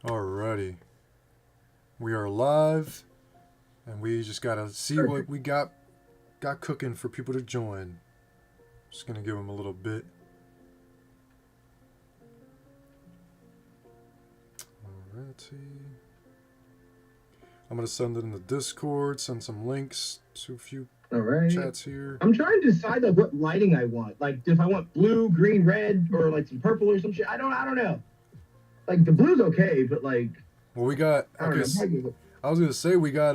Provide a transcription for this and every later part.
Alrighty. We are live, and we just gotta see what we got cooking for people to join. Just gonna give them a little bit. Alrighty. I'm gonna send it in the Discord, send some links to a few chats here. I'm trying to decide like what lighting I want. Like if I want blue, green, red, or like some purple or some shit. I don't know. Like the blue's okay, but like well, we got. I was gonna say we got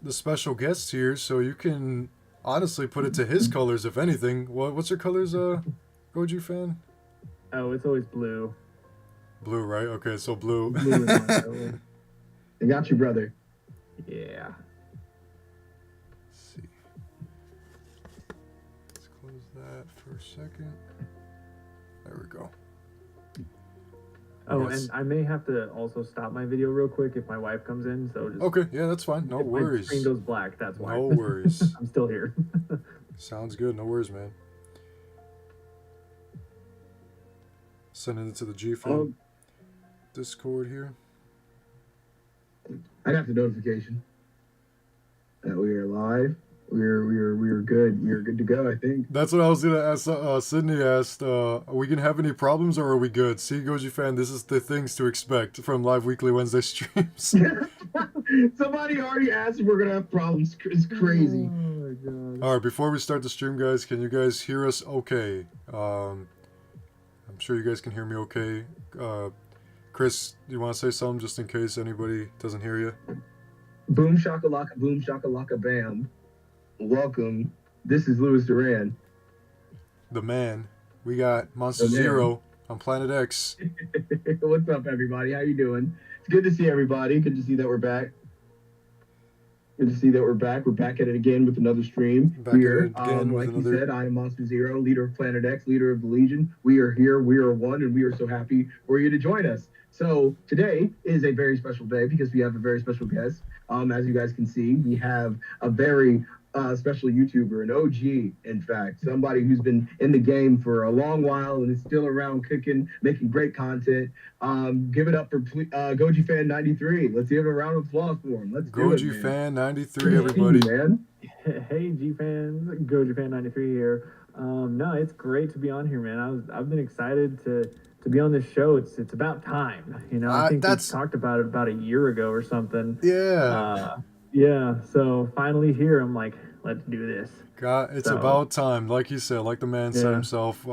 the special guest here, so you can honestly put it to his colors if anything. What's your colors, Goji fan? Oh, it's always blue. Blue, right? Okay, so blue. Blue is my color. I got you, brother. Yeah. Let's see. Let's close that for a second. There we go. Oh, yes. And I may have to also stop my video real quick if my wife comes in. So just okay, yeah, that's fine. No worries. My screen goes black. That's why. No worries. I'm still here. Sounds good. No worries, man. Sending it to the GojiFan Discord here. I got the notification that we are live. We're good. We're good to go, I think. That's what I was gonna ask. Sydney asked, "Are we gonna have any problems, or are we good?" See, GojiFan, this is the things to expect from live weekly Wednesday streams. Somebody already asked if we're gonna have problems. It's crazy. Oh my god! All right, before we start the stream, guys, can you guys hear us? Okay. I'm sure you guys can hear me. Okay. Chris, do you want to say something just in case anybody doesn't hear you? Boom shakalaka, bam. Welcome. This is Louis Duran. The man. We got Monster Zero on Planet X. What's up, everybody? How you doing? It's good to see everybody. Good to see that we're back. Good to see that we're back. We're back at it again with another stream. Back here. Like you said, I am Monster Zero, leader of Planet X, leader of the Legion. We are here. We are one, and we are so happy for you to join us. So today is a very special day because we have a very special guest. As you guys can see, we have a very special YouTuber, an OG, in fact, somebody who's been in the game for a long while and is still around cooking, making great content. Give it up for GojiFan93. Let's give it a round of applause for him. Let's do it, GojiFan93, everybody. Man. Hey, G-fans, GojiFan93 here. No, it's great to be on here, man. I've been excited to be on this show. It's about time, you know. I think we talked about it about a year ago or something. Yeah. Yeah, so finally here, I'm like, let's do this. God, it's about time. Like you said, like the man said himself.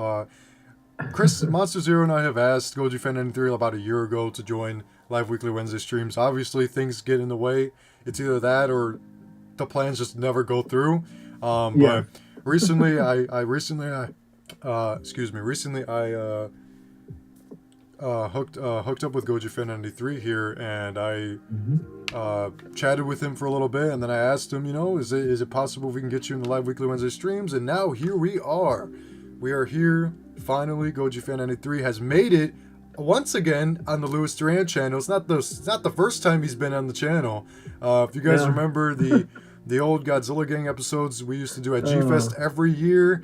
Chris, Monster Zero and I have asked GojiFan93 about a year ago to join live weekly Wednesday streams. Obviously, things get in the way. It's either that or the plans just never go through. But recently, I hooked up with GojiFan93 here, and I chatted with him for a little bit, and then I asked him, you know, is it possible we can get you in the live weekly Wednesday streams? And now here we are. We are here finally. GojiFan93 has made it once again on the Louis Duran channel. It's not the first time he's been on the channel. If you guys remember the old Godzilla gang episodes we used to do at G-Fest every year.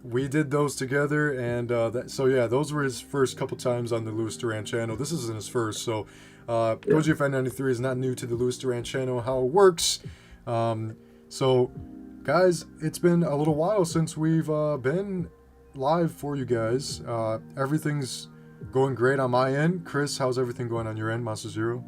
We did those together, and those were his first couple times on the Louis Duran channel. This isn't his first, so GojiFan93 is not new to the Louis Duran channel, how it works. So guys, it's been a little while since we've been live for you guys. Everything's going great on my end. Chris, how's everything going on your end, Monster Zero?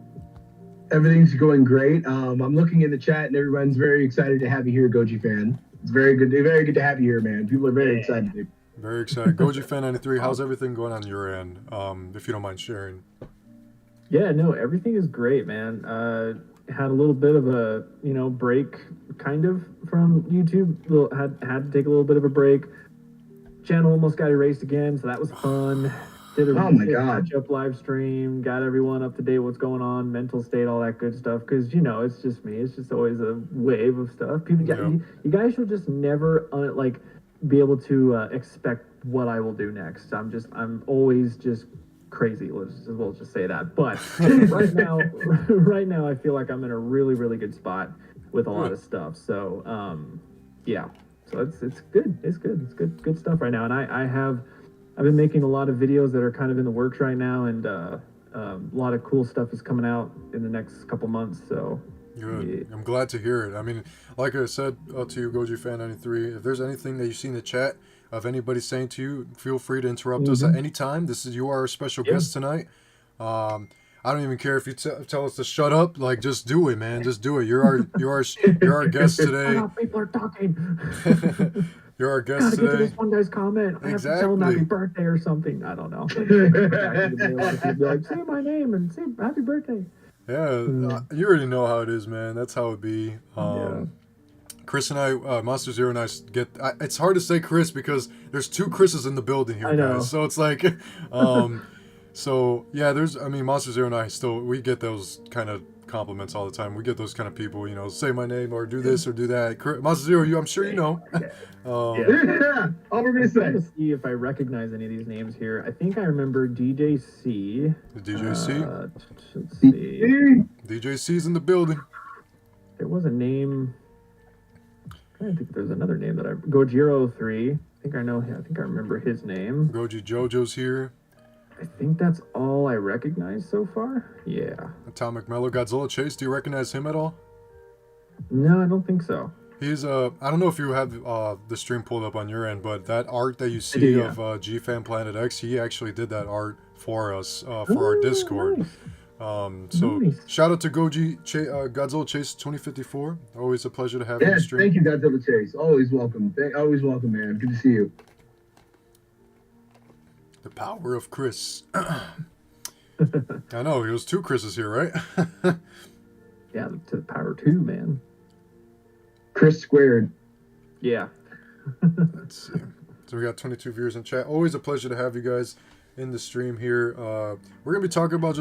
Everything's going great. I'm looking in the chat, and everyone's very excited to have you here, GojiFan. It's very good to have you here, man. People are very excited. Very excited. GojiFan93, how's everything going on your end? If you don't mind sharing. Yeah, no, everything is great, man. Had a little bit of a break, kind of, from YouTube. Had to take a little bit of a break. Channel almost got erased again, so that was fun. Did a catch-up live stream, got everyone up to date, what's going on, mental state, all that good stuff. Because it's just me. It's just always a wave of stuff. You guys should just never be able to expect what I will do next. I'm always just crazy. We'll just say that. But right now, I feel like I'm in a really, really good spot with a lot of stuff. So so it's good. It's good stuff right now. And I've been making a lot of videos that are kind of in the works right now, and A lot of cool stuff is coming out in the next couple months. So Good. I'm glad to hear it. I mean, like I said to you, GojiFan93, if there's anything that you see in the chat of anybody saying to you, feel free to interrupt us at any time. You are our special guest tonight. I don't even care if you tell us to shut up. Like, just do it, man. Just do it. You're our guest today. People are talking. You're our guest today. Get to this one guy's comment. I have to tell him happy birthday or something. I don't know. Like, say my name and say happy birthday. Yeah, you already know how it is, man. That's how it be. Chris and I, Monster Zero and I it's hard to say Chris because there's two Chris's in the building here, guys. So it's like, so yeah, Monster Zero and I we get those kind of compliments all the time. We get those kind of people, say my name or do this or do that. Monster Zero, I'm sure you know. All we're gonna say. I'm trying to see if I recognize any of these names here. I think I remember DJ C. DJ C. Let's see. DJ C's in the building. There was a name. I think there's another name that Gojiro3. I think I remember his name. Goji Jojo's here. I think that's all I recognize so far. Yeah. Atomic Mellow. Godzilla Chase, do you recognize him at all? No, I don't think so. He's I don't know if you have the stream pulled up on your end, but that art that you see of GFan Planet X, he actually did that art for us for our Discord. Nice. So shout out to Godzilla Chase 2054. Always a pleasure to have you on the stream. Thank you, Godzilla Chase. Always welcome. Always welcome, man. Good to see you. The power of Chris. I know, there's two Chris's here, right? Yeah, to the power 2, man. Chris squared. Yeah. Let's see. So we got 22 viewers in chat. Always a pleasure to have you guys in the stream here. We're gonna be talking about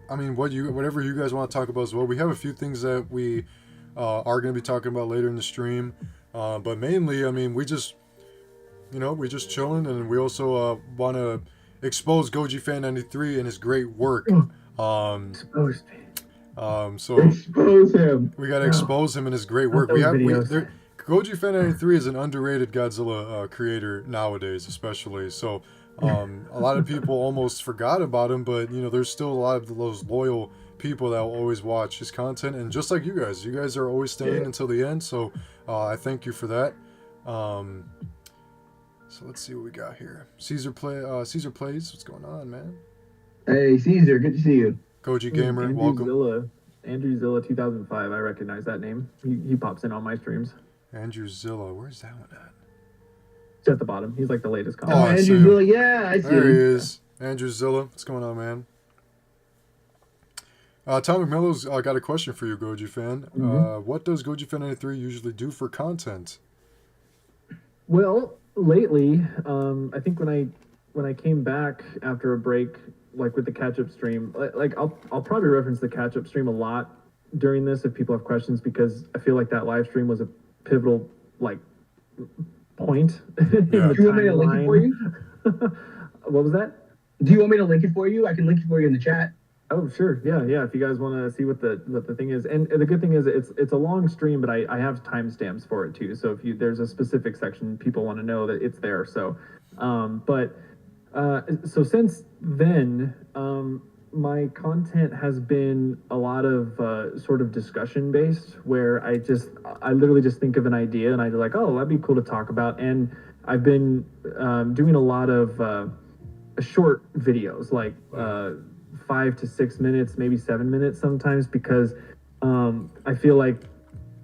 whatever you guys want to talk about as well. We have a few things that we are gonna be talking about later in the stream, but mainly, we just chilling, and we also want to expose GojiFan93 and his great work. Exposed me. So expose him. We gotta expose him and his great work. GojiFan93 is an underrated Godzilla creator nowadays, especially. So a lot of people almost forgot about him, but there's still a lot of those loyal people that will always watch his content, and just like you guys are always staying until the end. So I thank you for that. So let's see what we got here. Caesar Plays. What's going on, man? Hey, Caesar. Good to see you. Koji Gamer, welcome. Andrew Zilla 2005. I recognize that name. He pops in on my streams. Andrew Zilla. Where's that one at? It's at the bottom. He's like the latest comment. Oh, Andrew Zilla. Yeah, I see There he is. Andrew Zilla. What's going on, man? Atomic Mellow's got a question for you, Goji fan. What does GojiFan93 usually do for content? Well, lately, I think when I came back after a break, like with the catch-up stream, like I'll probably reference the catch-up stream a lot during this if people have questions, because I feel like that live stream was a pivotal point in the Do you want me to link it for you? What was that? Do you want me to link it for you? I can link it for you in the chat. Oh, sure. Yeah. If you guys want to see what the thing is, and the good thing is it's a long stream, but I have timestamps for it too. So if there's a specific section people want to know, that it's there. So, so since then, my content has been a lot of sort of discussion based, where I literally just think of an idea and I'm like, oh, that'd be cool to talk about. And I've been doing a lot of short videos, like 5 to 6 minutes, maybe 7 minutes sometimes, because I feel like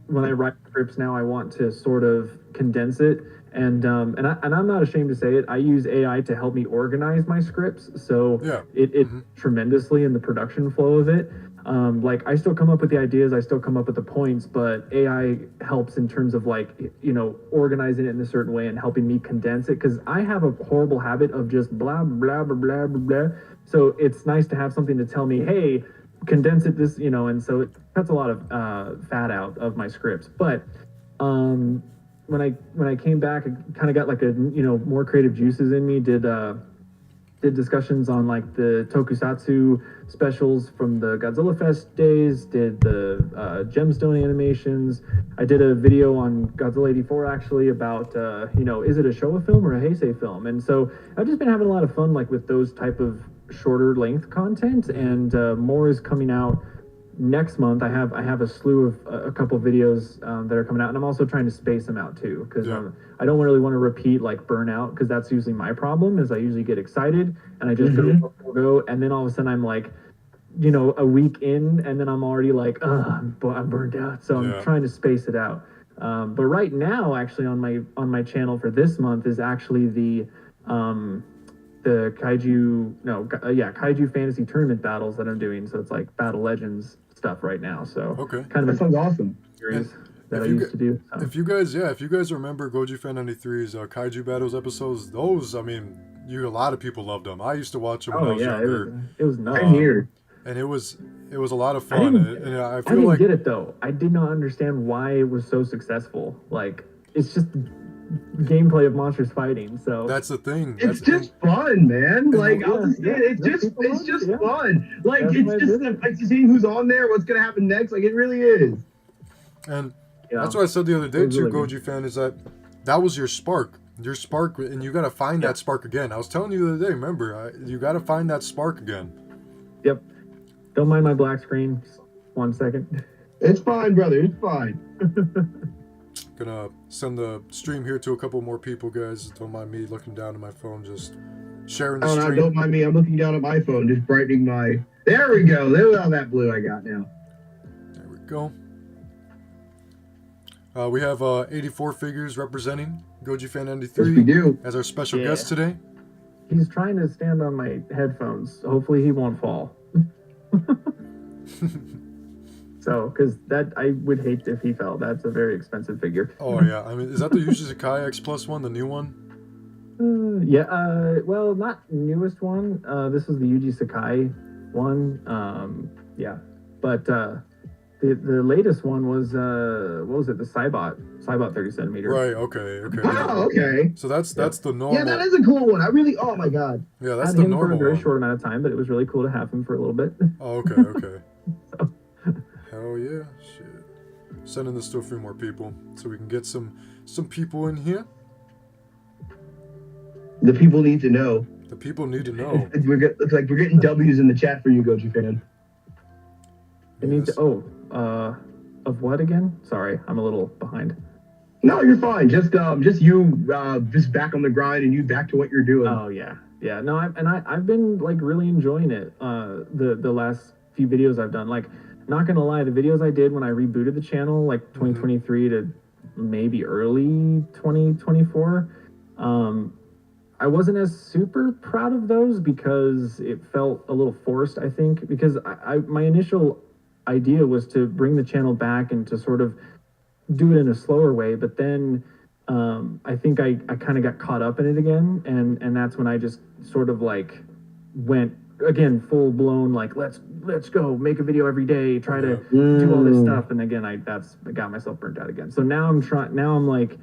when I write scripts now, I want to sort of condense it. And I'm not ashamed to say it. I use AI to help me organize my scripts, so it tremendously in the production flow of it. Like I still come up with the ideas, I still come up with the points, but AI helps in terms of organizing it in a certain way and helping me condense it, because I have a horrible habit of just blah blah blah blah blah blah. So it's nice to have something to tell me, hey, condense it this, and so it cuts a lot of fat out of my scripts. But when I came back, I kind of got more creative juices in me. Did did discussions on like the tokusatsu specials from the Godzilla Fest days, did the gemstone animations. I did a video on Godzilla 84 actually about is it a Showa film or a Heisei film? And so I've just been having a lot of fun like with those type of shorter length content, and more is coming out next month. I have a slew of a couple videos that are coming out, and I'm also trying to space them out too, because I don't really want to repeat like burnout, because that's usually my problem. Is I usually get excited and I just go, and then all of a sudden I'm like, a week in, and then I'm already like, I'm burned out. So I'm trying to space it out. But right now, actually, on my channel for this month is actually the Kaiju Fantasy Tournament battles that I'm doing. So it's like Battle Legends stuff right now. So kind of that sounds awesome. That I used to do. So. If you guys remember GojiFan93's Kaiju Battles episodes, those, I mean, a lot of people loved them. I used to watch them when I was younger. It was nice. I'm here. And it was a lot of fun. I didn't like get it though. I did not understand why it was so successful. Like, it's just gameplay of monsters fighting. So that's the thing. It's just fun, man. Like it's just fun. Like it's just like seeing who's on there, what's gonna happen next. Like it really is. And that's what I said the other day too, Goji fan, is that was your spark, and you got to find that spark again. I was telling you the other day. Remember, you got to find that spark again. Yep. Don't mind my black screen. Just 1 second. It's fine, brother. It's fine. Gonna send the stream here to a couple more people, guys. Don't mind me looking down at my phone, just sharing the stream. No, don't mind me. I'm looking down at my phone, just brightening my. There we go. Look at all that blue I got now. There we go. We have 84 figures representing GojiFan93 Yes, we do. as our special guest today. He's trying to stand on my headphones. Hopefully he won't fall. So, because that, I would hate if he fell. That's a very expensive figure. Oh yeah, I mean, is that the Yuji Sakai X Plus one, the new one? Well, not newest one. This is the Yuji Sakai one. But the latest one was what was it? The Cybot 30 centimeter. Right. Okay. Oh, okay. So that's the normal. Yeah, that is a cool one. Oh my god. Yeah, that's the the normal. For a very one. short amount of time, but it was really cool to have him for a little bit. Oh, okay. So. Hell yeah, shit. Sending this to a few more people so we can get some people in here. The people need to know. The people need to know. Looks like we're getting W's in the chat for you, Goji fan. It needs to. Of what again? Sorry, I'm a little behind. No, you're fine. Just you, just back on the grind and you back to what you're doing. Oh yeah. No, I've been like really enjoying it. The last few videos I've done, like, not gonna lie, the videos I did when I rebooted the channel, like 2023 to maybe early 2024, I wasn't as super proud of those because it felt a little forced, I think, because my initial idea was to bring the channel back and to sort of do it in a slower way, but then I think I kind of got caught up in it again, and that's when I just sort of like went again full blown like let's go make a video every day, try to do all this stuff, and again I got myself burnt out again. So now I'm like,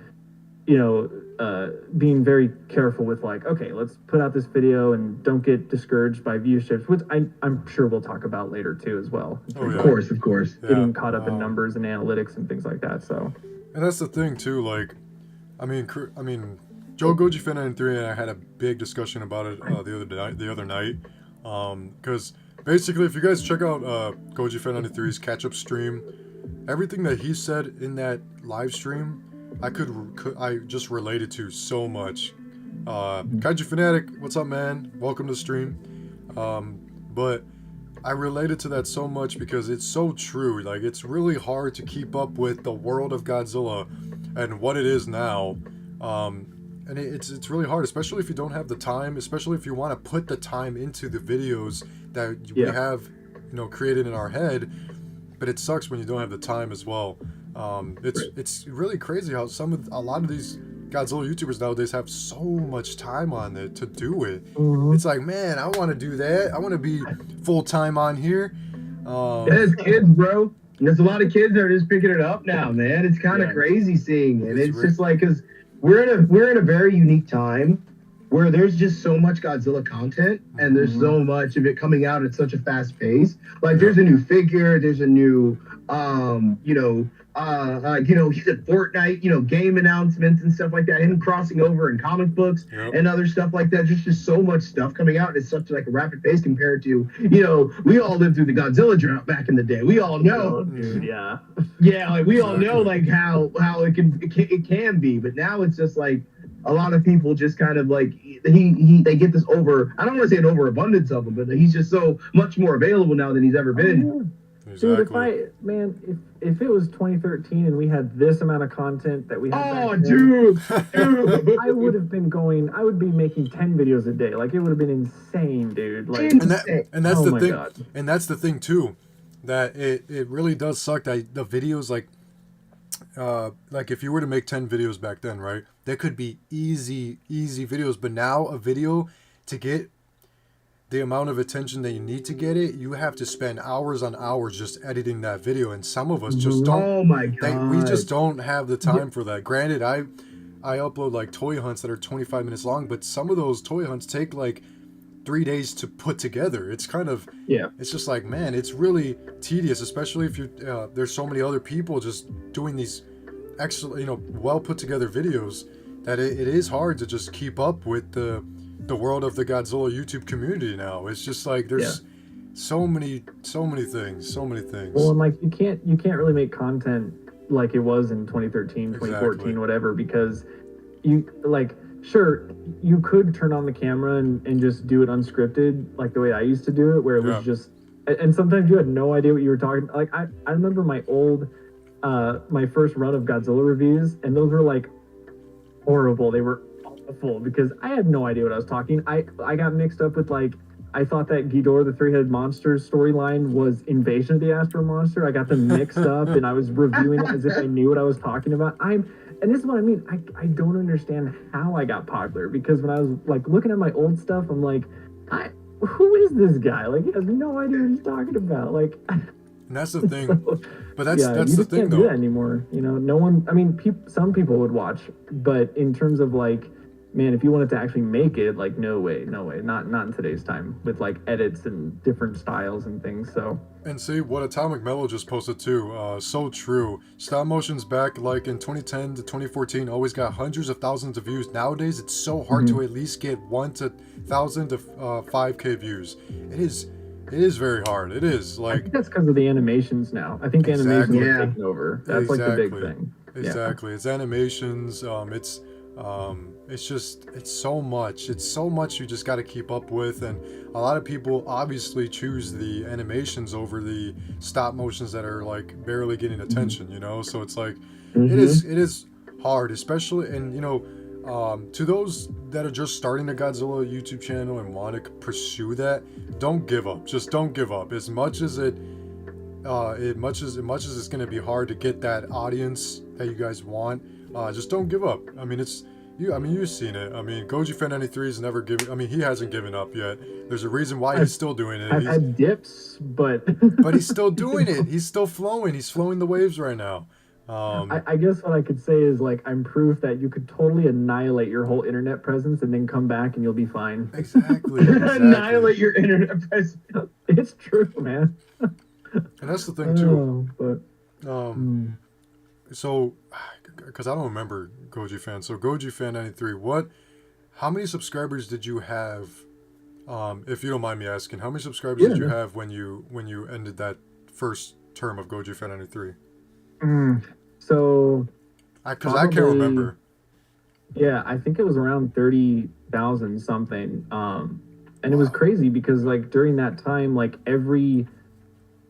being very careful with like, okay, let's put out this video and don't get discouraged by viewerships, which I'm sure we'll talk about later too as well. Of course. Getting caught up in numbers and analytics and things like that. So. And that's the thing too. Like, I mean, Joe GojiFan93 and I had a big discussion about it the other night. Because basically, if you guys check out GojiFan93's catch-up stream, everything that he said in that live stream, I just related to so much. Kaiju Fanatic, what's up, man? Welcome to the stream. But I related to that so much because it's so true. Like, it's really hard to keep up with the world of Godzilla and what it is now. And it's really hard, especially if you don't have the time, especially if you want to put the time into the videos that we have, created in our head. But it sucks when you don't have the time as well. It's really crazy how a lot of these Godzilla YouTubers nowadays have so much time on it to do it. It's like, man, I want to do that. I want to be full time on here. There's kids, bro. There's a lot of kids that are just picking it up now, man. It's kind of crazy seeing it. It's just like, because we're in a very unique time where there's just so much Godzilla content and there's so much of it coming out at such a fast pace. Like there's a new figure, there's a new he said Fortnite, game announcements and stuff like that, him crossing over in comic books and other stuff like that. Just so much stuff coming out. It's such like a rapid pace compared to, we all lived through the Godzilla drought back in the day. We all know. Oh, dude, yeah. Yeah, like we all know like how it can be, but now it's just like a lot of people just kind of like they get this over. I don't want to say an overabundance of them, but he's just so much more available now than he's ever been. Exactly. Dude, if it was 2013 and we had this amount of content that we had, dude, I would be making 10 videos a day. Like it would have been insane, dude. Like, and that's oh the thing. God. And that's the thing too, that it really does suck that the videos like if you were to make 10 videos back then, right? There could be easy videos, but now a video, to get the amount of attention that you need to get it, you have to spend hours on hours just editing that video, and some of us just don't. Oh my God. We just don't have the time for that. Granted, I upload like toy hunts that are 25 minutes long, but some of those toy hunts take like 3 days to put together. It's kind of, it's just like, man, it's really tedious, especially if you there's so many other people just doing these excellent, well put together videos, that it is hard to just keep up with the world of the Godzilla YouTube community now. It's just like there's so many things. Well, and like you can't really make content like it was in 2013, 2014, whatever, because you like, sure, you could turn on the camera and just do it unscripted, like the way I used to do it, where it was just, and sometimes you had no idea what you were talking. Like I remember my old, my first run of Godzilla reviews, and those were like horrible. They were awful because I had no idea what I was talking. I got mixed up with like, I thought that Ghidorah the Three-Headed Monster storyline was Invasion of the Astro Monster. I got them mixed up and I was reviewing it as if I knew what I was talking about. And this is what I mean. I don't understand how I got popular, because when I was like looking at my old stuff, I'm like, who is this guy? Like, he has no idea what he's talking about. Like, and that's the thing. So, but that's the thing, can't though. Do that anymore. No one. I mean, some people would watch, but in terms of like, man, if you wanted to actually make it, like, no way, not in today's time with like edits and different styles and things. So. And see what Atomic Mellow just posted too. So true. Stop motion's back like in 2010 to 2014. Always got hundreds of thousands of views. Nowadays, it's so hard to at least get 1,000 to 5K views. It is very hard. It is like. I think that's because of the animations now. I think animations are taking over. That's like the big thing. Exactly. It's animations. It's so much. It's so much you just got to keep up with, and a lot of people obviously choose the animations over the stop motions that are like barely getting attention. So it's like it is hard, especially, and to those that are just starting a Godzilla YouTube channel and want to pursue that, don't give up. Just don't give up. As much as it's going to be hard to get that audience that you guys want, just don't give up. I mean, you've seen it. I mean, GojiFan93 has never given. I mean, he hasn't given up yet. There's a reason why he's still doing it. I've had dips, but he's still doing it. He's still flowing. He's flowing the waves right now. I guess what I could say is like, I'm proof that you could totally annihilate your whole internet presence and then come back and you'll be fine. Exactly. Annihilate your internet presence. It's true, man. And that's the thing too. So, because I don't remember GojiFan. So GojiFan93, how many subscribers did you have? If you don't mind me asking, how many subscribers did you have when you ended that first term of GojiFan93? So, because I can't remember. Yeah, I think it was around 30,000 something. And it was crazy because like during that time, like every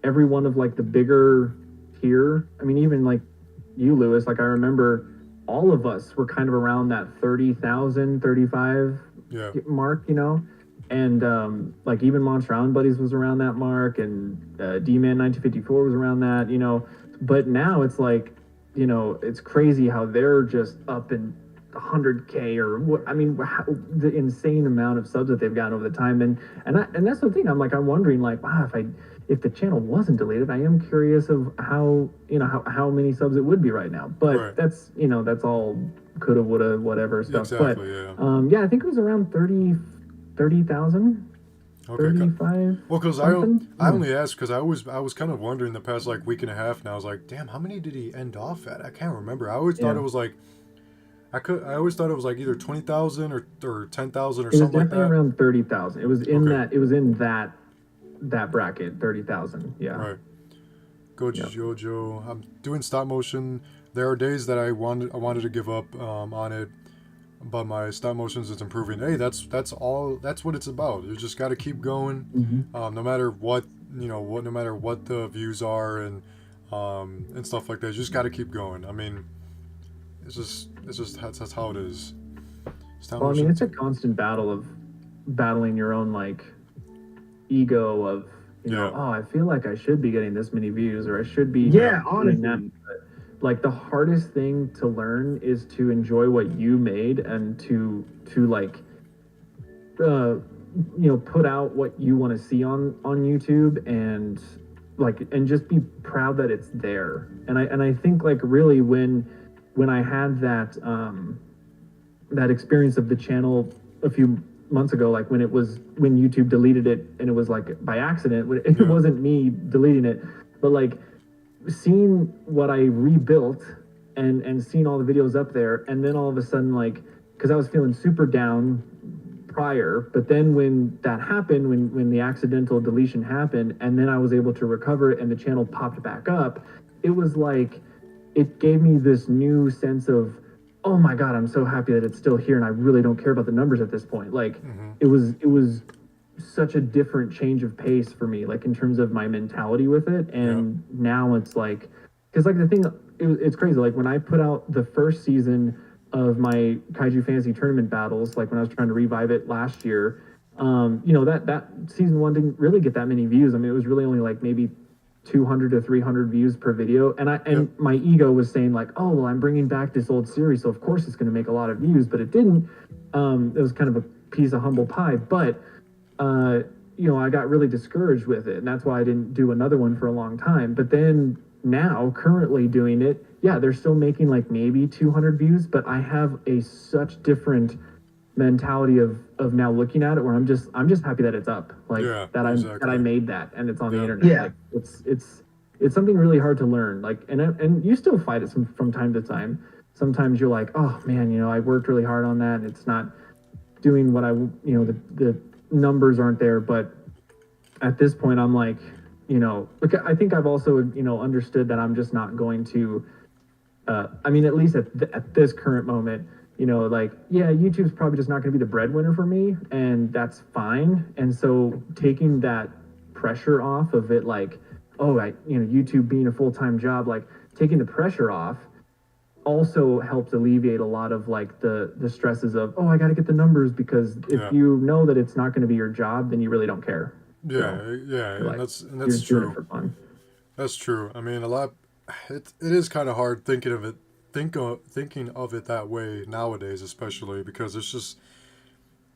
one of like the bigger tier, I mean, even like you, Lewis, like I remember all of us were kind of around that 30,000, 35 mark, and like even Monster Island Buddies was around that mark, and D-Man 1954 was around that, but now it's like, it's crazy how they're just up in 100K or what, I mean, the insane amount of subs that they've gotten over the time, and that's the thing. I'm wondering like, wow, if the channel wasn't deleted, I am curious of how many subs it would be right now. But that's all coulda, woulda, whatever stuff. Exactly, but yeah, I think it was around 30,000, Okay. 35. Well, because I something. only asked because I was kind of wondering the past like week and a half, and I was like, damn, how many did he end off at? I can't remember. I always thought Yeah. it was like I always thought it was like either 20,000 or 10,000 or It was something like definitely that. around 30,000. It was in Okay. that. It was in that bracket, 30,000. Yeah. Right. Jojo. I'm doing stop motion. There are days that I wanted to give up on it, but my stop motions is improving. Hey, that's all. That's what it's about. You just got to keep going, Mm-hmm. no matter what no matter what the views are and stuff like that. You just got to keep going. I mean, it's just that's how it is. Stop Well, I mean, motion. it's a constant battle of battling your own like ego of Yeah. oh, I feel like I should be getting this many views or I should be Yeah, doing that. honestly. But, like the hardest thing to learn is to enjoy what you made and to like put out what you want to see on YouTube and and just be proud that it's there. And I think like really when I had that experience of the channel a few months ago, like when YouTube deleted it and it was like by accident, it Yeah. wasn't me deleting it, but like seeing what I rebuilt and seeing all the videos up there, and then all of a sudden, like, because I was feeling super down prior, but then when that happened, when the accidental deletion happened, and then I was able to recover it and the channel popped back up, it was like it gave me this new sense of, oh my god, I'm so happy that it's still here and I really don't care about the numbers at this point. Like it was such a different change of pace for me, like in terms of my mentality with it. And now it's like, because like the thing, it's crazy. Like when I put out the first season of my Kaiju Fantasy Tournament battles, like when I was trying to revive it last year, that season one didn't really get that many views. I mean, it was really only like maybe 200 to 300 views per video, and my ego was saying like, oh well, I'm bringing back this old series, so of course it's going to make a lot of views, but it didn't. It was kind of a piece of humble pie, but I got really discouraged with it, and that's why I didn't do another one for a long time. But then now, currently doing it, yeah, they're still making like maybe 200 views, but I have a such different mentality of now looking at it where I'm just happy that it's up, like that I made that and it's on the internet. Yeah. Like it's something really hard to learn. Like and you still fight it from time to time. Sometimes you're like, oh man, I worked really hard on that and it's not doing what the numbers aren't there. But at this point I'm like, look, I think I've also understood that I'm just not going to I mean, at least at this current moment, like, yeah, YouTube's probably just not going to be the breadwinner for me, and that's fine. And so taking that pressure off of it, like, oh, YouTube being a full-time job, like taking the pressure off also helps alleviate a lot of like the stresses of, oh, I got to get the numbers, because if you know that it's not going to be your job, then you really don't care. And that's you're true. doing it for fun. That's true. I mean, it is kind of hard thinking of it that way nowadays, especially because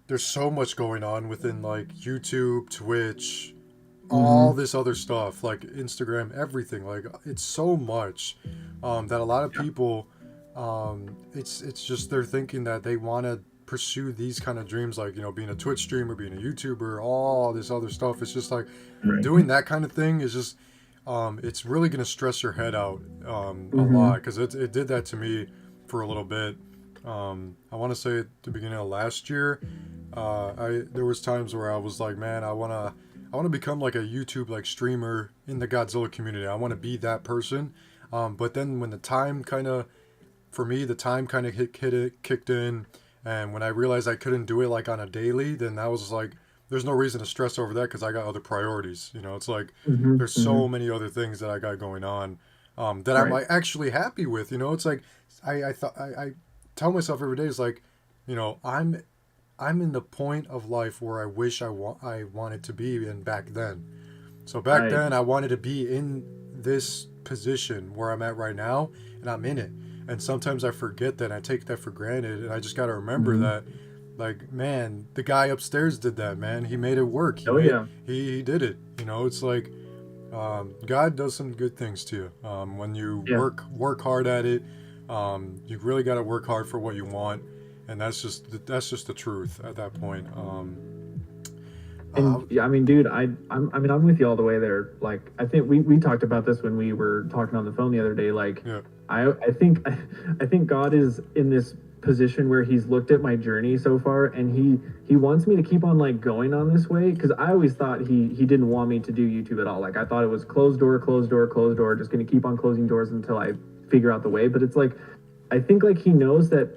there's so much going on within like YouTube, Twitch, all this other stuff, like Instagram, everything. Like it's so much that a lot of people, it's just they're thinking that they want to pursue these kind of dreams, like being a Twitch streamer, being a YouTuber, all this other stuff. It's just like doing that kind of thing is just it's really gonna stress your head out a lot, because it did that to me for a little bit. I want to say at the beginning of last year, there was times where I was like, man, I wanna become like a YouTube like streamer in the Godzilla community. I want to be that person. But then when the time kind of kicked in, and when I realized I couldn't do it like on a daily, then that was like, there's no reason to stress over that because I got other priorities. It's like there's so many other things that I got going on that I'm like actually happy with. It's like I tell myself every day, it's like, I'm in the point of life where I wish I wanted to be in back then. So back then I wanted to be in this position where I'm at right now, and I'm in it. And sometimes I forget that, and I take that for granted, and I just got to remember that, like, man, the guy upstairs did that, man. He made it work. He did it. It's like God does some good things to you when you work hard at it. You really got to work hard for what you want, and that's just the truth at that point. And yeah, I mean, dude, I'm with you all the way there. Like, I think we talked about this when we were talking on the phone the other day. Like, yeah. I think God is in this position where he's looked at my journey so far, and he wants me to keep on like going on this way, because I always thought he didn't want me to do YouTube at all. Like, I thought it was closed door, just gonna keep on closing doors until I figure out the way. But it's like, I think like he knows that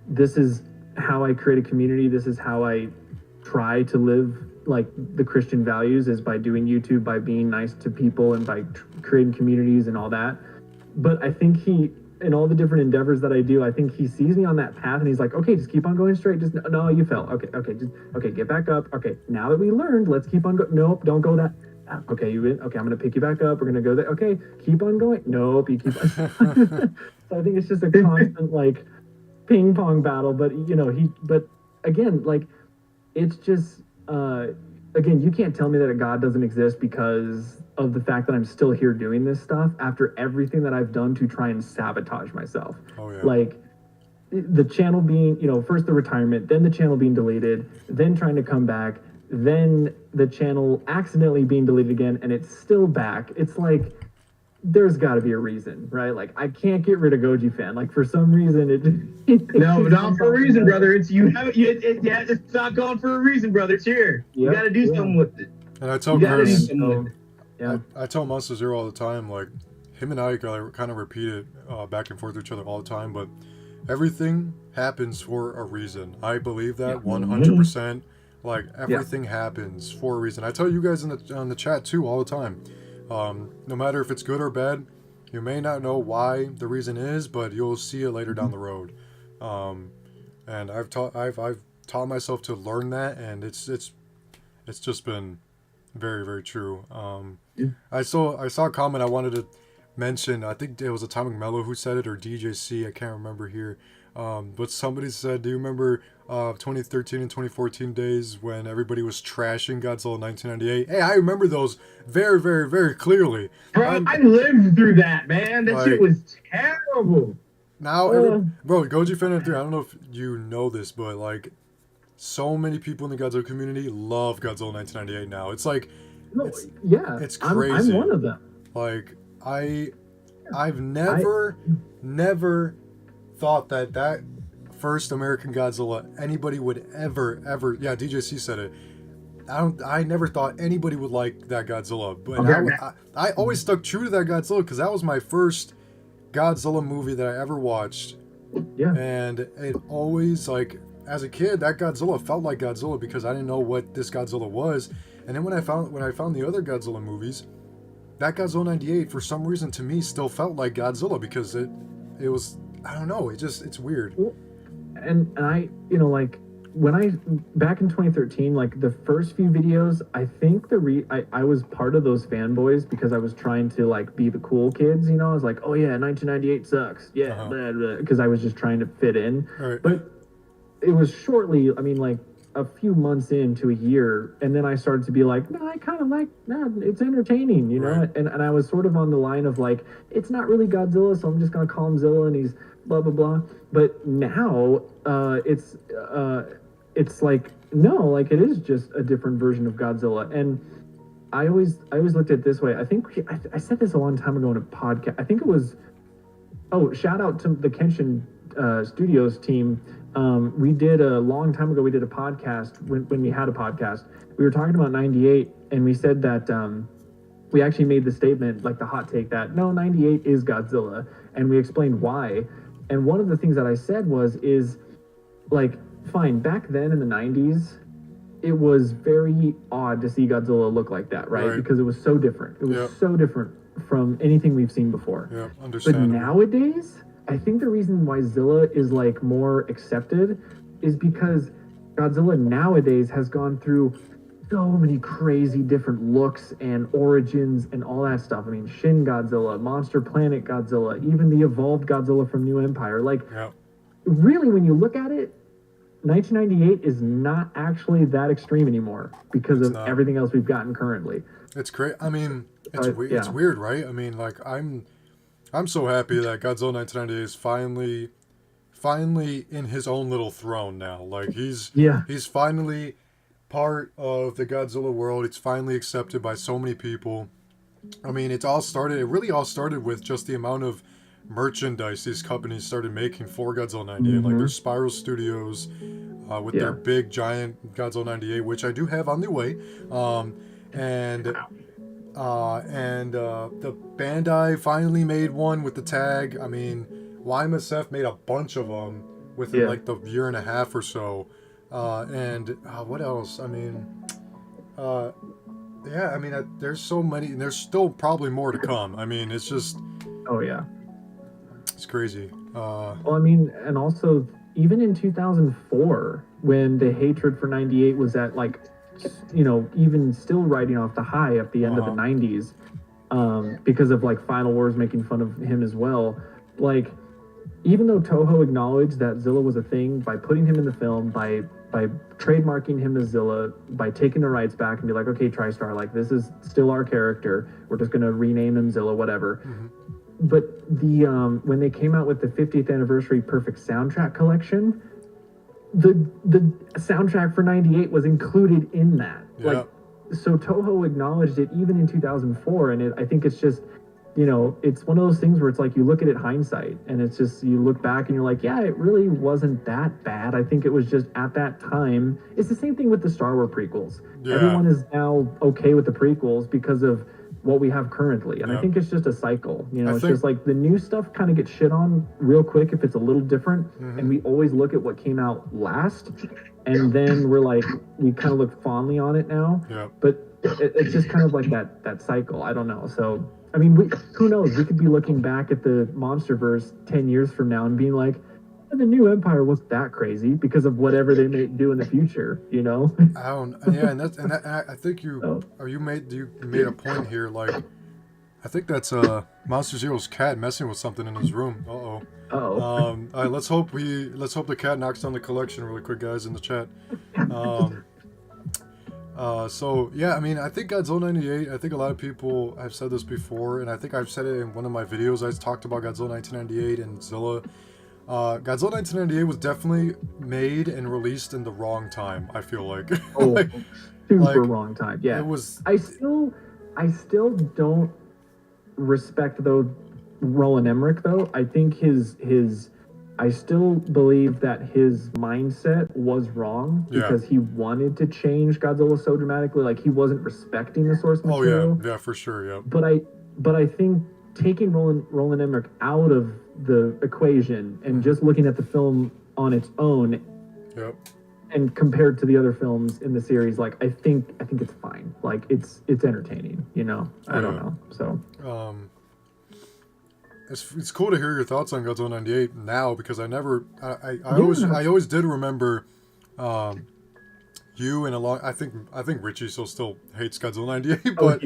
this is how I create a community. This is how I try to live like the Christian values, is by doing YouTube, by being nice to people, and by creating communities and all that. But I think he, in all the different endeavors that I do, I think he sees me on that path, and he's like, okay, just keep on going straight. Just no, you fell. Okay, get back up. Okay, now that we learned, let's keep on going. Nope, don't go that. Okay, you win. Okay, I'm gonna pick you back up. We're gonna go there. Okay, keep on going. Nope, you keep. So I think it's just a constant like ping pong battle. But but again, like, it's just again, you can't tell me that a God doesn't exist because of the fact that I'm still here doing this stuff after everything that I've done to try and sabotage myself. Oh, yeah. Like, the channel being, first the retirement, then the channel being deleted, then trying to come back, then the channel accidentally being deleted again, and it's still back. It's like, there's got to be a reason, right? Like, I can't get rid of GojiFan. Like, for some reason, no, not for a reason, brother. It's it's not gone for a reason, brother. It's here. Yep. You got to do something with it. And I tell Chris, I tell Monster Zero all the time, like, him and I kind of repeat it back and forth to each other all the time, but everything happens for a reason. I believe that 100%. Like, everything happens for a reason. I tell you guys on the chat too all the time. No matter if it's good or bad, you may not know why the reason is, but you'll see it later down the road. And I've taught myself to learn that, and it's just been very, very true. I saw a comment I wanted to mention. I think it was Atomic Mellow who said it, or DJC. I can't remember here. But somebody said, do you remember 2013 and 2014 days when everybody was trashing Godzilla 1998? Hey, I remember those very, very, very clearly. Bro, I lived through that, man. That shit was terrible. Now, bro, Goji93, I don't know if you know this, but like, so many people in the Godzilla community love Godzilla 1998 now. It's like, it's crazy. I'm one of them. Like, I've never thought that first American Godzilla anybody would ever, DJC said it. I never thought anybody would like that Godzilla, but I always stuck true to that Godzilla because that was my first Godzilla movie that I ever watched. Yeah. And it always, like, as a kid, that Godzilla felt like Godzilla because I didn't know what this Godzilla was. And then when I found the other Godzilla movies, that Godzilla 98 for some reason to me still felt like Godzilla because it was, I don't know, it's weird. And I, like, when I, back in 2013, like, the first few videos, I think I was part of those fanboys because I was trying to, like, be the cool kids, I was like, oh yeah, 1998 sucks, yeah, because I was just trying to fit in. Right. But it was shortly, I mean, like, a few months into a year, and then I started to be like, no, I kind of like, it's entertaining, Right. and I was sort of on the line of, like, it's not really Godzilla, so I'm just gonna call him Zilla, and he's blah blah blah. But now it's like, no, like, it is just a different version of Godzilla. And I always looked at it this way. I think I said this a long time ago in a podcast. I think it was, shout out to the Kenshin Studios team. We did a long time ago, we did a podcast when we had a podcast. We were talking about 98, and we said that we actually made the statement, like the hot take, that no, 98 is Godzilla, and we explained why. And one of the things that I said is like, fine, back then in the 90s, it was very odd to see Godzilla look like that, right? Because it was so different. It was so different from anything we've seen before. Yeah, understandable. But nowadays, I think the reason why Zilla is, like, more accepted is because Godzilla nowadays has gone through so many crazy different looks and origins and all that stuff. I mean, Shin Godzilla, Monster Planet Godzilla, even the evolved Godzilla from New Empire. Like, really, when you look at it, 1998 is not actually that extreme anymore because of everything else we've gotten currently. It's great. I mean, it's weird, right? I mean, like, I'm so happy that Godzilla 1998 is finally in his own little throne now. Like he's finally part of the Godzilla world. It's finally accepted by so many people. I mean, it really all started with just the amount of merchandise these companies started making for Godzilla 98. Like there's Spiral Studios with their big giant Godzilla 98, which I do have on the way. And the Bandai finally made one with the tag. I mean, YMSF made a bunch of them within like the year and a half or so. What else? I mean, there's so many, and there's still probably more to come. I mean, it's just... Oh, yeah. It's crazy. Well, I mean, and also, even in 2004, when the hatred for 98 was at, like, you know, even still riding off the high at the end of the 90s, because of, like, Final Wars making fun of him as well, like, even though Toho acknowledged that Zilla was a thing by putting him in the film, by trademarking him as Zilla, by taking the rights back and be like, okay, TriStar, like, this is still our character. We're just going to rename him Zilla, whatever. But the when they came out with the 50th anniversary Perfect Soundtrack Collection, the soundtrack for 98 was included in that. Like, so Toho acknowledged it even in 2004, and I think it's just, you know, it's one of those things where it's like you look at it hindsight, and it's just, you look back and you're like, yeah, it really wasn't that bad. I think it was just at that time. It's the same thing with the Star Wars prequels. Everyone is now okay with the prequels because of what we have currently, and I think it's just a cycle. You know, it's just like the new stuff kind of gets shit on real quick if it's a little different, and we always look at what came out last, and then we're like, we kind of look fondly on it now. But it's just kind of like that cycle. I don't know. So I mean, who knows? We could be looking back at the Monsterverse 10 years from now and being like, the new Empire wasn't that crazy because of whatever they may do in the future, you know? I don't, and I think you made a point here. Like, I think that's Monster Zero's cat messing with something in his room. All right, let's hope the cat knocks down the collection really quick, guys, in the chat. So yeah, I mean, I think Godzilla 98, I think a lot of people have said this before, and I think I've said it in one of my videos. I talked about Godzilla 1998 and Zilla. Godzilla 1998 was definitely made and released in the wrong time, I feel like. Super wrong time. Yeah. It was... I still don't respect, though, Roland Emmerich, though. I think I still believe that his mindset was wrong because he wanted to change Godzilla so dramatically. Like, he wasn't respecting the source material. Yeah, for sure, yeah. But I think taking Roland Emmerich out of the equation and just looking at the film on its own, and compared to the other films in the series, like, I think it's fine. Like, it's entertaining, you know. I don't know. So it's cool to hear your thoughts on Godzilla 98 now, because I always did remember you and I think Richie still hates Godzilla 98, but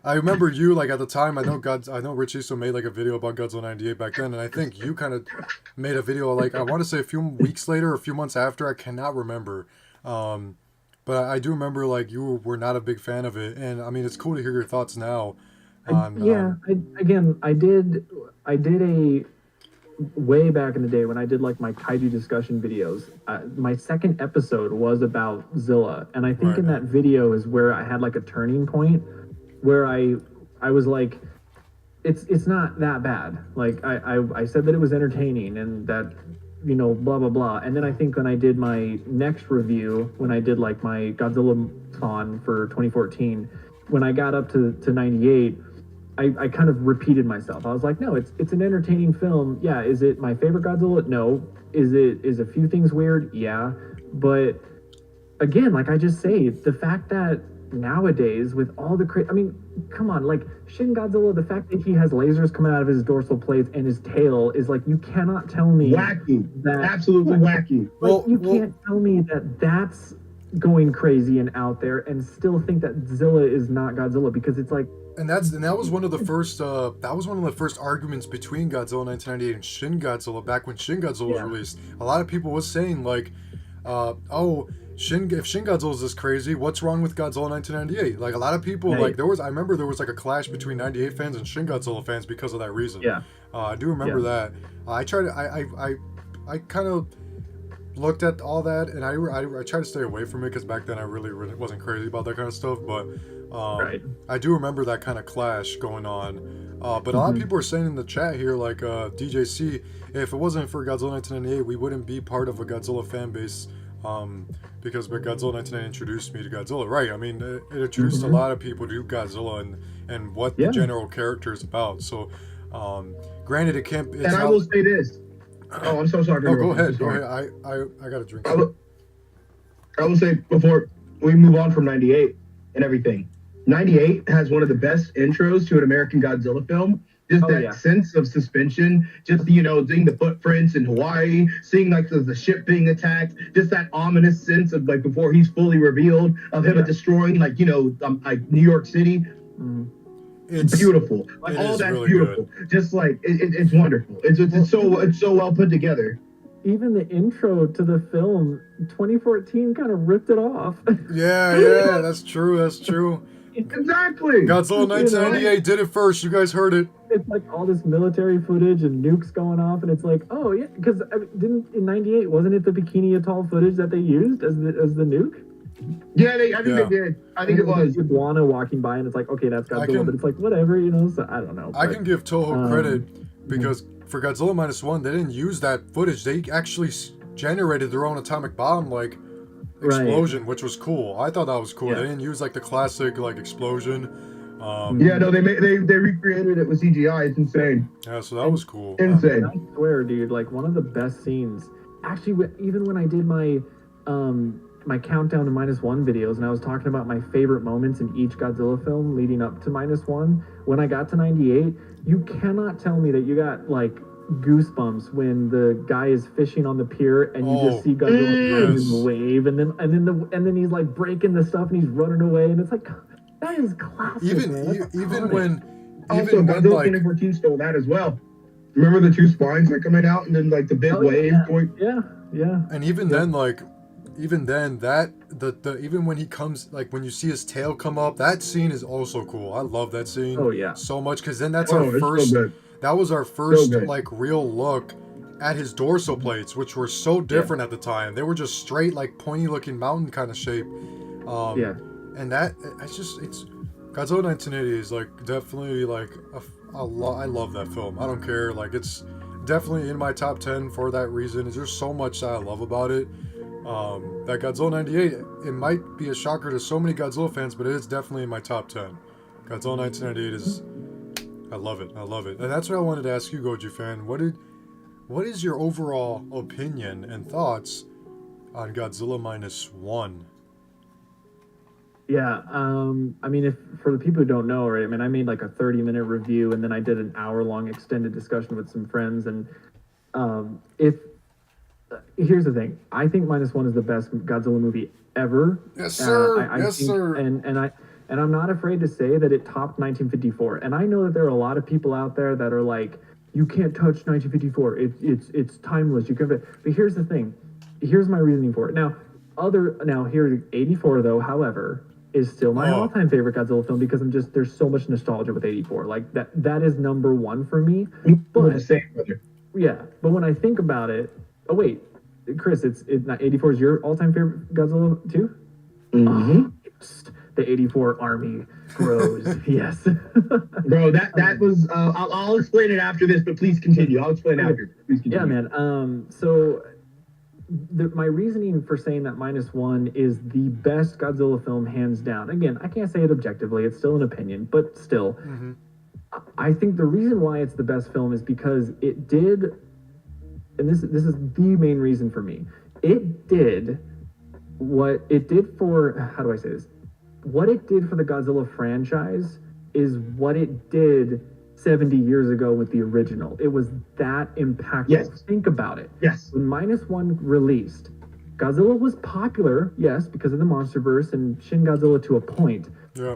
I remember you, like, at the time. I know Richie still made like a video about Godzilla 98 back then, and I think you kind of made a video, like, I want to say a few weeks later or a few months after, I cannot remember, but I do remember, like, you were not a big fan of it, and I mean, it's cool to hear your thoughts now. I did a way back in the day when I did like my kaiju discussion videos. My second episode was about Zilla, and I think in that video is where I had like a turning point where I was like, it's not that bad. Like, I said that it was entertaining and that, you know, blah blah blah. And then I think when I did my next review, when I did like my Godzilla-thon for 2014, when I got up to 98, I kind of repeated myself. I was like, no, it's an entertaining film. Yeah, is it my favorite Godzilla? No. Is a few things weird? Yeah. But again, like I just say, the fact that nowadays with all the I mean, come on, like Shin Godzilla, the fact that he has lasers coming out of his dorsal plates and his tail is like, you cannot tell me wacky. That absolutely wacky. Like, you can't tell me that that's going crazy and out there and still think that Zilla is not Godzilla, because it's like, and that was one of the first arguments between Godzilla 1998 and Shin Godzilla back when Shin Godzilla was released. A lot of people was saying like, oh, if Shin Godzilla is this crazy, what's wrong with Godzilla 1998? Like a lot of people, Right. like I remember there was like a clash between 98 fans and Shin Godzilla fans because of that reason. Yeah. I do remember that. I kind of looked at all that, and I tried to stay away from it because back then I really wasn't crazy about that kind of stuff. But Right. I do remember that kind of clash going on. But a lot of people are saying in the chat here, like DJC, if it wasn't for Godzilla 1998, we wouldn't be part of a Godzilla fan base. Because Godzilla 1998 introduced me to Godzilla, right? I mean, it introduced a lot of people to Godzilla and what the general character is about. So, granted, it can't. And I will say this. Oh, I'm so sorry. No, go ahead. Go ahead. I got a drink. I will say before we move on from 98 and everything, 98 has one of the best intros to an American Godzilla film. Just that sense of suspension, just, you know, seeing the footprints in Hawaii, seeing like the ship being attacked, just that ominous sense of like before he's fully revealed of him destroying like, you know, like New York City. It's beautiful. Like all that's really beautiful. Good. Just like it's wonderful. It's so well put together. Even the intro to the film, 2014 kind of ripped it off. Yeah, that's true. That's true. Exactly. Godzilla 1998 did it first. You guys heard it. It's like all this military footage and nukes going off, and it's like, oh yeah, because didn't in '98 wasn't it the Bikini Atoll footage that they used as the nuke? Yeah, I think they did. I think it was iguana walking by, and it's like, okay, that's Godzilla, but it's like whatever, you know. So I don't know. I can give Toho credit because for Godzilla -1, they didn't use that footage. They actually generated their own atomic bomb, like. Explosion, which was cool. I thought that was cool. They didn't use like the classic like explosion. No, they recreated it with CGI. It's insane. Yeah, so that was cool. Insane. I swear, dude, like one of the best scenes. Actually, even when I did my my countdown to -1 videos, and I was talking about my favorite moments in each Godzilla film leading up to -1, when I got to 98, you cannot tell me that you got like goosebumps when the guy is fishing on the pier and you just see Godzilla in the wave, and then he's like breaking the stuff and he's running away, and it's like that is classic. Even when Godzilla like 2014 stole that as well. Remember the two spines that coming out and then like the big wave going. Yeah. And even then, like even then that even when he comes, like when you see his tail come up, that scene is also cool. I love that scene. So much, because then that's our first. So that was our first like real look at his dorsal plates, which were so different at the time. They were just straight, like pointy looking mountain kind of shape. And that it's Godzilla 1980 is like definitely like I love that film. I don't care, like it's definitely in my top 10 for that reason. There's so much that I love about it. That Godzilla 98, it might be a shocker to so many Godzilla fans, but it is definitely in my top 10. Godzilla 1998 is. I love it. And that's what I wanted to ask you, Goji fan. What is your overall opinion and thoughts on Godzilla -1? Yeah, I mean, if for the people who don't know, right? I mean, I made like a 30-minute review, and then I did an hour-long extended discussion with some friends. And here's the thing, I think -1 is the best Godzilla movie ever. Yes, sir. Sir. And I'm not afraid to say that it topped 1954. And I know that there are a lot of people out there that are like, you can't touch 1954. It's timeless. You can. But here's the thing. Here's my reasoning for it. Now, 84 though, however, is still my all-time favorite Godzilla film, because there's so much nostalgia with 84. Like that is number one for me. But the same, brother. Yeah, but when I think about it, oh wait, Chris, it's not 84 is your all-time favorite Godzilla too? Mm-hmm. The 84 army grows. Yes. Bro, that was I'll explain it after this, but please continue. I'll explain after. Please continue. Yeah, man. So my reasoning for saying that -1 is the best Godzilla film hands down. Again, I can't say it objectively. It's still an opinion, but still. Mm-hmm. I think the reason why it's the best film is because it did, and this is the main reason for me. It did what it did for, how do I say this? What it did for the Godzilla franchise is what it did 70 years ago with the original. It was that impactful. Yes. Think about it. Yes. When -1 released, Godzilla was popular, yes, because of the Monsterverse and Shin Godzilla to a point. Yeah.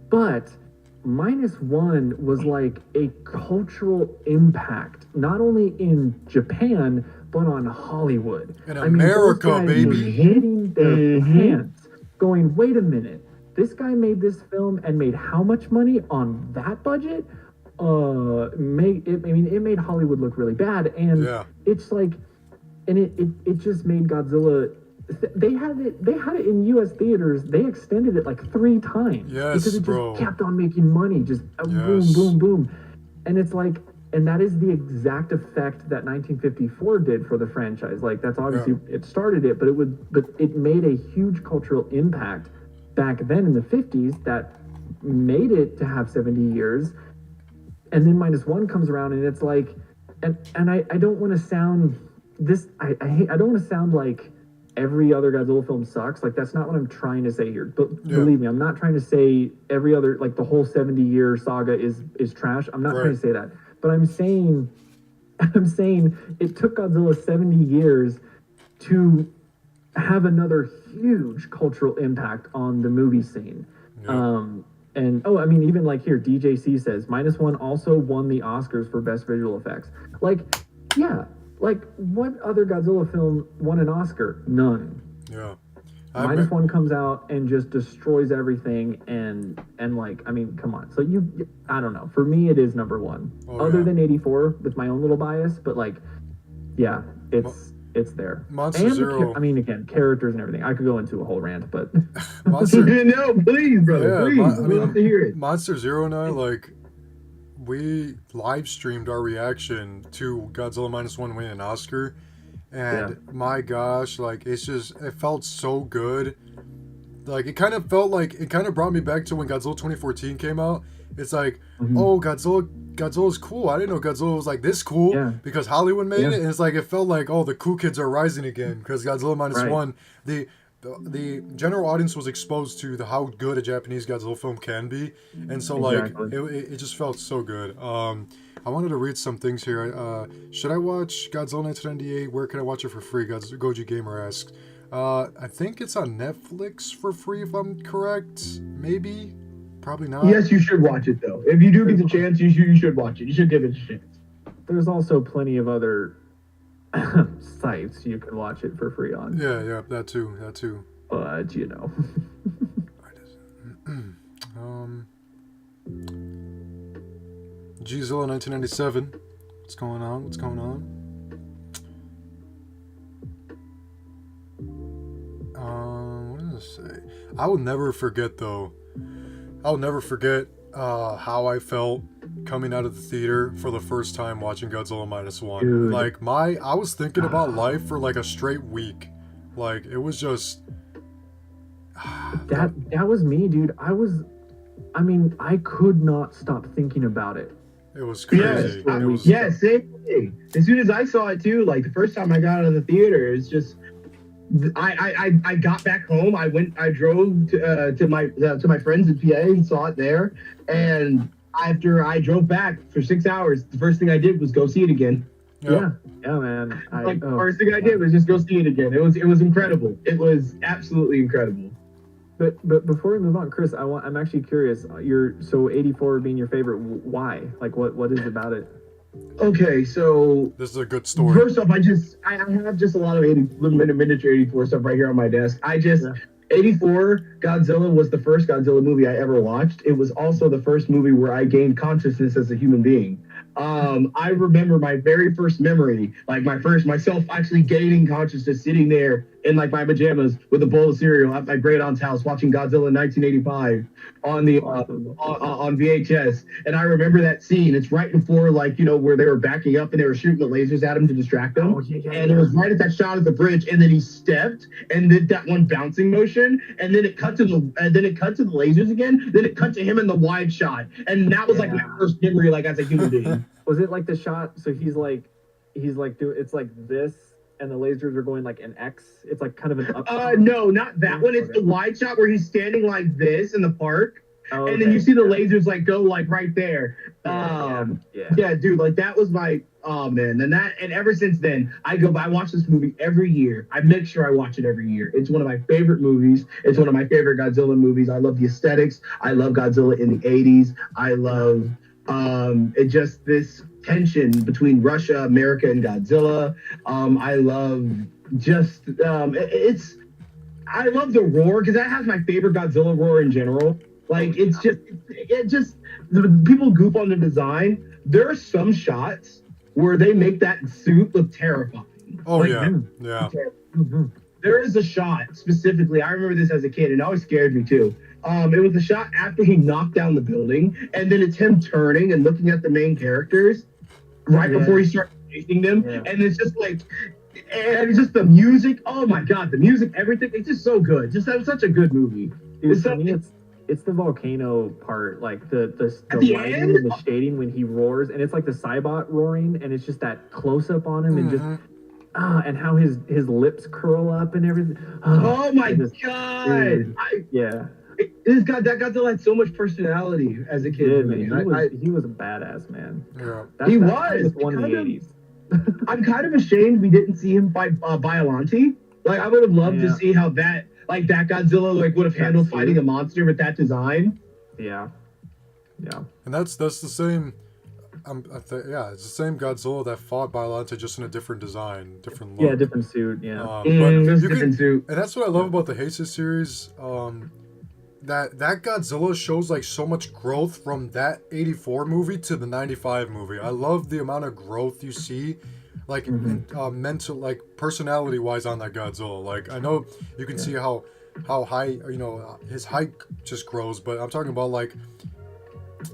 But -1 was like a cultural impact, not only in Japan, but on Hollywood. In I mean, those America, guys were baby. hitting their pants, going, wait a minute, this guy made this film and made how much money on that budget? It made Hollywood look really bad, and Yeah. it's like, and it just made Godzilla. They had it in U.S. theaters. They extended it like 3 times Yes, because it bro. just kept on making money, just boom, Yes. boom, boom, and it's like, and that is the exact effect that 1954 did for the franchise. Like that's obviously it started it, but it made a huge cultural impact back then in the 50s that made it to have 70 years. And then -1 comes around and it's like, and I don't want to sound this, I don't want to sound like every other Godzilla film sucks. Like that's not what I'm trying to say here. But believe me, I'm not trying to say every other, like the whole 70-year saga is trash. I'm not trying to say that. But I'm saying it took Godzilla 70 years to have another huge cultural impact on the movie scene. And I mean, even like here, DJC says -1 also won the Oscars for best visual effects. Like, yeah, like what other Godzilla film won an Oscar? None. Yeah. -1 comes out and just destroys everything, and like, I mean, come on. So I don't know. For me, it is number 1, other than 84 with my own little bias, but like, yeah, it's there. Monster Zero. I mean, again, characters and everything. I could go into a whole rant, but Monster. No, please, brother, please. We'd love to hear it. Monster Zero and I, like, we live streamed our reaction to Godzilla -1 winning an Oscar, and my gosh, like it felt so good. Like it kind of brought me back to when Godzilla 2014 came out. It's like, oh, Godzilla's cool. I didn't know Godzilla was like this cool because Hollywood made it. And it's like, it felt like, oh, the cool kids are rising again because Godzilla -1, the general audience was exposed to how good a Japanese Godzilla film can be. And so like, it just felt so good. I wanted to read some things here. Should I watch Godzilla 1998? Where can I watch it for free? Goji Gamer asks. I think it's on Netflix for free if I'm correct. Maybe. Probably not. Yes, you should watch it though. If you do get the chance, you should watch it. You should give it a chance. There's also plenty of other sites you can watch it for free on. Yeah, that too. But you know. Godzilla 1997. What's going on? What does it say? I will never forget though. I'll never forget how I felt coming out of the theater for the first time watching Godzilla -1. Dude. Like I was thinking about life for like a straight week. Like it was just that was me, dude. I could not stop thinking about it. It was crazy. Yes, same thing. As soon as I saw it too, like the first time I got out of the theater, it's just I got back home. I drove to my friends in PA and saw it there. And after I drove back for 6 hours, the first thing I did was go see it again. Yeah, man. First thing I did was just go see it again. It was incredible. It was absolutely incredible. But before we move on, Chris, I'm actually curious. So 84 being your favorite. Why? Like, what is about it? Okay, so this is a good story. First off, I have just a lot of miniature 84 stuff right here on my desk. 84 Godzilla was the first Godzilla movie I ever watched. It was also the first movie where I gained consciousness as a human being. I remember my very first memory, like myself actually gaining consciousness, sitting there in like my pajamas with a bowl of cereal at my great aunt's house, watching Godzilla 1985 on the on VHS. And I remember that scene. It's right before, like, you know, where they were backing up and they were shooting the lasers at him to distract him. And it was right at that shot of the bridge, and then he stepped and did that one bouncing motion, and then it cut to the lasers again. Then it cut to him in the wide shot, and that was like my first memory, like as a human being. Was it like the shot? So he's like doing, it's like this, and the lasers are going like an X. It's like kind of an up. No, not that one. It's the wide shot where he's standing like this in the park. And then you see the lasers like go like right there. Yeah, dude, like that was my and ever since then I watch this movie every year. I make sure I watch it every year. It's one of my favorite movies. It's one of my favorite Godzilla movies. I love the aesthetics. I love Godzilla in the 80s. I love tension between Russia, America, and Godzilla. I love just it's I love the roar because that has my favorite Godzilla roar in general. Like it just the people goof on the design. There are some shots where they make that suit look terrifying. Oh Like, yeah, yeah. Mhm. there is a shot specifically. I remember this as a kid, and it always scared me too. It was a shot after he knocked down the building, and then it's him turning and looking at the main characters right Yeah. before he starts chasing them, Yeah. and it's just like, and it's just the music. Oh my god, the music, everything. It's just so good. Just that was such a good movie. Dude, It's for so- me, it's the volcano part, like the At the lighting end? and the shading when he roars, and it's like the Cybot roaring, and it's just that close up on him, and just Mhm. and how his lips curl up and everything. Oh my I just- god! dude. Yeah, That Godzilla had so much personality as a kid. did, for man. me. He was a badass, man. Yeah. That's, He that's was. one in Kind the of- '80s. I'm kind of ashamed we didn't see him fight Biollante. Like I would have loved to Yeah. see how that Godzilla would have handled That fighting suit. a monster with that design. Yeah, yeah. And that's the same. Yeah, it's the same Godzilla that fought Biollante, just in a different design, different look. Yeah, different suit. Yeah. But There's a you different can, suit. and that's what I love about the Heisei series. That Godzilla shows like so much growth from that '84 movie to the '95 movie. I love the amount of growth you see, like mental, like personality wise on that Godzilla. Like I know you can see how high his height just grows, but I'm talking about like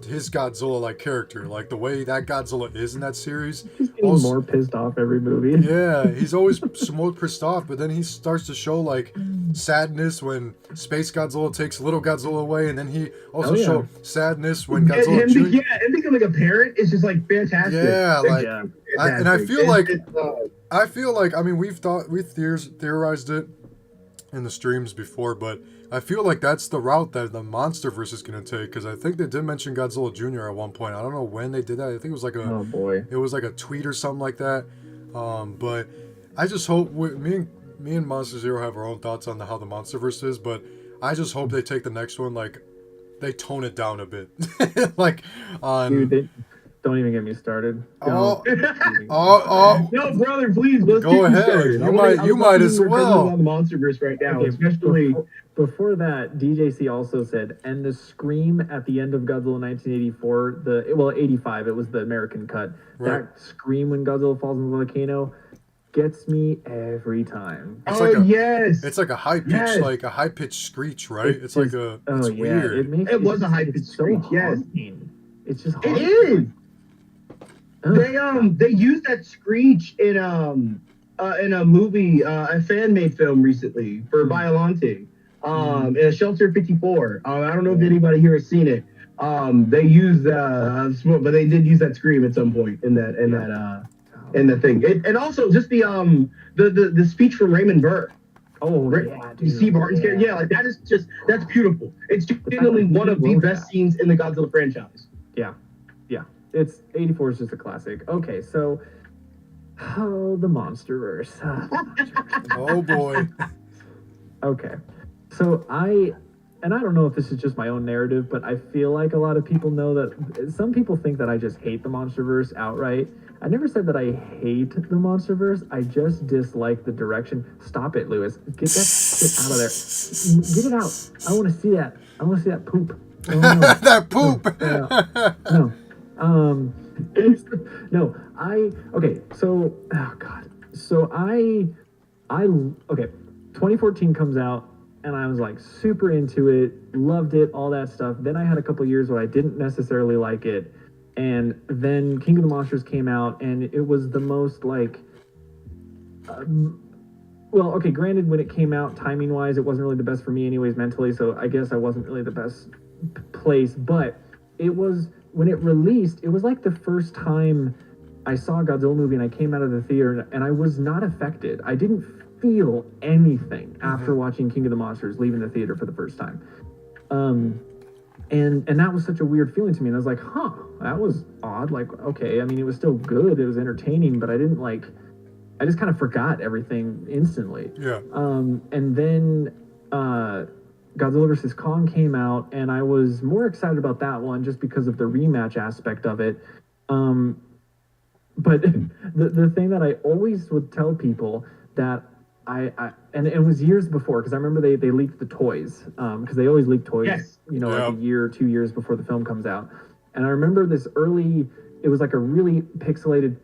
his Godzilla like character, like the way that Godzilla is in that series. He's getting Also- more pissed off every movie. Yeah, he's always more pissed off, but then he starts to show like sadness when Space Godzilla takes little Godzilla away, and then he also Oh, yeah. show sadness when And Godzilla him, Jr. him becoming a parent is just like fantastic. Yeah, like Yeah. and I Fantastic. feel like It's, I feel like I mean we've theorized it in the streams before, but I feel like that's the route that the Monsterverse is gonna take, because I think they did mention Godzilla Jr. at one point. I don't know when they did that. I think it was like Oh boy. it was like a tweet or something like that. But I just hope me and Monster Zero have our own thoughts on how the Monsterverse is, but I just hope they take the next one, like they tone it down a bit, like on. Dude, don't even get me started. Oh, Don't. oh, no, brother, please let's Go keep it ahead. started. You I might- was you might hoping as we were well. talking about the MonsterVerse right now, Okay, especially. Before that, DJC also said, and the scream at the end of Godzilla 1984, 85, it was the American cut. Right. That scream when Godzilla falls in the volcano gets me every time. It's Oh like a- yes, it's like a high pitch, Yes. like a high pitched screech, right? It's like a, Oh it's yeah, weird. it makes It was it's a just- high-pitched it's so screech, yes. haunting. It's just it haunting. is. Ugh. They used that screech in a movie, a fan made film recently for Biollante, in Shelter 54. I don't know if anybody here has seen it. They used but they did use that scream at some point in the thing. And also just the speech from Raymond Burr. Oh Right? yeah, You dude. see Martin's character, yeah, like that's beautiful. It's genuinely one of the best scenes in the Godzilla franchise. Yeah. It's 84 is just a classic. Okay, so the Monsterverse. Oh boy. Okay. So I don't know if this is just my own narrative, but I feel like a lot of people know that some people think that I just hate the Monsterverse outright. I never said that I hate the Monsterverse. I just dislike the direction. Stop it, Lewis. Get that shit out of there. Get it out. I want to see that. I want to see that poop. Oh, no. That poop. No. No, okay, so, oh God. So okay, 2014 comes out, and I was like super into it, loved it, all that stuff. Then I had a couple years where I didn't necessarily like it. And then King of the Monsters came out, and it was the most like, well, okay, granted, when it came out, timing wise, it wasn't really the best for me, anyways, mentally. So I guess I wasn't really the best place, but it was, when it released, it was like the first time I saw a Godzilla movie and I came out of the theater and I was not affected. I didn't feel anything after watching King of the Monsters, leaving the theater for the first time. And that was such a weird feeling to me. And I was like, huh, that was odd. Like, okay, I mean, it was still good. It was entertaining, but I just kind of forgot everything instantly. Yeah. And then Godzilla vs. Kong came out, and I was more excited about that one just because of the rematch aspect of it. But the thing that I always would tell people that and it was years before, because I remember they leaked the toys, because they always leak toys, Yes. like a year or 2 years before the film comes out. And I remember it was like a really pixelated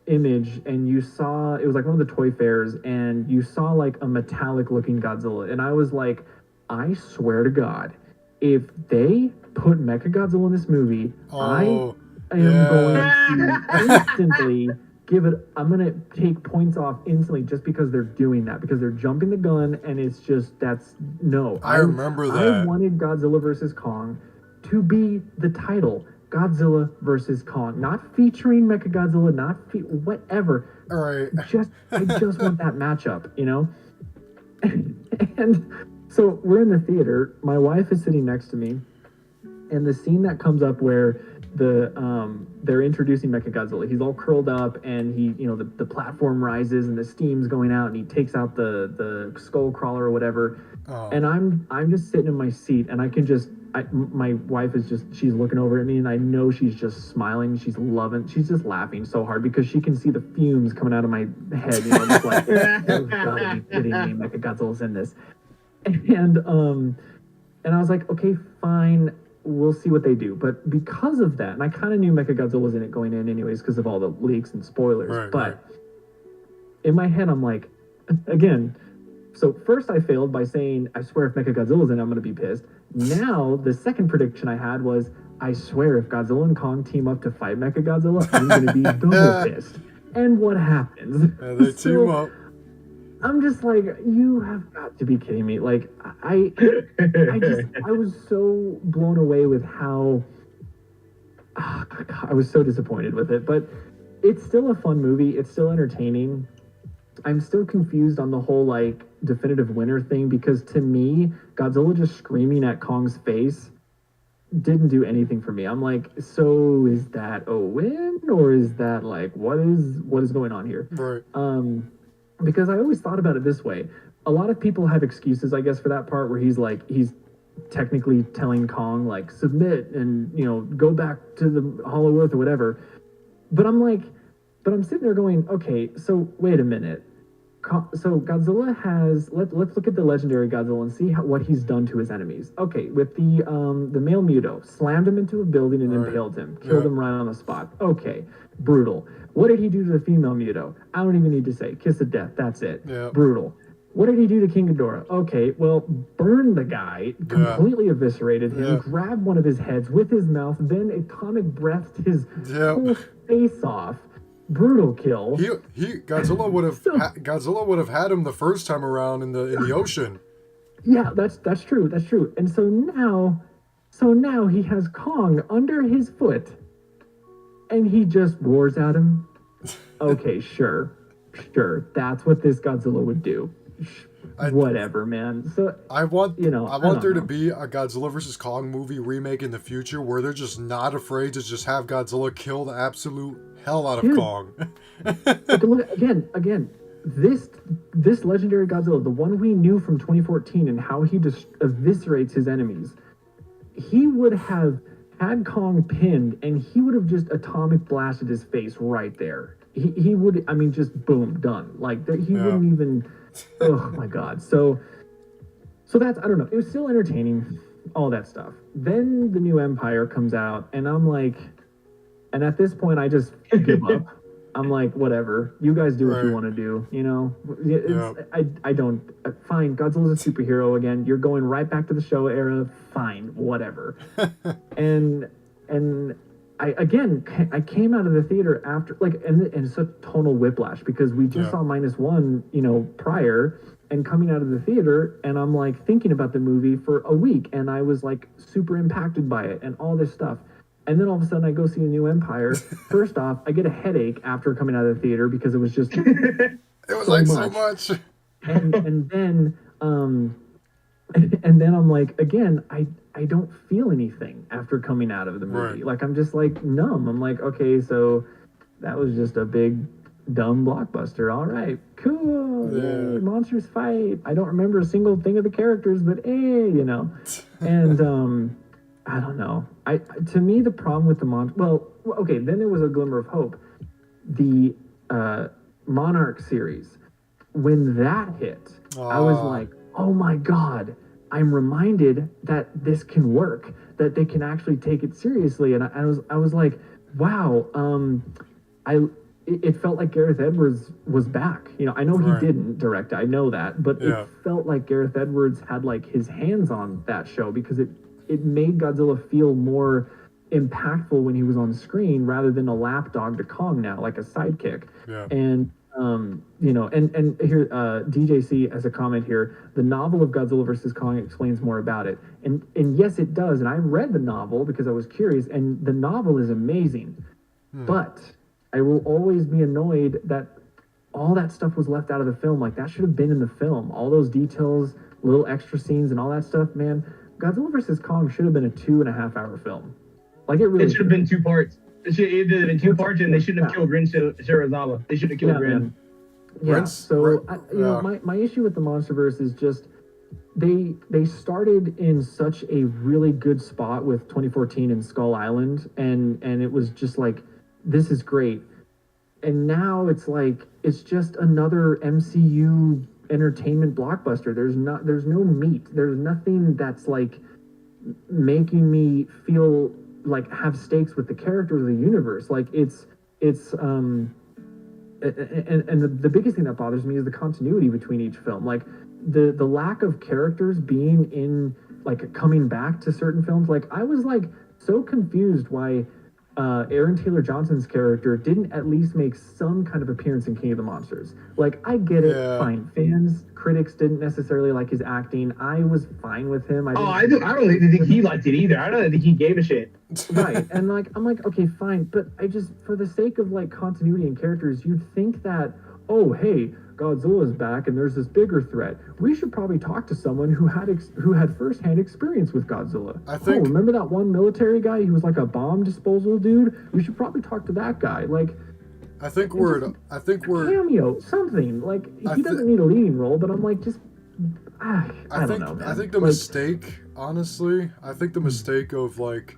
image, and you saw, it was like one of the toy fairs, and you saw like a metallic looking Godzilla. And I was like, I swear to God, if they put Mechagodzilla in this movie, I am going to instantly I'm going to take points off instantly just because they're doing that, because they're jumping the gun, and it's just, no. I remember that. I wanted Godzilla versus Kong to be the title. Godzilla versus Kong, not featuring Mechagodzilla, not whatever. All right. I just want that matchup, And so we're in the theater. My wife is sitting next to me, and the scene that comes up where they're introducing Mechagodzilla. He's all curled up, and he, the platform rises, and the steam's going out, and he takes out the skull crawler or whatever. Oh. And I'm just sitting in my seat, and I can just. My wife is she's looking over at me, and I know she's just smiling. She's just laughing so hard because she can see the fumes coming out of my head. Just like, you've got to be kidding me, Mechagodzilla's in this. And I was like, okay, fine, we'll see what they do. But because of that, and I kind of knew Mechagodzilla was in it going in anyways because of all the leaks and spoilers. But in my head, I'm like, again, so first I failed by saying, I swear if Mechagodzilla's in it, I'm going to be pissed. Now, the second prediction I had was, I swear if Godzilla and Kong team up to fight Mechagodzilla, I'm going to be double pissed. And what happens? They team up. I'm just like, you have got to be kidding me. Like, I was so blown away with how, I was so disappointed with it. But it's still a fun movie. It's still entertaining. I'm still confused on the whole, like, definitive winner thing, because to me, Godzilla just screaming at Kong's face didn't do anything for me. I'm like, so is that a win, or is that like, what is going on here? Right. Because I always thought about it this way. A lot of people have excuses, I guess, for that part where he's technically telling Kong, like, submit and, go back to the Hollow Earth or whatever. But I'm sitting there going, okay, so wait a minute. So Godzilla has, let's look at the legendary Godzilla and see what he's done to his enemies. Okay, with the male Muto, slammed him into a building and impaled him, killed him right on the spot. Okay, brutal. What did he do to the female Muto? I don't even need to say. Kiss of death, that's it. Yeah. Brutal. What did he do to King Ghidorah? Okay, well, burned the guy, completely eviscerated him, grabbed one of his heads with his mouth, then atomic breathed his whole face off. Brutal kill. Godzilla would have had him the first time around in the ocean. Yeah, that's true. That's true. And so now he has Kong under his foot, and he just roars at him. Okay, sure. That's what this Godzilla would do. Whatever, man. So I want there to be a Godzilla vs. Kong movie remake in the future where they're just not afraid to just have Godzilla kill the absolute hell out of Kong. Again, this legendary Godzilla, the one we knew from 2014 and how he just eviscerates his enemies, he would have had Kong pinned, and he would have just atomic blasted his face right there. He would, just boom, done. Like, he wouldn't even... Oh my God. So that's, I don't know. It was still entertaining, all that stuff. Then the new Empire comes out, and I'm like, and at this point I just give up. I'm like, whatever. You guys do what you want to do, I don't. Fine, Godzilla's a superhero again. You're going right back to the Showa era. Fine, whatever. and I came out of the theater after, like, and it's a tonal whiplash because we just saw -1, prior, and coming out of the theater, and I'm like thinking about the movie for a week, and I was like super impacted by it and all this stuff. And then all of a sudden I go see a new Empire. First off, I get a headache after coming out of the theater because it was just it was so much. And then I'm like, again, I don't feel anything after coming out of the movie. Like, I'm just like numb. I'm like, okay, so that was just a big dumb blockbuster. All right, cool. Yay, monsters fight. I don't remember a single thing of the characters, but and I don't know. To me, the problem with the monster. Well, okay, then there was a glimmer of hope. the Monarch series, when that hit, I was like, oh my God, I'm reminded that this can work, that they can actually take it seriously. And I was like, wow, it felt like Gareth Edwards was back. You know, I know he didn't direct, I know that, but it felt like Gareth Edwards had like his hands on that show, because it made Godzilla feel more impactful when he was on screen, rather than a lapdog to Kong now, like a sidekick. Yeah. And you know, and here DJC has a comment here. The novel of Godzilla versus Kong explains more about it, and yes, it does. And I read the novel because I was curious, and the novel is amazing. But I will always be annoyed that all that stuff was left out of the film. Like, that should have been in the film. All those details, little extra scenes, and all that stuff. Man, Godzilla vs. Kong should have been a 2.5-hour film. Like, it really should have been 2 parts. It should have been 2 parts, and they shouldn't have killed Rin Shirazawa. They should have killed Rin. Yeah. So you know, my issue with the Monsterverse is just they started in such a really good spot with 2014 and Skull Island, and it was just like, this is great. And now it's like, it's just another MCU entertainment blockbuster. There's no meat. There's nothing that's like making me feel like have stakes with the characters of the universe. Like, it's and the biggest thing that bothers me is the continuity between each film. Like, the lack of characters being in, like, coming back to certain films. Like, I was like so confused why Aaron Taylor Johnson's character didn't at least make some kind of appearance in King of the Monsters. Like, I get it, fine. Fans, critics didn't necessarily like his acting. I was fine with him. I don't even think he liked it either. I don't think he gave a shit. Right, and like, I'm like, okay, fine, but I just, for the sake of like continuity and characters, you'd think that, oh, hey, Godzilla's back and there's this bigger threat. We should probably talk to someone who had firsthand experience with Godzilla. I think. Oh, remember that one military guy? He was like a bomb disposal dude. We should probably talk to that guy. Like, I think we're cameo, something. Like, he doesn't need a leading role, but I'm like, just I don't know, man. I think the mistake, honestly, the mistake of like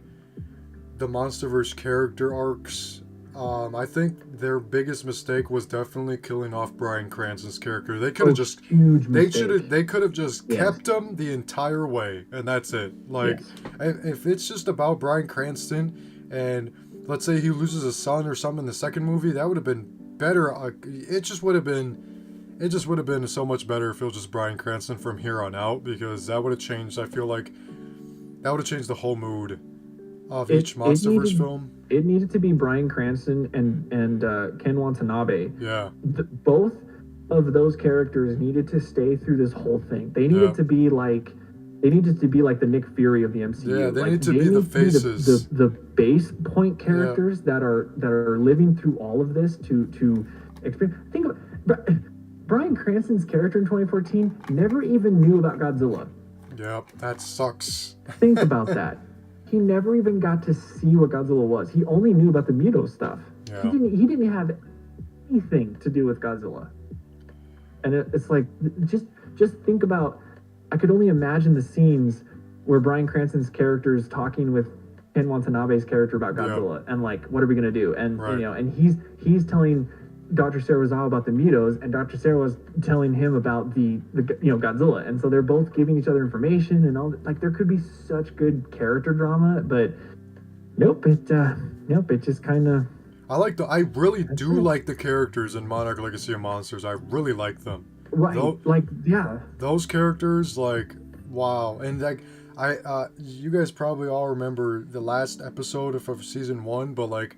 the Monsterverse character arcs. I think their biggest mistake was definitely killing off Bryan Cranston's character. They could have just they could have just kept him the entire way, and that's it. Like, if it's just about Bryan Cranston, and let's say he loses a son or something in the second movie, that would have been better. It just would have been so much better if it was just Bryan Cranston from here on out, because that would have changed. I feel like that would have changed the whole mood of each Monsterverse film. It needed to be Bryan Cranston and Ken Watanabe. Yeah. Both of those characters needed to stay through this whole thing. They needed to be like the Nick Fury of the MCU. Yeah, they need to be the faces. The base point characters that are living through all of this to experience. Think about Bryan Cranston's character in 2014 never even knew about Godzilla. Yep, that sucks. Think about that. He never even got to see what Godzilla was. He only knew about the Muto stuff. Yeah. He didn't have anything to do with Godzilla. And it's like, just think about, I could only imagine the scenes where Bryan Cranston's character is talking with Ken Watanabe's character about Godzilla, and like, what are we gonna do? And you know, and he's telling Dr. Serizawa about the Mutos, and Dr. Serizawa's telling him about the Godzilla, and so they're both giving each other information and all. Like, there could be such good character drama, but nope, it just kind of. I really do like the characters in Monarch Legacy of Monsters. I really like them. Right, those characters, like, wow. And like, you guys probably all remember the last episode of season 1, but like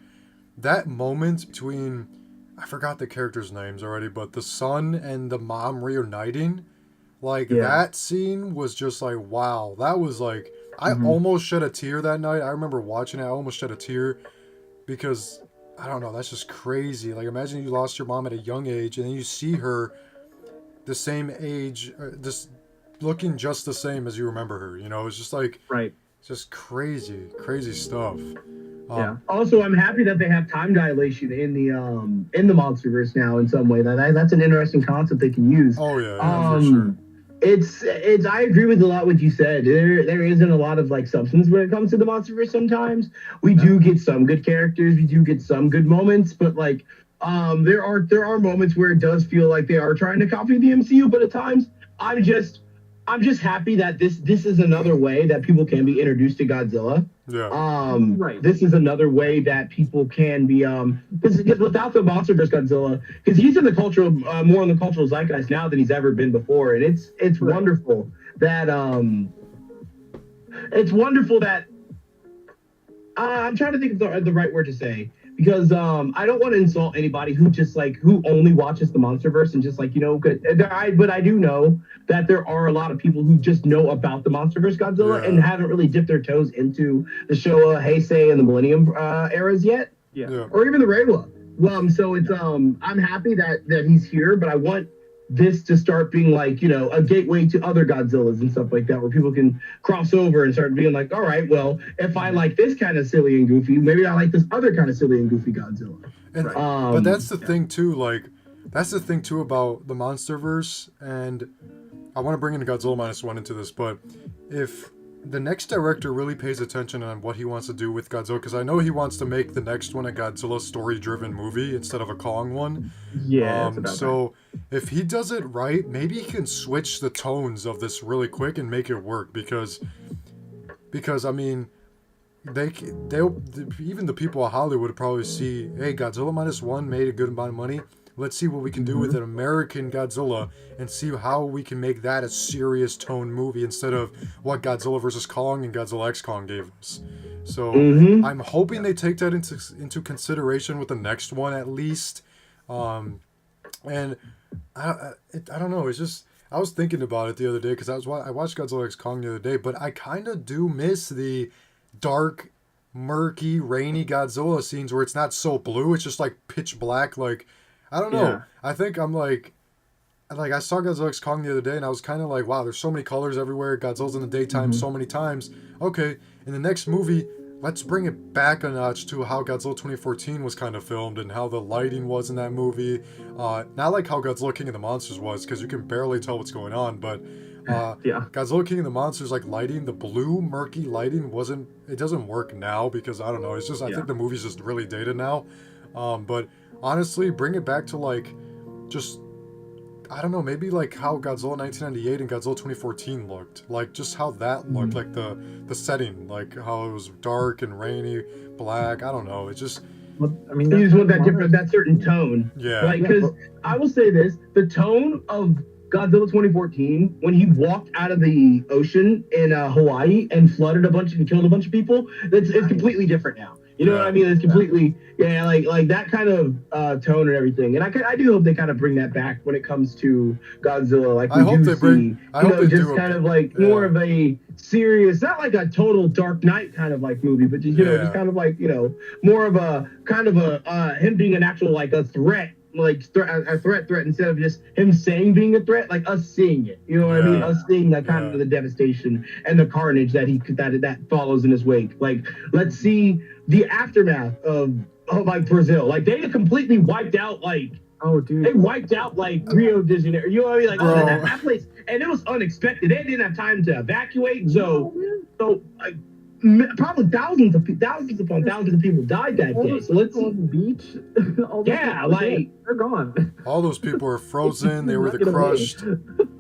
that moment between, I forgot the characters' names already, but the son and the mom reuniting, like, that scene was just like, wow. That was like, I almost shed a tear that night. I remember watching it, I almost shed a tear, because, I don't know, that's just crazy. Like, imagine you lost your mom at a young age, and then you see her the same age, just looking just the same as you remember her, you know? It's just like, it's just crazy stuff. Also, I'm happy that they have time dilation in the Monsterverse now in some way. That's an interesting concept they can use. Oh yeah, for sure. It's I agree with a lot what you said. There isn't a lot of like substance when it comes to the Monsterverse sometimes. We do get some good characters, we do get some good moments, but like There are moments where it does feel like they are trying to copy the MCU, but at times I'm just I'm just happy that this is another way that people can be introduced to Godzilla. Yeah. Right. This is another way that people can be because without the Monsterverse Godzilla, because he's in the cultural more in the cultural zeitgeist now than he's ever been before, and it's Right. wonderful that it's wonderful that I'm trying to think of the right word to say because I don't want to insult anybody who just like who only watches the Monsterverse and just like but I do know that there are a lot of people who just know about the Monsterverse Godzilla and haven't really dipped their toes into the Showa, Heisei, and the Millennium eras yet, or even the Reiwa. So it's I'm happy that he's here, but I want this to start being like a gateway to other Godzillas and stuff like that, where people can cross over and start being like, all right, well, if I like this kind of silly and goofy, maybe I like this other kind of silly and goofy Godzilla. And, but that's the thing too, like that's the thing too about the Monsterverse, and I want to bring in Godzilla -1 into this, but if the next director really pays attention on what he wants to do with Godzilla, because I know he wants to make the next one a Godzilla story-driven movie instead of a Kong one. Yeah. So if he does it right, maybe he can switch the tones of this really quick and make it work. Because I mean, they'll even the people at Hollywood would probably see, hey, Godzilla -1 made a good amount of money. Let's see what we can do with an American Godzilla and see how we can make that a serious tone movie instead of what Godzilla vs. Kong and Godzilla X Kong gave us. So I'm hoping they take that into consideration with the next one at least. And I don't know. It's just I was thinking about it the other day because I watched Godzilla X Kong the other day, but I kind of do miss the dark, murky, rainy Godzilla scenes where it's not so blue. It's just like pitch black, like. I don't know. Yeah. I think I'm like I saw Godzilla X Kong the other day, and I was kind of like, wow, there's so many colors everywhere. Godzilla's in the daytime so many times. Okay, in the next movie, let's bring it back a notch to how Godzilla 2014 was kind of filmed and how the lighting was in that movie. Not like how Godzilla King of the Monsters was, because you can barely tell what's going on, but Godzilla King of the Monsters, like lighting, the blue, murky lighting it doesn't work now because, I don't know, it's just, I think the movie's just really dated now. But honestly, bring it back to like, just, I don't know, maybe like how Godzilla 1998 and Godzilla 2014 looked. Like just how that looked, like the setting, like how it was dark and rainy, black. I don't know. It's just. Well, I mean, you just want that certain tone. Yeah. Like, because I will say this, the tone of Godzilla 2014, when he walked out of the ocean in Hawaii and flooded a bunch and killed a bunch of people, it's completely different now. You know what I mean? It's completely, like that kind of tone and everything. And I do hope they kind of bring that back when it comes to Godzilla. Like I hope they bring, just kind of like more of a serious, not like a total Dark Knight kind of like movie, but just just kind of like more of a kind of a him being an actual like a threat. Like a threat instead of just him saying being a threat, like us seeing it. You know what I mean? Us seeing that kind of the devastation and the carnage that that follows in his wake. Like, let's see the aftermath of like Brazil. Like they completely wiped out like they wiped out like Rio de Janeiro. You know what I mean? Like that place, and it was unexpected. They didn't have time to evacuate, so like. Probably thousands upon thousands of people died that day. So let's on the beach. They're gone. All those people were frozen. They were crushed,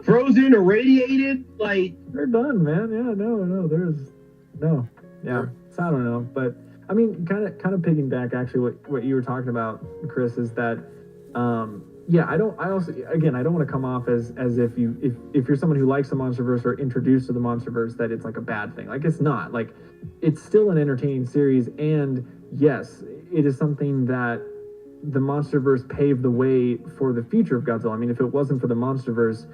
frozen, irradiated. Like they're done, man. Yeah, no. There's no. Yeah, so I don't know, but I mean, kind of piggyback actually what you were talking about, Chris, is that I don't want to come off as if you're someone who likes the Monsterverse or introduced to the Monsterverse that it's like a bad thing. Like it's not. Like it's still an entertaining series, and yes, it is something that the Monsterverse paved the way for the future of Godzilla. I mean, if it wasn't for the Monsterverse,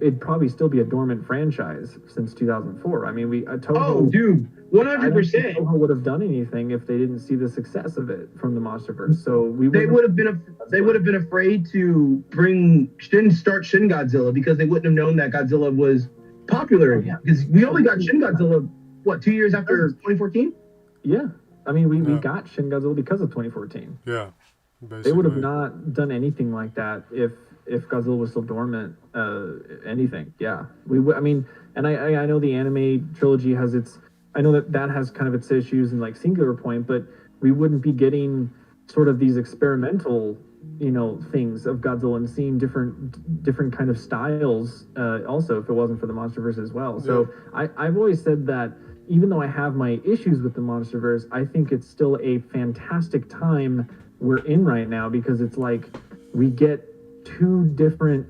it'd probably still be a dormant franchise since 2004. I mean, Toho. Oh, dude, 100%. Toho would have done anything if they didn't see the success of it from the Monsterverse. So they would have been afraid to start Shin Godzilla because they wouldn't have known that Godzilla was popular again. Because we only got Shin Godzilla 2 years after 2014. Yeah, I mean, we got Shin Godzilla because of 2014. Yeah, basically. They would have not done anything like that if Godzilla was still dormant. Anything. Yeah, we would. I mean, and I know the anime trilogy has its. I know that has kind of its issues in like Singular Point, but we wouldn't be getting sort of these experimental things of Godzilla and seeing different kind of styles. Also, if it wasn't for the Monsterverse as well. So I've always said that even though I have my issues with the Monsterverse, I think it's still a fantastic time we're in right now, because it's like we get two different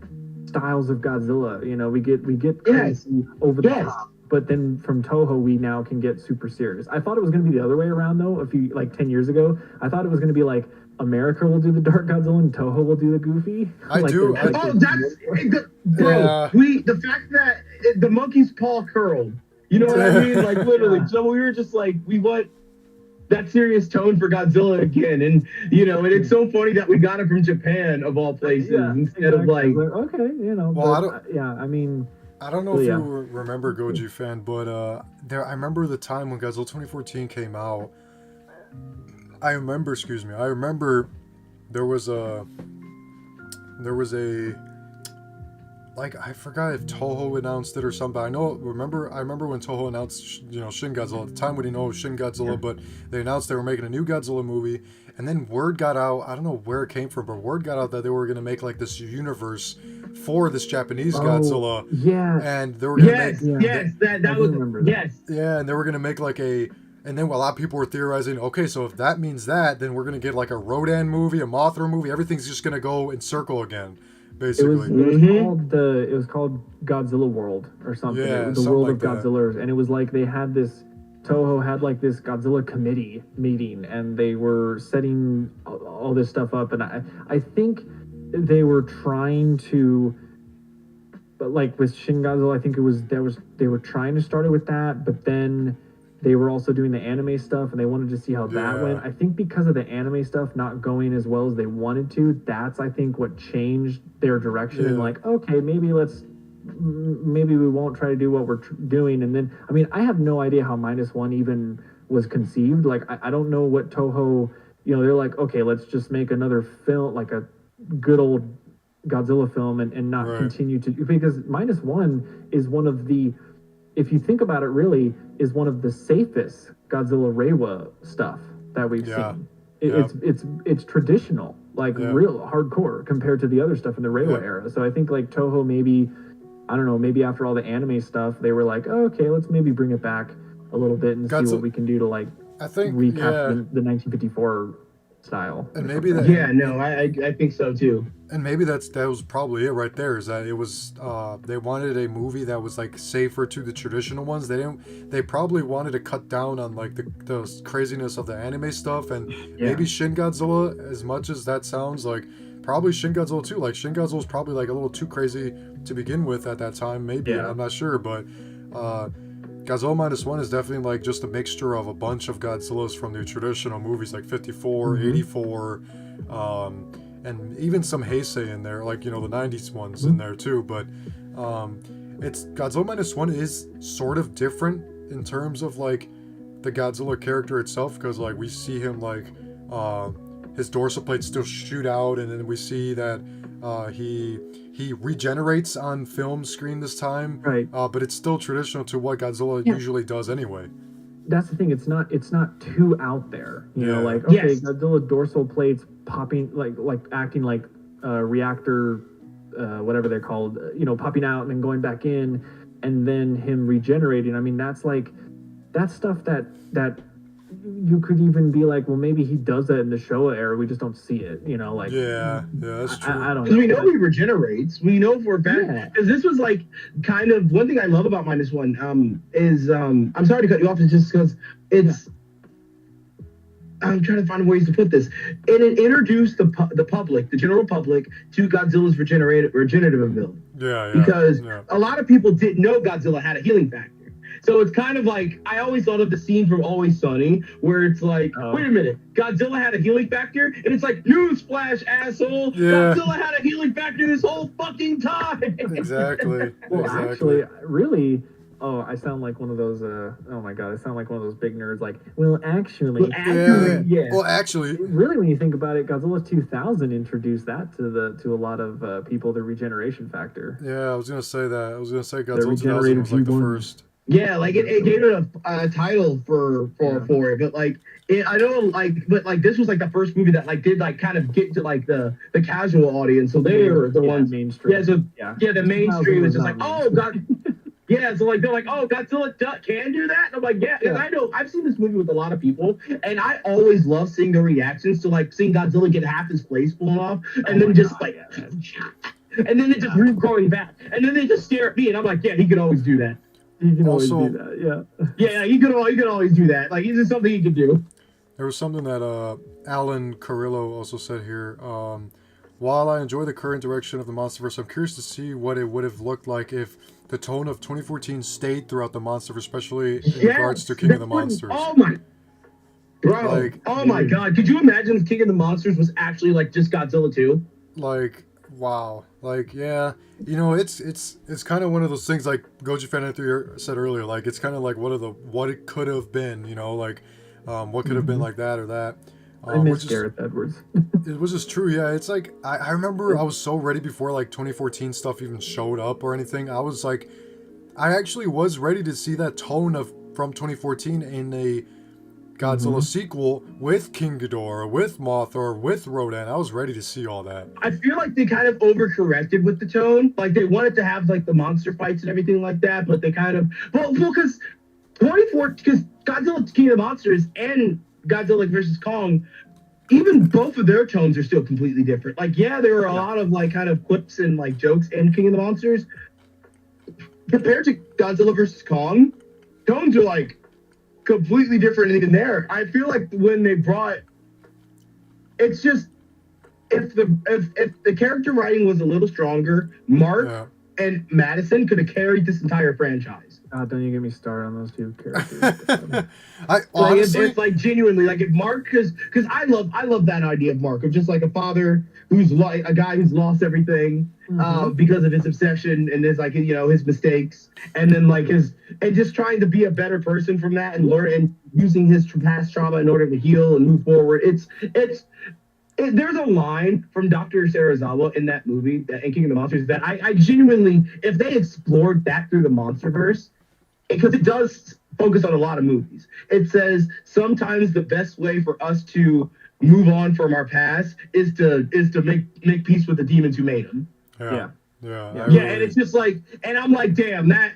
styles of Godzilla. We get crazy over the top, but then from Toho we now can get super serious. I thought it was going to be the other way around though. A few 10 years ago, I thought it was going to be like America will do the Dark Godzilla and Toho will do the Goofy. That's bro. Yeah. The fact that the monkey's paw curled. You know what I mean? Like literally. Yeah. So we were just like, we want that serious tone for Godzilla again, and and it's so funny that we got it from Japan of all places instead of like okay, Well, but, I don't know if you remember Goji Fan, but I remember the time when Godzilla 2014 came out. I remember there was a like, I forgot if Toho announced it or something. I remember when Toho announced, Shin Godzilla. At the time, we didn't know it was Shin Godzilla, but they announced they were making a new Godzilla movie, and then word got out. I don't know where it came from, but word got out that they were going to make like this universe for this Japanese Godzilla. Yeah. And they were going to make. That was. Yes. Yeah, and they were going to make like a. And then a lot of people were theorizing, okay, so if that means that, then we're going to get like a Rodan movie, a Mothra movie. Everything's just going to go in circle again. Basically. It was called Godzilla World or something. Yeah, the world of Godzilla, and it was like they had this. Toho had like this Godzilla committee meeting, and they were setting all this stuff up. And I think they were trying to, but like with Shin Godzilla, I think they were trying to start it with that, but then they were also doing the anime stuff, and they wanted to see how that went. I think because of the anime stuff not going as well as they wanted to, that's, I think, what changed their direction. And like, okay, maybe we won't try to do what we're doing. And then, I mean, I have no idea how -1 even was conceived. Like, I don't know what Toho, they're like, okay, let's just make another film, like a good old Godzilla film, and not continue to, because -1 is one of the, if you think about it, really is one of the safest Godzilla Reiwa stuff that we've seen. It's traditional, like real hardcore compared to the other stuff in the Reiwa era. So I think like Toho, maybe, I don't know, maybe after all the anime stuff, they were like, oh, okay, let's maybe bring it back a little bit and see what we can do to like recap the 1954 style. And maybe that. Yeah, no, I think so too. And maybe that was probably it right there. Is that it was they wanted a movie that was like safer to the traditional ones. They probably wanted to cut down on like the craziness of the anime stuff, and maybe Shin Godzilla, as much as that sounds like, probably Shin Godzilla too. Like Shin Godzilla was probably like a little too crazy to begin with at that time. Maybe I'm not sure, but Godzilla -1 is definitely like just a mixture of a bunch of Godzillas from the traditional movies like 54, 84, and even some Heisei in there, like, the 90s ones in there too. But it's Godzilla -1 is sort of different in terms of like the Godzilla character itself, because like we see him like his dorsal plates still shoot out, and then we see that he regenerates on film screen this time, but it's still traditional to what Godzilla usually does anyway. That's the thing, it's not too out there, like, okay, Godzilla dorsal plates popping, like acting like reactor, whatever they're called, popping out and then going back in, and then him regenerating. I mean, that's stuff that you could even be like, well, maybe he does that in the Showa era, we just don't see it, like. Yeah, that's true. I don't know. Because we know he regenerates. We know for a fact. Because this was like kind of one thing I love about -1 is I'm sorry to cut you off, it's just because it's. I'm trying to find ways to put this. It introduced the public, the general public, to Godzilla's regenerative ability. Because a lot of people didn't know Godzilla had a healing factor. So it's kind of like, I always thought of the scene from Always Sunny, where it's like, wait a minute, Godzilla had a healing factor? And it's like, newsflash, asshole! Godzilla had a healing factor this whole fucking time! Exactly. Well, actually, really, I sound like one of those, oh my god, I sound like one of those big nerds, like, well, actually, Well, actually, really, when you think about it, Godzilla 2000 introduced that to a lot of people, the regeneration factor. Yeah, I was gonna say that. I was gonna say Godzilla 2000 was like the first. Yeah, like it gave it a title for it, but like I don't like, but like this was like the first movie that like did like kind of get to like the casual audience, so they were the ones mainstream. Yeah, so Yeah, the mainstream was just like, not oh god, yeah, so like they're like, oh, Godzilla can do that, and I'm like, yeah, because I know I've seen this movie with a lot of people, and I always love seeing their reactions to like seeing Godzilla get half his face blown off, and then just like, and then it just going back, and then they just stare at me, and I'm like, yeah, he can always do that. You can Also- always do that. Yeah. Yeah, you can always do that. Like, it's just something you can do. There was something that Alan Carrillo also said here. While I enjoy the current direction of the Monsterverse, I'm curious to see what it would have looked like if the tone of 2014 stayed throughout the Monsterverse, especially in regards to King of the Monsters. Oh my, bro! Like, oh my God! Could you imagine if King of the Monsters was actually like just Godzilla 2? Like, wow. Like, yeah. You know, it's kind of one of those things like GojiFan93 said earlier. Like, it's kind of like what it could have been. You know, like what could have been like that or that. I miss Gareth Edwards. It was just true, yeah. It's like I remember I was so ready before like 2014 stuff even showed up or anything. I was like, I actually was ready to see that tone of from 2014 in a Godzilla sequel with King Ghidorah, with Mothra, with Rodan. I was ready to see all that. I feel like they kind of overcorrected with the tone. Like they wanted to have like the monster fights and everything like that, but they kind of because Godzilla King of the Monsters and Godzilla versus Kong, even both of their tones are still completely different. Like, yeah, there are a lot of like kind of quips and like jokes in King of the Monsters. Compared to Godzilla versus Kong, tones are like completely different even there. I feel like when they brought, it's just if the character writing was a little stronger, Mark and Madison could have carried this entire franchise. Don't you get me started on those two characters. I honestly, it's like genuinely like if Mark, because I love that idea of Mark of just like a father who's like a guy who's lost everything because of his obsession and his like his mistakes, and then like and just trying to be a better person from that and learn and using his past trauma in order to heal and move forward. There's a line from Dr. Serizawa in that movie, in King of the Monsters, that I genuinely, if they explored that through the Monsterverse, because it does focus on a lot of movies. It says sometimes the best way for us to move on from our past is to make peace with the demons who made them. Yeah. And it's just like, and I'm like, damn, that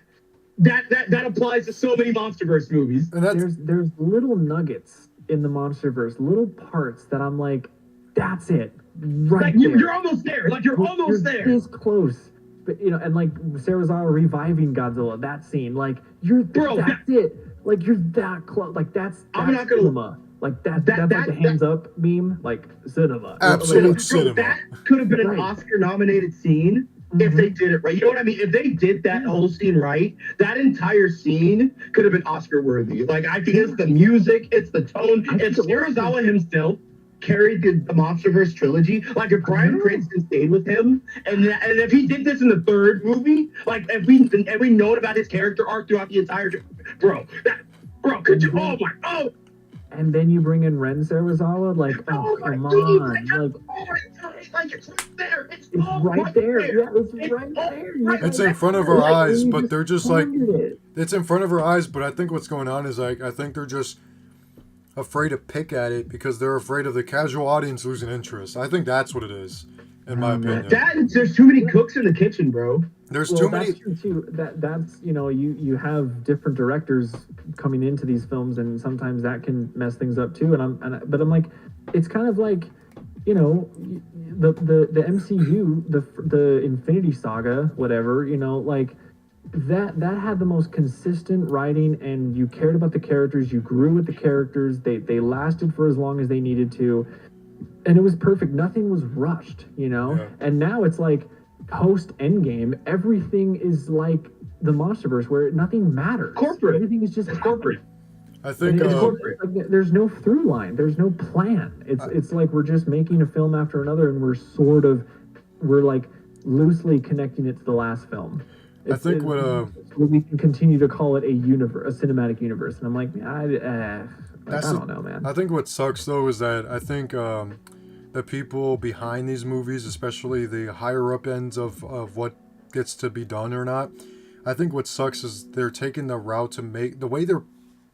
applies to so many Monsterverse movies. And there's little nuggets in the Monsterverse, little parts that I'm like, that's it, right like, there. You're almost there. Like you're almost there. This close. But and like Serizawa reviving Godzilla, that scene, like that's it. Like you're that close. Like that's I'm not gonna cinema. Like that's like the hands up meme, like cinema. Absolute cinema. That could have been an Oscar nominated scene if they did it right. You know what I mean? If they did that whole scene right, that entire scene could have been Oscar worthy. Like I think it's the music, it's the tone, it's Serizawa himself carried the Monsterverse trilogy. Like if Bryan Cranston stayed with him, and if he did this in the third movie, like if we known about his character arc throughout the entire, could you? And then you bring in Ren Serizawa, like come on, like it's right there. It's right there. Yeah, it's right there. It's in front of our eyes, but they're just like it's in front of our eyes. But I think what's going on is like I think they're just afraid to pick at it because they're afraid of the casual audience losing interest. I think that's what it is, in my opinion. There's too many cooks in the kitchen, bro. There's too many. That's true too. That's you have different directors coming into these films, and sometimes that can mess things up too. But I'm like, it's kind of like, the MCU, the Infinity Saga, whatever, like. That had the most consistent writing, and you cared about the characters, you grew with the characters, they lasted for as long as they needed to, and it was perfect. Nothing was rushed, and now it's like post Endgame, everything is like the Monsterverse where nothing matters. Corporate. Everything is just corporate. I think like, there's no through line, there's no plan. It's like we're just making a film after another, and we're like loosely connecting it to the last film. I think we can continue to call it a cinematic universe, and I'm like, I don't know, man. I think what sucks though is that I think the people behind these movies, especially the higher up ends of what gets to be done or not, I think what sucks is they're taking the route to make the way they're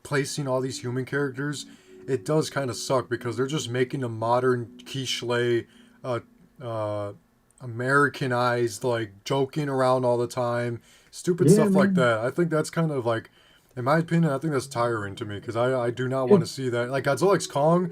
placing all these human characters. It does kind of suck because they're just making a modern quiche, Americanized, like joking around all the time, stupid Yeah, stuff like man. that. I think that's kind of like, in my opinion, I think that's tiring to me because I do not want to see that. Like Godzilla X Kong,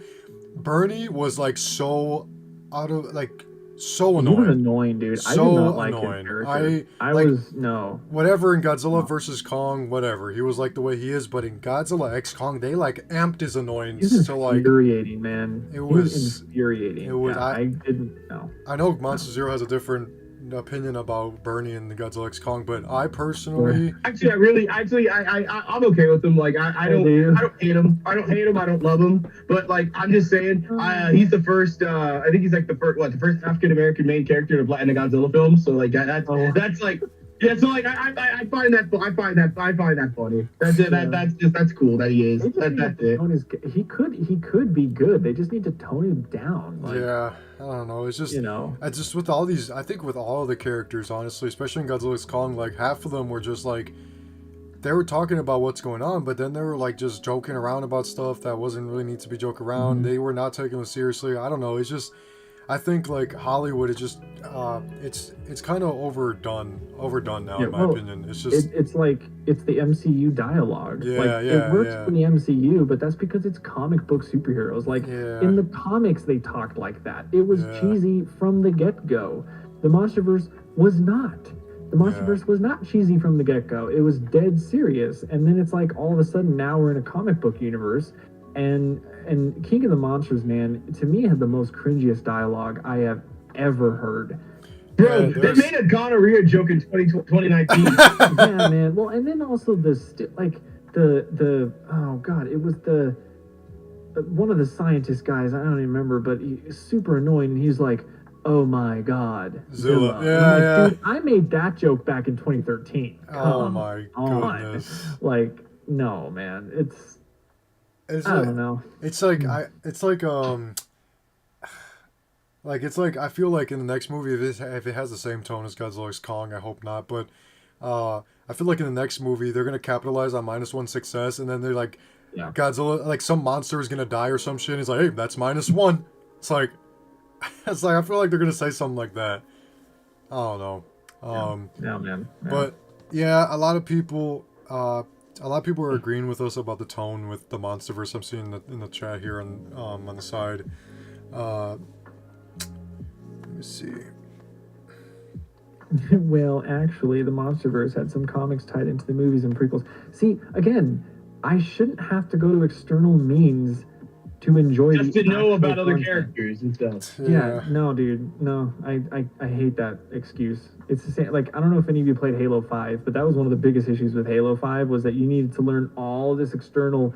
Bernie was like so out of like so He was annoying, annoying, dude. I did so not like his annoying. character. I Like was no. whatever in Godzilla No. versus Kong, whatever. He was like the way he is, but in Godzilla X Kong, they like amped his He's annoyance to like infuriating, man. it He was infuriating. it was Yeah, I didn't know. I know Monster Zero has a different opinion about Bernie and the Godzilla X Kong, but I personally Actually, I'm okay with him. Like, I don't hate him. I don't hate him. I don't love him. But like, I'm just saying, he's the first. I think he's like the first African American main character in a Godzilla film. So like, that's like. Yeah, so like I find that funny. That's it. That's cool that he is. That's it. He could be good. They just need to tone him down. Like, yeah, I don't know. It's just I just with all these, I think with all the characters, honestly, especially in Godzilla X Kong, like half of them were just like they were talking about what's going on, but then they were like just joking around about stuff that wasn't really need to be joke around. They were not taking it seriously. I don't know. It's just I think like Hollywood is just it's kind of overdone now in my opinion. It's just it's like it's the MCU dialogue. Yeah, like, it works for the MCU, but that's because it's comic book superheroes. Like in the comics, they talked like that. It was cheesy from the get-go. The Monsterverse was not. The Monsterverse was not cheesy from the get-go. It was dead serious. And then it's like all of a sudden now we're in a comic book universe. And King of the Monsters, man, to me had the most cringiest dialogue I have ever heard. Bro, they made a gonorrhea joke in 2019. Yeah, man. Well, and then also the oh god, it was the one of the scientist guys. I don't even remember, but he's super annoying. And he's like, "Oh my god, Zilla." Yeah. Dude, I made that joke back in 2013. Oh my goodness. Like, no, man. I don't know. It's like I feel like in the next movie, if it has the same tone as Godzilla X Kong, I hope not. But I feel like in the next movie, they're gonna capitalize on -1 success, and then they're like, Godzilla, like some monster is gonna die or some shit. And he's like, hey, that's -1. It's like I feel like they're gonna say something like that. I don't know. Yeah, man. Yeah. But yeah, a lot of people are agreeing with us about the tone with the Monsterverse. I'm seeing in the chat here on the side. Let me see. Well, actually, the Monsterverse had some comics tied into the movies and prequels. See, again, I shouldn't have to go to external means to enjoy just to know about other content. Characters and stuff. Yeah, no, dude, no, I hate that excuse. It's the same. Like, I don't know if any of you played Halo 5, but that was one of the biggest issues with Halo 5 was that you needed to learn all this external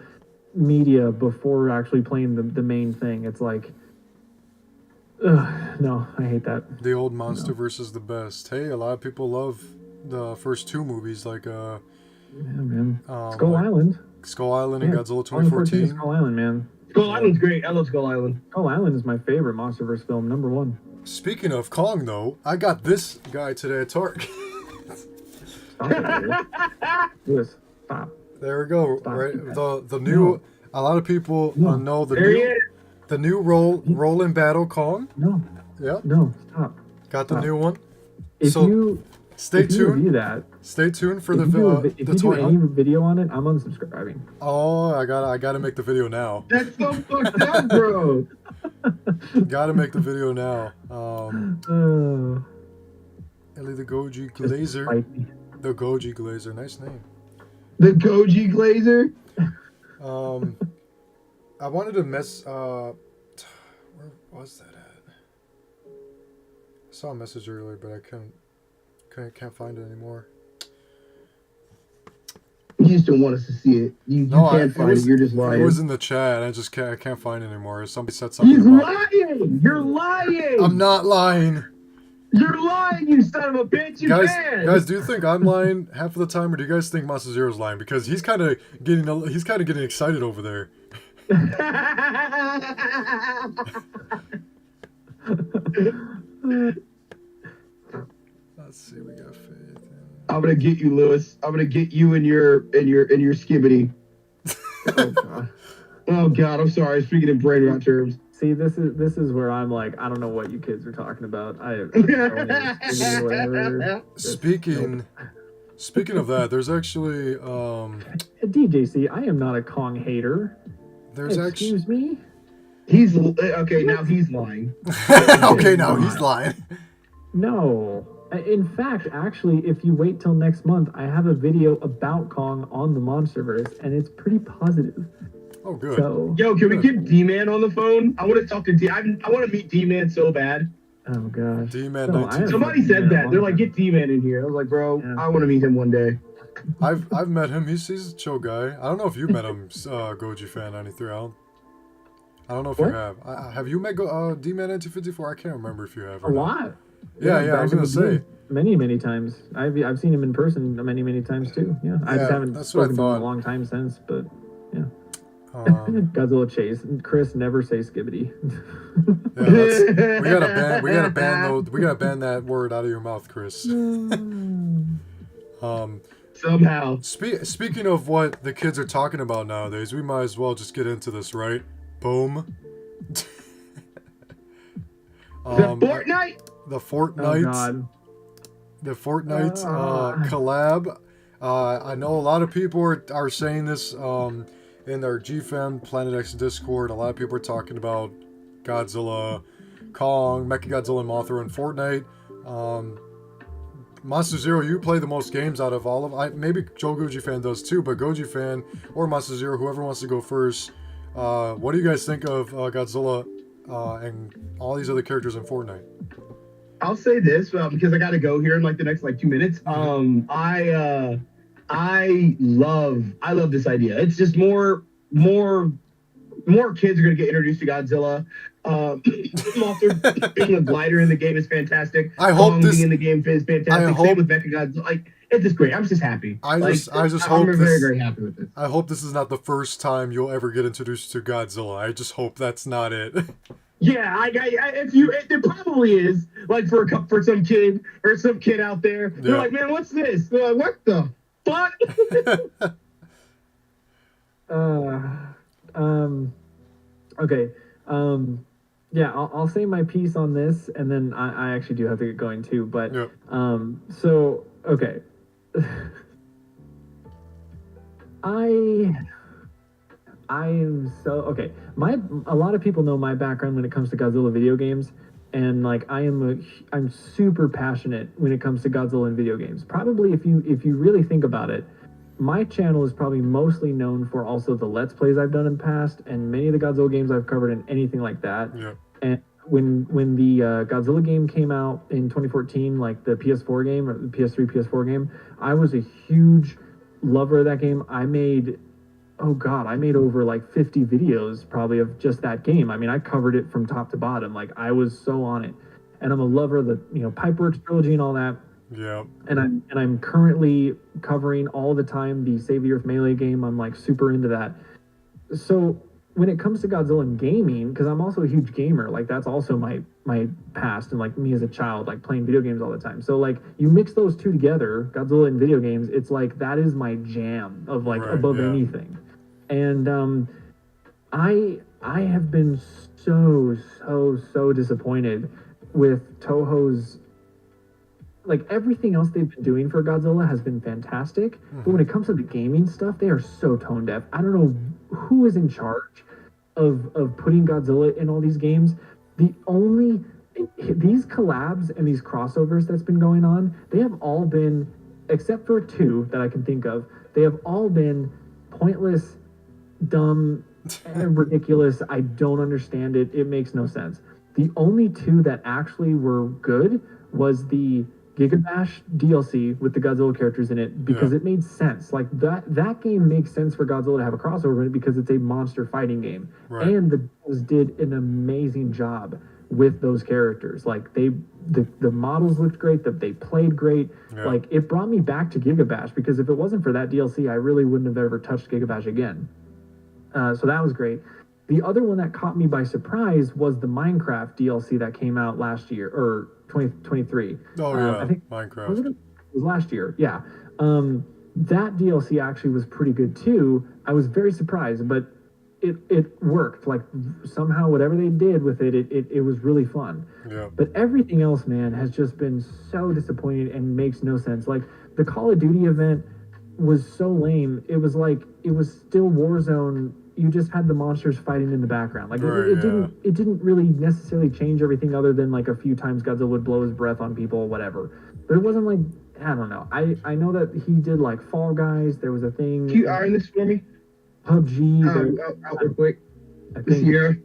media before actually playing the main thing. It's like, no, I hate that. The old Monsterverse is the best. Hey, a lot of people love the first two movies, like yeah, man. Skull Island. Skull Island and Godzilla 2014. Skull Island, man. Skull Island's great. I love Skull Island. Skull Island is my favorite Monsterverse film, #1. Speaking of Kong, though, I got this guy today at Target. Stop it, dude. Lewis, stop. There we go. Stop. Right, the new. A lot of people know the new roll in battle Kong. No. Yeah. No. Stop. Got the new one. If you review that, stay tuned for if you do any video on it, I'm unsubscribing. Oh, I gotta make the video now. That's so fucked up, bro. Gotta make the video now. Ellie the Goji Glazer. The Goji Glazer, nice name. The Goji Glazer. I wanted to where was that at? I saw a message earlier, but I can't find it anymore. You just don't want us to see it. You can't find it. You're just lying. It was in the chat. I can't find it anymore. Somebody said something. He's lying. You're lying. I'm not lying. You're lying, you son of a bitch. You guys, do you think I'm lying half of the time, or do you guys think Monster Zero's lying? Because he's kind of getting excited over there. Let's see. We got faith. I'm gonna get you, Lewis. I'm gonna get you and your skibbity. Oh god. Oh God, I'm sorry. Speaking in brain rot terms. See, this is where I'm like, I don't know what you kids are talking about. I don't know, whatever. Speaking of that, there's actually DJC, I am not a Kong hater. there's Excuse me? He's okay. Now he's lying. okay, now he's lying. No. In fact, actually, if you wait till next month, I have a video about Kong on the Monsterverse, and it's pretty positive. Oh, good. So, Yo, can we get D-Man on the phone? I want to talk to D. I want to meet D-Man so bad. oh gosh. D-Man So 19. Somebody said that. They're like, get D-Man in here. I was like, bro, Yeah. I want to meet him one day. I've met him. He's a chill guy. I don't know if you met him, GojiFan93. I don't know if you What? have. Have you met D-Man 1954? I can't remember if you have. A Or not. lot. Yeah, I back was in gonna the say. day, many times. I've seen him in person many times too. Yeah, I Yeah, just haven't that's what I spoken to him in thought. a long time since. But yeah, Um, Godzilla chase. Chris, never say skibbity. yeah, we gotta ban that word out of your mouth, Chris. Somehow. Speaking of what the kids are talking about nowadays, we might as well just get into this, right? Boom. Fortnite? The Oh Fortnite. God. The Fortnite collab. I know a lot of people are saying this in their GFan Planet X Discord. A lot of people are talking about Godzilla, Kong, Mechagodzilla, and Mothra in Fortnite. Monster Zero, you play the most games out of all of. Maybe Joe GojiFan does too, but GojiFan or Monster Zero, whoever wants to go first. What do you guys think of Godzilla and all these other characters in Fortnite? I'll say this because I got to go here in like the next 2 minutes. I love this idea. It's just more kids are going to get introduced to Godzilla. Mothra being a glider in the game is fantastic. I hope Kong this being in the game is fantastic. I hope- Same with Mechagodzilla. Like, it's just great. I'm just happy. I just I'm hope very, very happy with this. I hope this is not the first time you'll ever get introduced to Godzilla. I just hope that's not it. Yeah, it probably is. Like for some kid or some kid out there, they're Yeah. like, man, what's this? They're like, what the fuck? Okay. Yeah, I'll say my piece on this, and then I actually do have to get going too. But Yep. so okay. I am so okay. A lot of people know my background when it comes to Godzilla video games, and like I'm super passionate when it comes to Godzilla and video games. Probably if you really think about it, my channel is probably mostly known for also the Let's Plays I've done in the past and many of the Godzilla games I've covered and anything like that. Yeah. And when the Godzilla game came out in 2014, like the PS4 game or the PS3, PS4 game, I was a huge lover of that game. I made over like 50 videos probably of just that game. I mean, I covered it from top to bottom. Like I was so on it. And I'm a lover of the, Pipeworks trilogy and all that. Yeah. And I'm currently covering all the time the Save the Earth Melee game. I'm like super into that. So when it comes to Godzilla and gaming, because I'm also a huge gamer, like that's also my past and like me as a child, like playing video games all the time. So like you mix those two together, Godzilla and video games, it's like that is my jam of like above anything. And I have been so disappointed with Toho's. Like everything else they've been doing for Godzilla has been fantastic, but when it comes to the gaming stuff, they are so tone deaf. I don't know who is in charge of putting Godzilla in all these games. These collabs and these crossovers that's been going on, they have all been, except for two that I can think of, they have all been pointless, dumb, and ridiculous. I don't understand it. It makes no sense. The only two that actually were good was the Giga Bash DLC with the Godzilla characters in it because it made sense. Like that game makes sense for Godzilla to have a crossover in it because it's a monster fighting game. Right. And the devs did an amazing job with those characters. Like the models looked great, that they played great. Yeah. Like it brought me back to Giga Bash because if it wasn't for that DLC, I really wouldn't have ever touched Giga Bash again. So that was great. The other one that caught me by surprise was the Minecraft DLC that came out last year or 2023. Oh yeah, I think Minecraft. was last year. Yeah. That DLC actually was pretty good too. I was very surprised, but it worked. Like somehow whatever they did with it was really fun. Yeah. But everything else, man, has just been so disappointing and makes no sense. Like the Call of Duty event was so lame. It was like it was still Warzone. You just had the monsters fighting in the background. Like it didn't really necessarily change everything other than like a few times Godzilla would blow his breath on people or whatever. But it wasn't like, I don't know. I know that he did like Fall Guys. There was a thing. Can you iron this for me? PUBG. Out real quick. This year.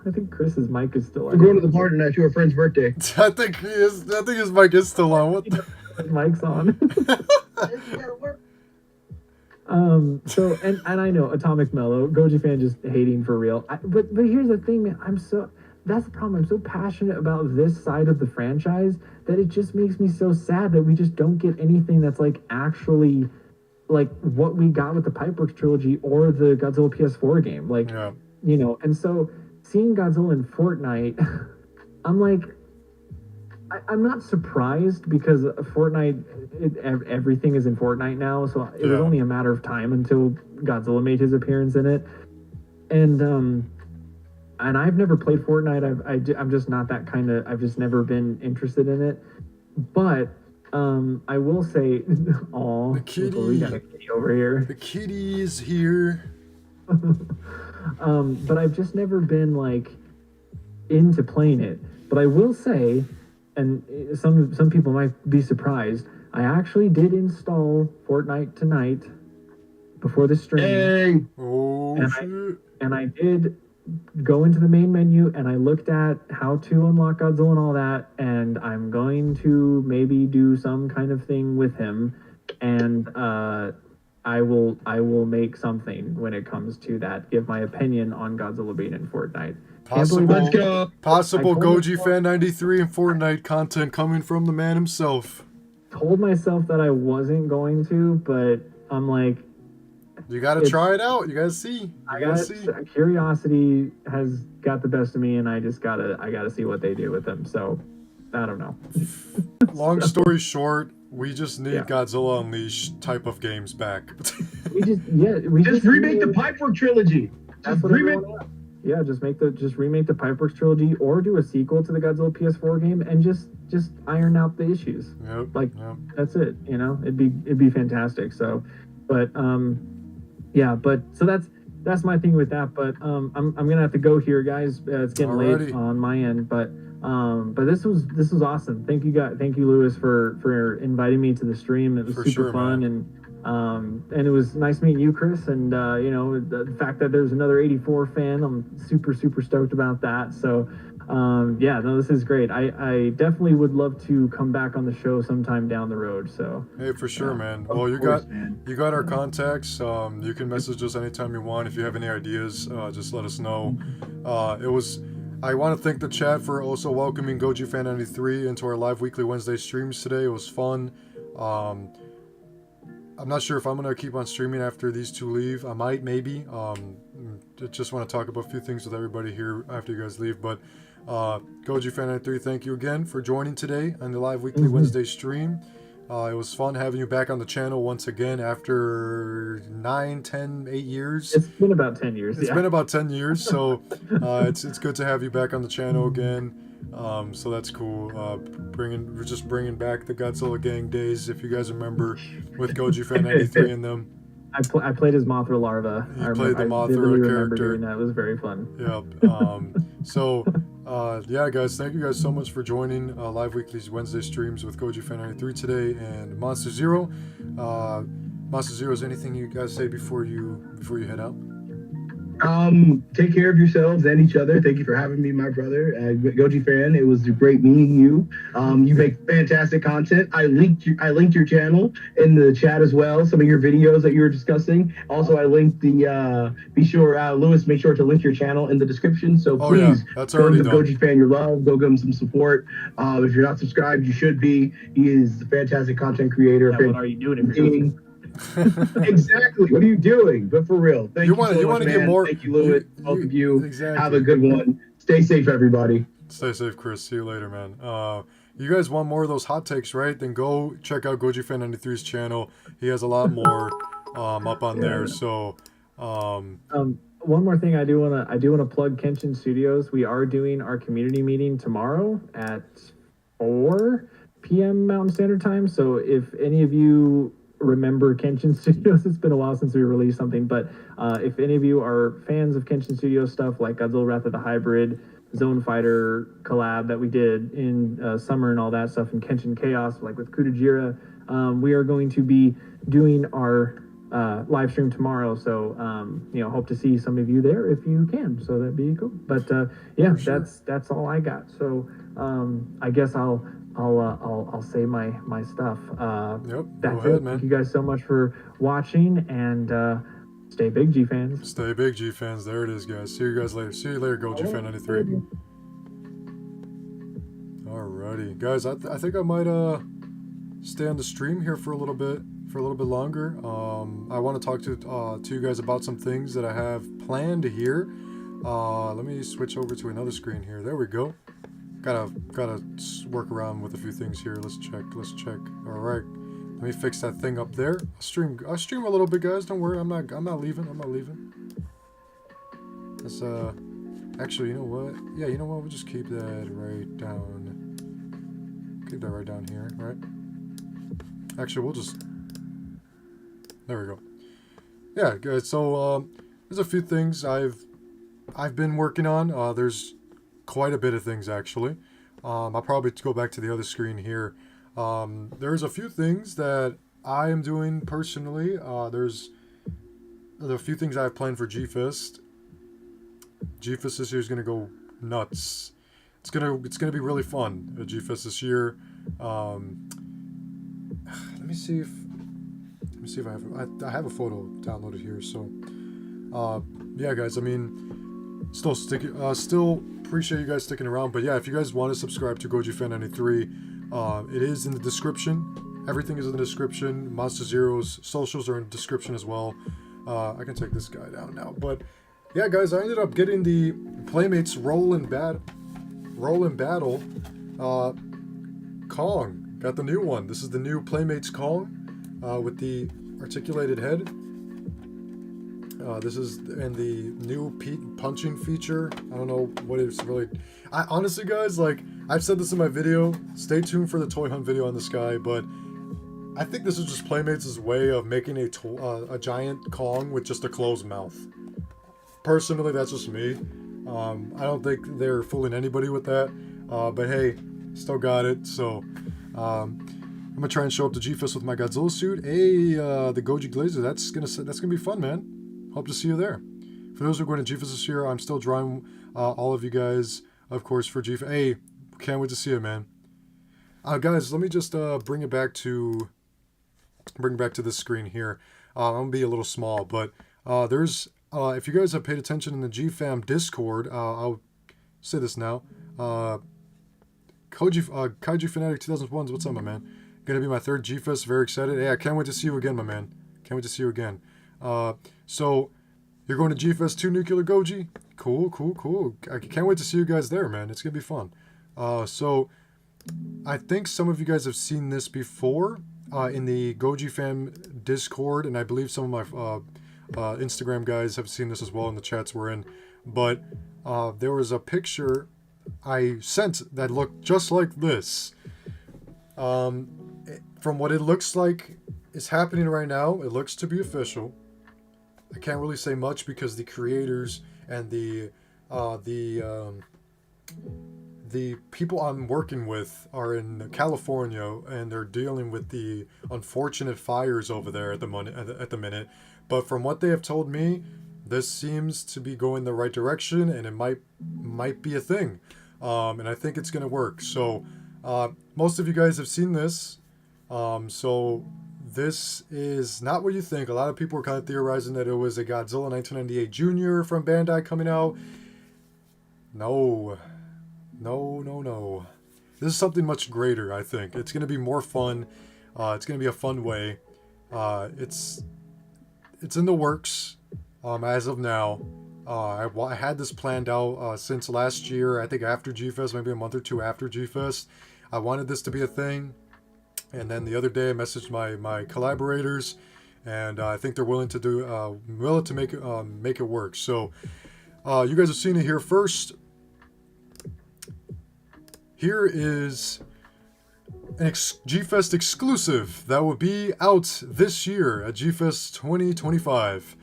I think Chris's mic is still on. We're going to the bar tonight to a friend's birthday. I think he is. I think his mic is still on. What the? His mic's on. So and I know Atomic Mellow, Goji fan just hating for real. But here's the thing, man. That's the problem. I'm so passionate about this side of the franchise that it just makes me so sad that we just don't get anything that's like actually like what we got with the Pipeworks trilogy or the Godzilla PS4 game. Like, you know, and so seeing Godzilla in Fortnite, I'm like, I'm not surprised because Fortnite, everything is in Fortnite now, so it was only a matter of time until Godzilla made his appearance in it. And I've never played Fortnite. I'm just not that kind of. I've just never been interested in it. But I will say, the kitty. We got a kitty over here. The kitty is here. But I've just never been like into playing it. But I will say, and some people might be surprised, I actually did install Fortnite tonight before the stream. Hey. Oh, shit. And I did go into the main menu and I looked at how to unlock Godzilla and all that, and I'm going to maybe do some kind of thing with him, and I will make something when it comes to that. Give my opinion on Godzilla being in Fortnite. Let's go. Possible GojiFan93 and Fortnite content coming from the man himself. Told myself that I wasn't going to, but I'm like, you gotta try it out. You gotta see. Curiosity has got the best of me, and I gotta see what they do with them. So I don't know. Long story short, we just need Godzilla Unleashed type of games back. we just remake the Pipeworks trilogy. That's what remake. Yeah, just remake the Pipeworks trilogy, or do a sequel to the Godzilla PS4 game, and just iron out the issues. That's it. You know, it'd be fantastic. So, but so that's my thing with that. But I'm gonna have to go here, guys. It's getting late on my end, but this was awesome. Thank you, Lewis, for inviting me to the stream. It was super fun, man. And it was nice meeting you, Chris. And you know, the fact that there's another 84 fan, I'm super stoked about that. So this is great. I definitely would love to come back on the show sometime down the road. So hey, for sure, man. Well, you got our contacts. You can message us anytime you want. If you have any ideas, just let us know. I want to thank the chat for also welcoming GojiFan93 into our live weekly Wednesday streams today. It was fun. I'm not sure if I'm going to keep on streaming after these two leave. I might, maybe. Just want to talk about a few things with everybody here after you guys leave. But GojiFan93, thank you again for joining today on the live weekly Wednesday stream. It was fun having you back on the channel once again after 9, 10, 8 years. It's been about 10 years. It's been about 10 years, so it's good to have you back on the channel again. So that's cool. We're just bringing back the Godzilla gang days, if you guys remember, with GojiFan93 and them. I played as Mothra Larva. You played the Mothra character. That. It was very fun. Yeah. Guys, thank you guys so much for joining live weekly Wednesday streams with GojiFan93 today and Monster Zero. Monster Zero, is anything you guys say before you head out? Take care of yourselves and each other. Thank you for having me, my brother. Goji fan, it was great meeting you. You make fantastic content. I linked your channel in the chat as well. Some of your videos that you were discussing. Also, I linked the. Be sure, Lewis, make sure to link your channel in the description. So please, that's already done. Goji fan your love. Go give him some support. If you're not subscribed, you should be. He is a fantastic content creator. Yeah, what are you doing if you're Exactly. What are you doing? But for real, thank you so much, want to get more. Thank you, Lewis. Both of you. Exactly. Have a good one. Stay safe, everybody. Stay safe, Chris. See you later, man. you guys want more of those hot takes, right? Then go check out GojiFan93's channel. He has a lot more up on there. So, One more thing, I do wanna plug Kenshin Studios. We are doing our community meeting tomorrow at 4 p.m. Mountain Standard Time. So if any of you remember Kenshin Studios, it's been a while since we released something, but if any of you are fans of Kenshin Studios stuff like Godzilla Wrath of the Hybrid, Zone Fighter collab that we did in summer and all that stuff, and Kenshin Chaos like with Kutajira, we are going to be doing our live stream tomorrow. So hope to see some of you there if you can. So that'd be cool. But yeah, sure. That's all I got. So I guess I'll say my stuff. Yep. That's go ahead, it. man. Thank you guys so much for watching, and stay big, G fans. Stay big, G fans. There it is, guys. See you guys later. See you later, GojiFan93. Alrighty, guys. I think I might stay on the stream here for a little bit longer. I want to talk to you guys about some things that I have planned here. Let me switch over to another screen here. There we go. Gotta work around with a few things here. Let's check. All right, let me fix that thing up there. I'll stream a little bit, guys. Don't worry. I'm not leaving. That's actually, you know what? Yeah, you know what? We'll just keep that right down. Keep that right down here, right? Actually, we'll just. There we go. Yeah, guys. So there's a few things I've been working on. There's quite a bit of things actually. I'll probably go back to the other screen here. There's a few things that I am doing personally. There's a few things I have planned for G-Fest. G-Fest this year is gonna go nuts. It's gonna be really fun at G-Fest this year. Let me see if I have a photo downloaded here. So yeah, guys. I mean, still appreciate you guys sticking around. But yeah, if you guys want to subscribe to GojiFan93, it is in the description. Everything is in the description. Monster Zero's socials are in the description as well. I can take this guy down now. But yeah, guys, I ended up getting the Playmates Roll and Battle Kong. Got the new one. This is the new Playmates Kong with the articulated head. This is in the new punching feature. I don't know what it's really. Honestly, guys, like I've said this in my video. Stay tuned for the toy hunt video on this guy, but I think this is just Playmates' way of making a giant Kong with just a closed mouth. Personally, that's just me. I don't think they're fooling anybody with that. But hey, still got it. So I'm gonna try and show up to G-Fest with my Godzilla suit. Hey, the Goji Glazer. That's gonna be fun, man. Hope to see you there. For those who are going to G-Fest this year, I'm still drawing all of you guys, of course, for G-Fest. Hey, can't wait to see you, man. Guys, let me just bring it back to this screen here. I'm gonna be a little small, but there's if you guys have paid attention in the GFam Discord, I'll say this now. Kaiju Fanatic 2001's, what's up, my man? Gonna be my third G-Fest. Very excited. Hey, I can't wait to see you again, my man. Can't wait to see you again. So you're going to G-Fest 2 Nuclear Goji? Cool. I can't wait to see you guys there, man. It's gonna be fun. So I think some of you guys have seen this before in the Goji Fam Discord, and I believe some of my Instagram guys have seen this as well in the chats we're in. But there was a picture I sent that looked just like this. From what it looks like is happening right now, it looks to be official. I can't really say much because the creators and the people I'm working with are in California, and they're dealing with the unfortunate fires over there at the minute. But from what they have told me, this seems to be going the right direction, and it might be a thing. And I think it's gonna work. So most of you guys have seen this. So this is not what you think. A lot of people are kind of theorizing that it was a Godzilla 1998 Junior from Bandai coming out. No. This is something much greater, I think. It's going to be more fun. It's going to be a fun way. It's in the works as of now. I had this planned out since last year. I think after G-Fest, maybe a month or two after G-Fest. I wanted this to be a thing. And then the other day I messaged my collaborators, and I think they're willing to make it work. So you guys have seen it here first. Here is an GFest exclusive that will be out this year at GFest 2025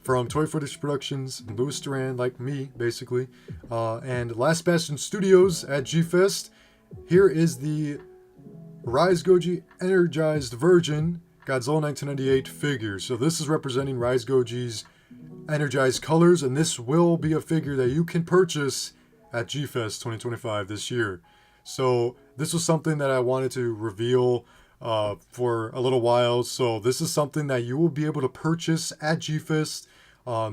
from Toy Footage Productions, Louis Duran, like me, basically, and Last Bastion Studios at GFest. Here is the Rise Goji Energized Version Godzilla 1998 figure. So this is representing Rise Goji's energized colors, and this will be a figure that you can purchase at GFest 2025 this year. So this was something that I wanted to reveal for a little while. So this is something that you will be able to purchase at GFest.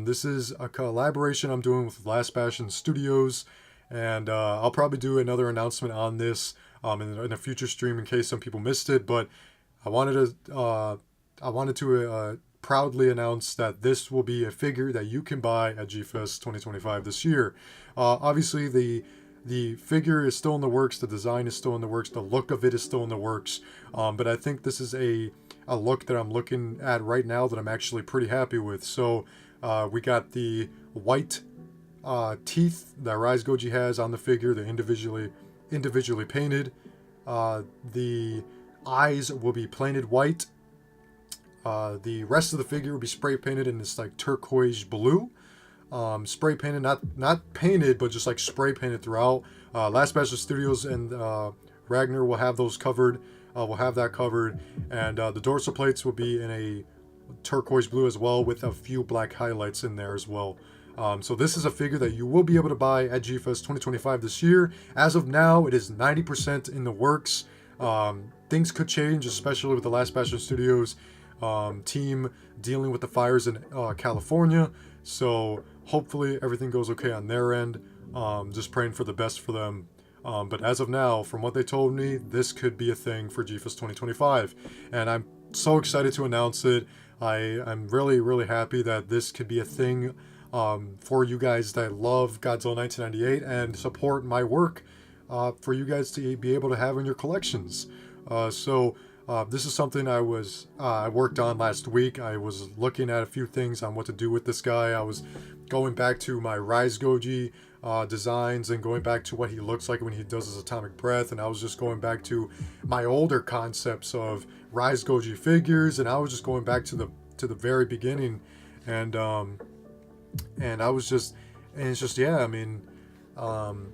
This is a collaboration I'm doing with Last Bastion Studios, and I'll probably do another announcement on this in a future stream in case some people missed it. But I wanted to proudly announce that this will be a figure that you can buy at GFest 2025 this year. Obviously, the figure is still in the works, the design is still in the works, the look of it is still in the works. But I think this is a look that I'm looking at right now that I'm actually pretty happy with. So we got the white teeth that Rise Goji has on the figure. They're individually painted. The eyes will be painted white. The rest of the figure will be spray painted in this like turquoise blue. Spray painted, not painted, but just like spray painted throughout. Last Bastion Studios and Ragnar will have those covered. We'll have that covered, and the dorsal plates will be in a turquoise blue as well, with a few black highlights in there as well. So this is a figure that you will be able to buy at GFest 2025 this year. As of now, it is 90% in the works. Things could change, especially with the Last Bastion Studios team dealing with the fires in California. So hopefully everything goes okay on their end. Just praying for the best for them. But as of now, from what they told me, this could be a thing for GFest 2025. And I'm so excited to announce it. I'm really, really happy that this could be a thing for you guys that love Godzilla 1998 and support my work, for you guys to be able to have in your collections. This is something I worked on last week. I was looking at a few things on what to do with this guy. I was going back to my Rise Goji designs and going back to what he looks like when he does his atomic breath, and I was just going back to my older concepts of Rise Goji figures, and I was just going back to the very beginning, and I was just, and it's just, yeah, I mean, and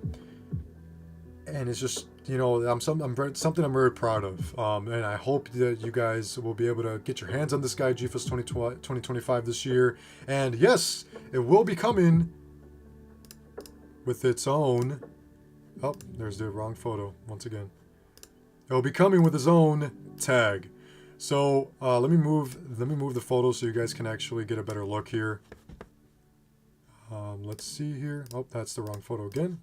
it's just, you know, something I'm very proud of, and I hope that you guys will be able to get your hands on this guy GFest 2025 this year. And yes, it will be coming with its own, oh, there's the wrong photo once again. It will be coming with its own tag. So let me move the photo so you guys can actually get a better look here. Let's see here. Oh, that's the wrong photo again.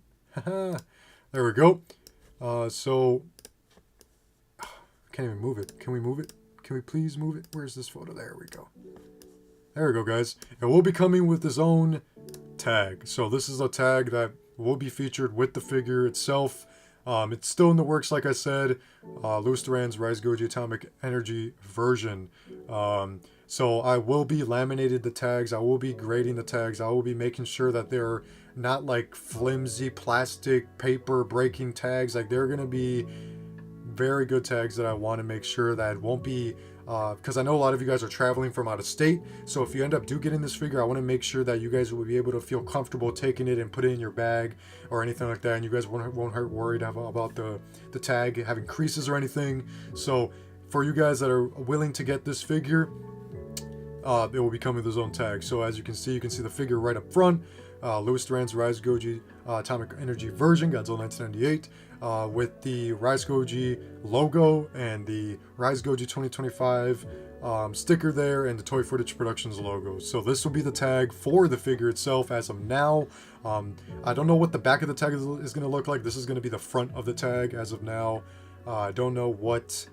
There we go. So I can't even move it. Can we move it? Can we please move it? Where's this photo? There we go. There we go, guys. It will be coming with its own tag. So this is a tag that will be featured with the figure itself. It's still in the works, like I said. Louis Duran's Rise Goji Atomic Energy version. So I will be laminated the tags. I will be grading the tags. I will be making sure that they're not like flimsy plastic paper breaking tags. Like, they're going to be very good tags that I want to make sure that won't be, because I know a lot of you guys are traveling from out of state. So if you end up getting this figure, I want to make sure that you guys will be able to feel comfortable taking it and put it in your bag or anything like that. And you guys won't hurt worried about the tag having creases or anything. So for you guys that are willing to get this figure, it will be coming with its own tag. So as you can see the figure right up front. Louis Duran's Rise Goji Atomic Energy version, Godzilla 1998, with the Rise Goji logo and the Rise Goji 2025 sticker there, and the Toy Footage Productions logo. So this will be the tag for the figure itself as of now. I don't know what the back of the tag is going to look like. This is going to be the front of the tag as of now. I don't know what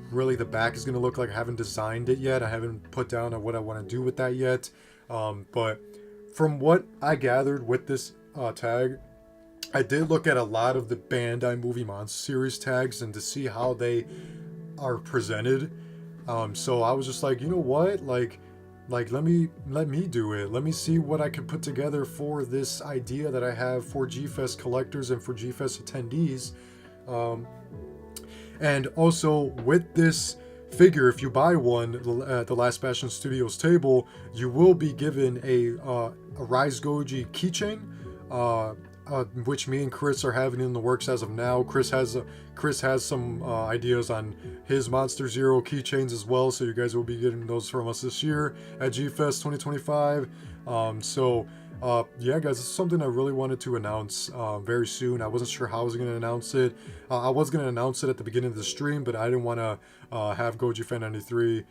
really the back is going to look like. I haven't designed it yet. I haven't put down on what I want to do with that yet. But from what I gathered with this tag, I did look at a lot of the Bandai Movie Monster Series tags and to see how they are presented. So I was just like, you know what, like let me do it. Let me see what I can put together for this idea that I have for G-Fest collectors and for G-Fest attendees. And also with this figure, if you buy one at the Last Bastion Studios table, you will be given a Rise Goji keychain, which me and Chris are having in the works as of now. Chris has some ideas on his Monster Zero keychains as well, so you guys will be getting those from us this year at G-Fest 2025. Yeah, guys, this is something I really wanted to announce very soon. I wasn't sure how I was going to announce it. I was going to announce it at the beginning of the stream, but I didn't want to have GojiFan93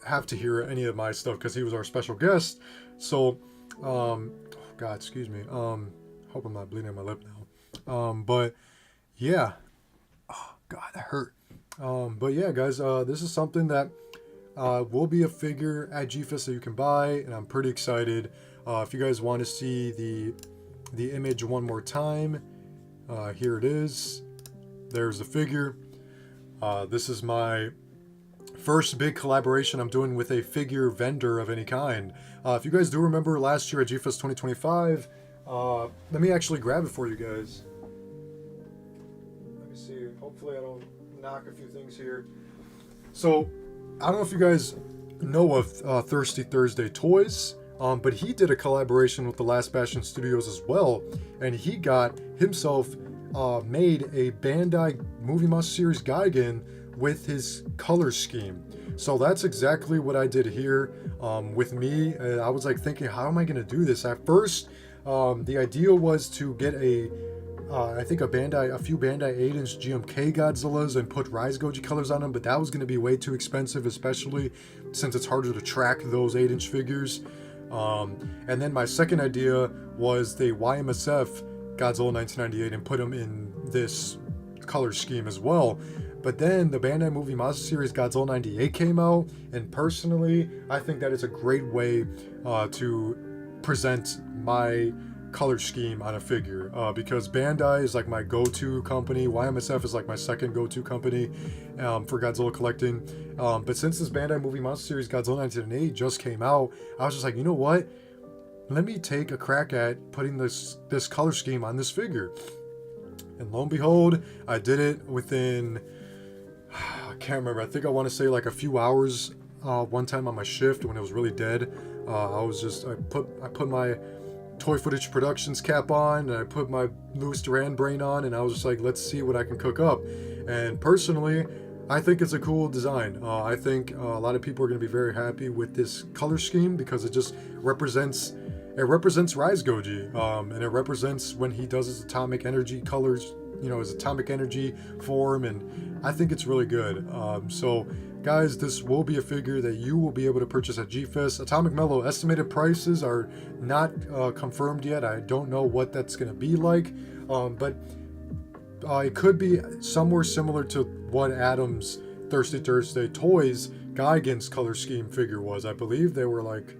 have to hear any of my stuff because he was our special guest. So, God, excuse me. Hope I'm not bleeding on my lip now. But yeah, oh, God, that hurt. But yeah, guys, this is something that will be a figure at G-Fest that you can buy, and I'm pretty excited. If you guys want to see the image one more time, here it is. There's the figure. This is my first big collaboration I'm doing with a figure vendor of any kind. If you guys do remember last year at G-Fest 2025, let me actually grab it for you guys. Let me see. Hopefully I don't knock a few things here. So, I don't know if you guys know of Thirsty Thursday Toys, but he did a collaboration with the Last Bastion Studios as well, and he got himself made a Bandai Movie Monster Series Gigan with his color scheme. So that's exactly what I did here with me. I was like thinking, how am I going to do this? At first, the idea was to get I think a few Bandai 8-inch GMK Godzillas and put Rise Goji colors on them, but that was going to be way too expensive, especially since it's harder to track those 8-inch figures. And then my second idea was the YMSF Godzilla 1998 and put them in this color scheme as well. But then the Bandai Movie Monster Series Godzilla 98 came out, and personally, I think that is a great way to present my color scheme on a figure, because Bandai is like my go-to company. YMSF is like my second go-to company for Godzilla collecting. But since this Bandai Movie Monster Series Godzilla 1998 just came out, I was just like, you know what? Let me take a crack at putting this color scheme on this figure. And lo and behold, I did it within, I can't remember, I think I want to say like a few hours one time on my shift when it was really dead. I put my Toy Footage Productions cap on, and I put my Louis Duran brain on, and I was just like, let's see what I can cook up. And personally, I think it's a cool design. I think a lot of people are going to be very happy with this color scheme because it just represents Rise Goji, and it represents when he does his atomic energy colors, his atomic energy form, and I think it's really good. So guys, this will be a figure that you will be able to purchase at G-Fest. Atomic Mellow estimated prices are not confirmed yet. I don't know what that's going to be like, but it could be somewhere similar to what Adam's Thirsty Thursday Toys Gigan's color scheme figure was. I believe they were like,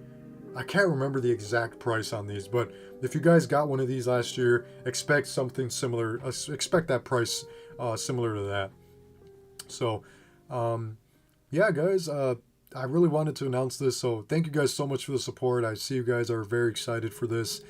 I can't remember the exact price on these, but if you guys got one of these last year, expect something similar. Expect that price similar to that. So, yeah, guys, I really wanted to announce this, so thank you guys so much for the support. I see you guys are very excited for this.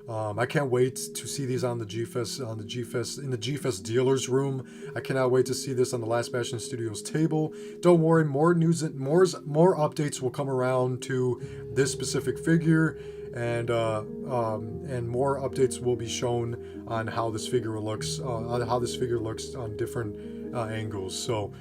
I can't wait to see these on the G-Fest, in the G-Fest dealers room. I cannot wait to see this on the Last Bastion Studios table. Don't worry, more news and more updates will come around to this specific figure, and more updates will be shown on how this figure looks, on different angles. So,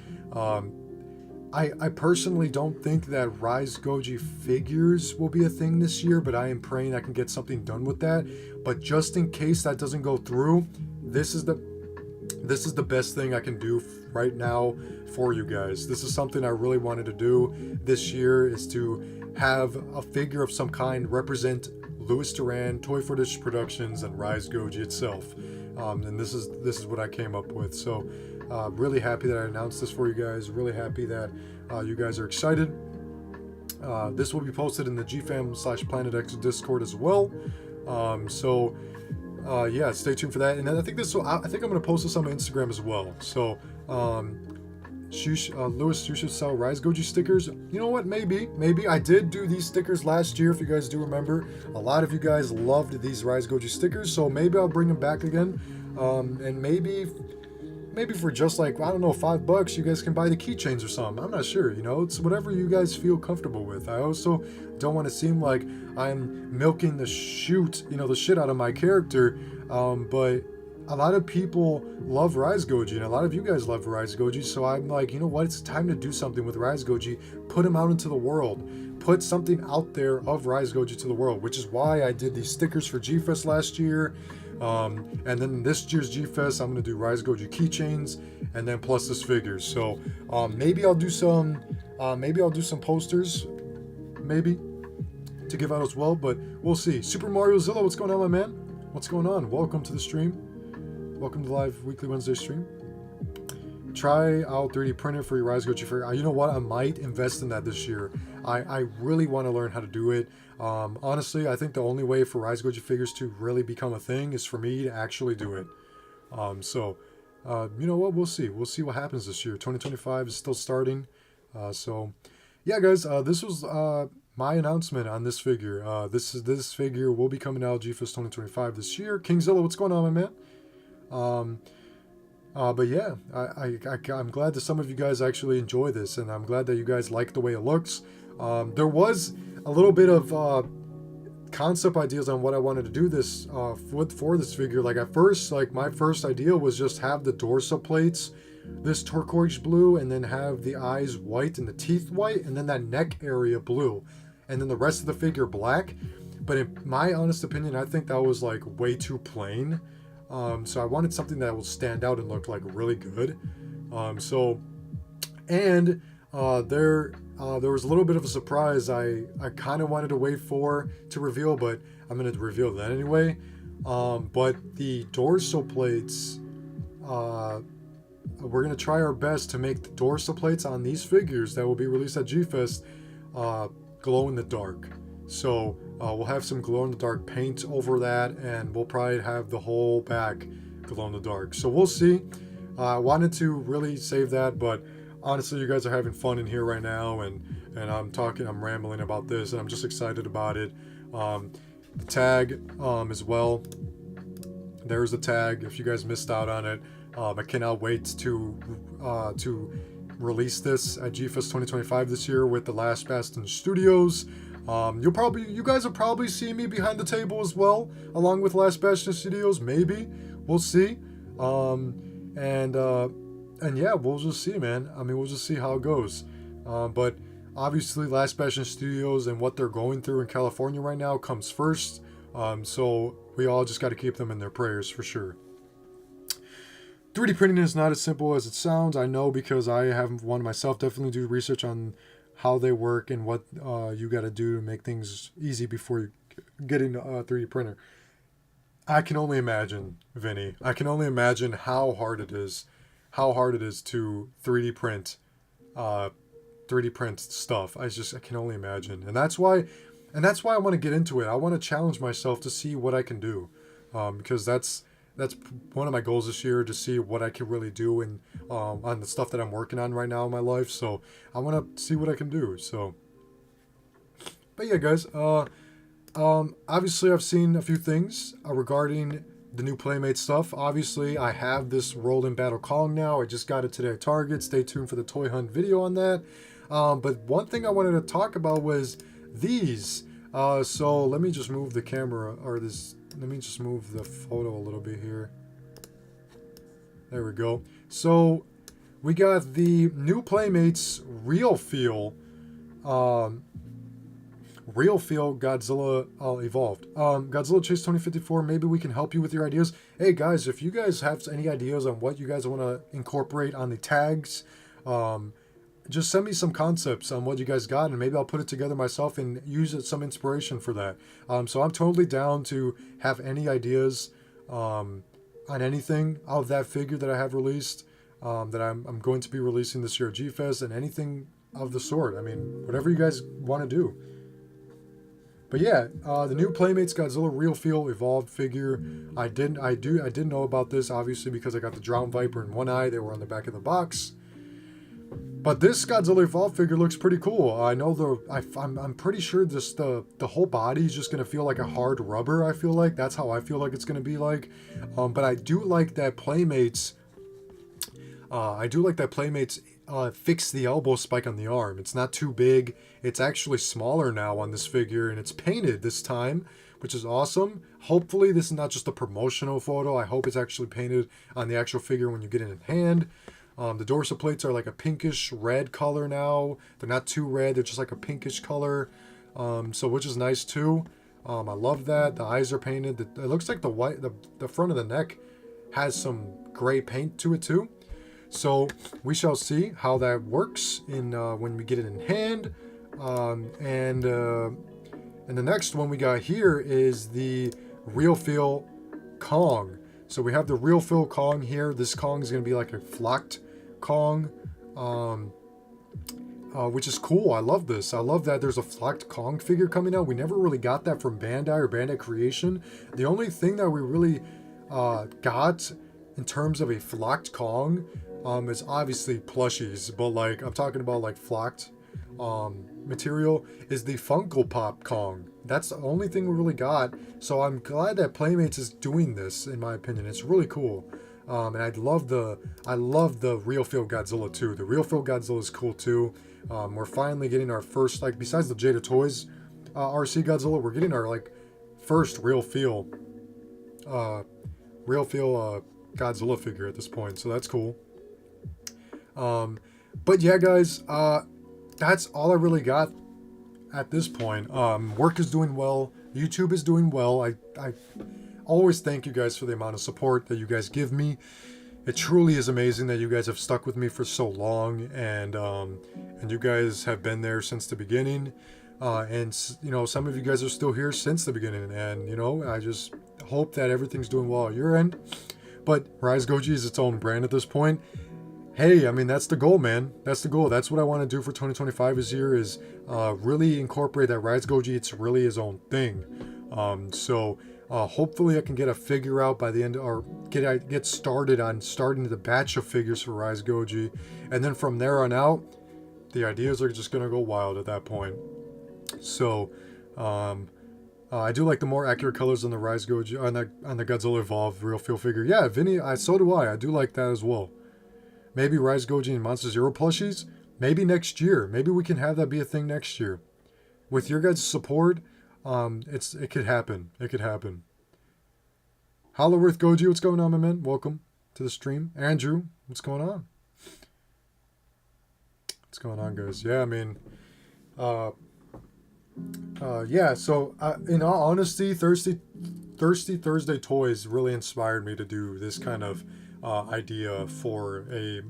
I personally don't think that Rise Goji figures will be a thing this year, but I am praying I can get something done with that. But just in case that doesn't go through, this is the best thing I can do right now for you guys. This is something I really wanted to do this year, is to have a figure of some kind represent Louis Duran, Toy Footage Productions, and Rise Goji itself. And this is what I came up with. So really happy that I announced this for you guys. Really happy that you guys are excited. This will be posted in the GFam/Planet X Discord as well. Yeah, stay tuned for that. And then I think I think I'm gonna post this on my Instagram as well. So Lewis, you should sell Rise Goji stickers. You know what? Maybe I did do these stickers last year. If you guys do remember, a lot of you guys loved these Rise Goji stickers. So maybe I'll bring them back again. And maybe for just like, I don't know, $5, you guys can buy the keychains or something. I'm not sure, it's whatever you guys feel comfortable with. I also don't want to seem like I'm milking the shit out of my character. But a lot of people love Rise Goji, and a lot of you guys love Rise Goji, so I'm like, you know what, it's time to do something with Rise Goji, put them out into the world, put something out there of Rise Goji to the world, which is why I did these stickers for G-Fest last year, and then this year's G-Fest, I'm going to do Rise Goji keychains, and then plus this figure, so maybe I'll do some posters, maybe, to give out as well, but we'll see. Super Mario Zilla, what's going on, my man? What's going on? Welcome to the stream. Welcome to the live weekly Wednesday stream. Try out 3D printer for your Rise Goji figure. You know what? I might invest in that this year. I really want to learn how to do it. Honestly, I think the only way for Rise Goji figures to really become a thing is for me to actually do it. You know what? We'll see. We'll see what happens this year. 2025 is still starting. Yeah, guys. This was my announcement on this figure. This figure will be coming out GFest 2025 this year. Kingzilla, what's going on, my man? But yeah, I'm glad that some of you guys actually enjoy this, and I'm glad that you guys like the way it looks. There was a little bit of concept ideas on what I wanted to do this for this figure. Like at first, my first idea was just have the dorsal plates this turquoise blue, and then have the eyes white and the teeth white, and then that neck area blue, and then the rest of the figure black. But in my honest opinion, I think that was like way too plain. So I wanted something that would stand out and look like really good. There was a little bit of a surprise I kind of wanted to wait for to reveal, but I'm going to reveal that anyway. But the dorsal plates, we're going to try our best to make the dorsal plates on these figures that will be released at G-Fest glow in the dark. So we'll have some glow in the dark paint over that, and we'll probably have the whole back glow in the dark. So we'll see. I wanted to really save that, but honestly, you guys are having fun in here right now, and I'm rambling about this, and I'm just excited about it. The tag as well. There's the tag. If you guys missed out on it, I cannot wait to release this at G-Fest 2025 this year with the Last Bastion Studios. You guys will probably see me behind the table as well, along with Last Bastion Studios. Maybe we'll see. And yeah, we'll just see, man. I mean, we'll just see how it goes. But obviously, Last Bastion Studios and what they're going through in California right now comes first. So we all just got to keep them in their prayers for sure. 3D printing is not as simple as it sounds. I know, because I have one myself. Definitely do research on how they work and what you got to do to make things easy before you get into a 3D printer. I can only imagine, Vinny. I can only imagine how hard it is to 3D print stuff. I can only imagine. And that's why I want to get into it. I want to challenge myself to see what I can do. Because that's one of my goals this year, to see what I can really do and on the stuff that I'm working on right now in my life. So I want to see what I can do. So, but yeah, guys. Obviously, I've seen a few things regarding the new Playmate stuff. Obviously, I have this Roll-In Battle Kong now. I just got it today at Target. Stay tuned for the toy hunt video on that. But one thing I wanted to talk about was these. So let me just move the camera, let me just move the photo a little bit here. There we go. So we got the new Playmates Real Feel Godzilla Evolved. Godzilla Chase 2054, maybe we can help you with your ideas. Hey guys, if you guys have any ideas on what you guys want to incorporate on the tags, just send me some concepts on what you guys got, and maybe I'll put it together myself and use it some inspiration for that. So I'm totally down to have any ideas on anything of that figure that I have released, that I'm going to be releasing this year at G-Fest, and anything of the sort. I mean, whatever you guys want to do. But yeah, the new Playmates Godzilla Real Feel Evolved figure. I didn't know about this obviously because I got the Drown Viper in one eye. They were on the back of the box. But this Godzilla Evolved figure looks pretty cool. I know I'm pretty sure the whole body is just gonna feel like a hard rubber. I feel like that's how I feel like it's gonna be like. But I do like that Playmates. Fix the elbow spike on the arm. It's not too big. It's actually smaller now on this figure, and it's painted this time, which is awesome. Hopefully this is not just a promotional photo. I hope it's actually painted on the actual figure when you get it in hand. The dorsal plates are like a pinkish red color now. They're not too red. They're just like a pinkish color, so which is nice too. I love that. The eyes are painted. It looks like the front of the neck has some gray paint to it too. So we shall see how that works in when we get it in hand. And the next one we got here is the Real Feel Kong. So we have the Real Feel Kong here. This Kong is going to be like a flocked Kong, which is cool. I love this. I love that there's a flocked Kong figure coming out. We never really got that from Bandai or Bandai Creation. The only thing that we really got in terms of a flocked Kong is obviously plushies, but like I'm talking about like flocked material is the Funko Pop Kong. That's the only thing we really got. So I'm glad that Playmates is doing this. In my opinion, it's really cool. And I love the Real Feel Godzilla too. The Real Feel Godzilla is cool too. We're finally getting our first, like, besides the Jada Toys RC Godzilla, we're getting our like first Real Feel Godzilla figure at this point. So that's cool. But yeah, guys, that's all I really got at this point. Work is doing well. YouTube is doing well. I always thank you guys for the amount of support that you guys give me. It truly is amazing that you guys have stuck with me for so long, and you guys have been there since the beginning. And you know, some of you guys are still here since the beginning, and you know, I just hope that everything's doing well at your end. But Rise Goji is its own brand at this point. Hey, I mean, that's the goal, man. That's the goal. That's what I want to do for 2025 this year is really incorporate that Rise Goji. It's really his own thing. So hopefully I can get a figure out by the end, or get started on starting the batch of figures for Rise Goji. And then from there on out, the ideas are just going to go wild at that point. So I do like the more accurate colors on the Rise Goji, on the Godzilla Evolved Real Feel figure. Yeah, Vinny, so do I. I do like that as well. Maybe Rise Goji and Monster Zero plushies? Maybe next year. Maybe we can have that be a thing next year. With your guys' support, it could happen. It could happen. Hollowworth Goji, what's going on, my man? Welcome to the stream. Andrew, what's going on? What's going on, guys? Yeah, I mean, yeah, so in all honesty, Thirsty Thursday Toys really inspired me to do this kind of idea for a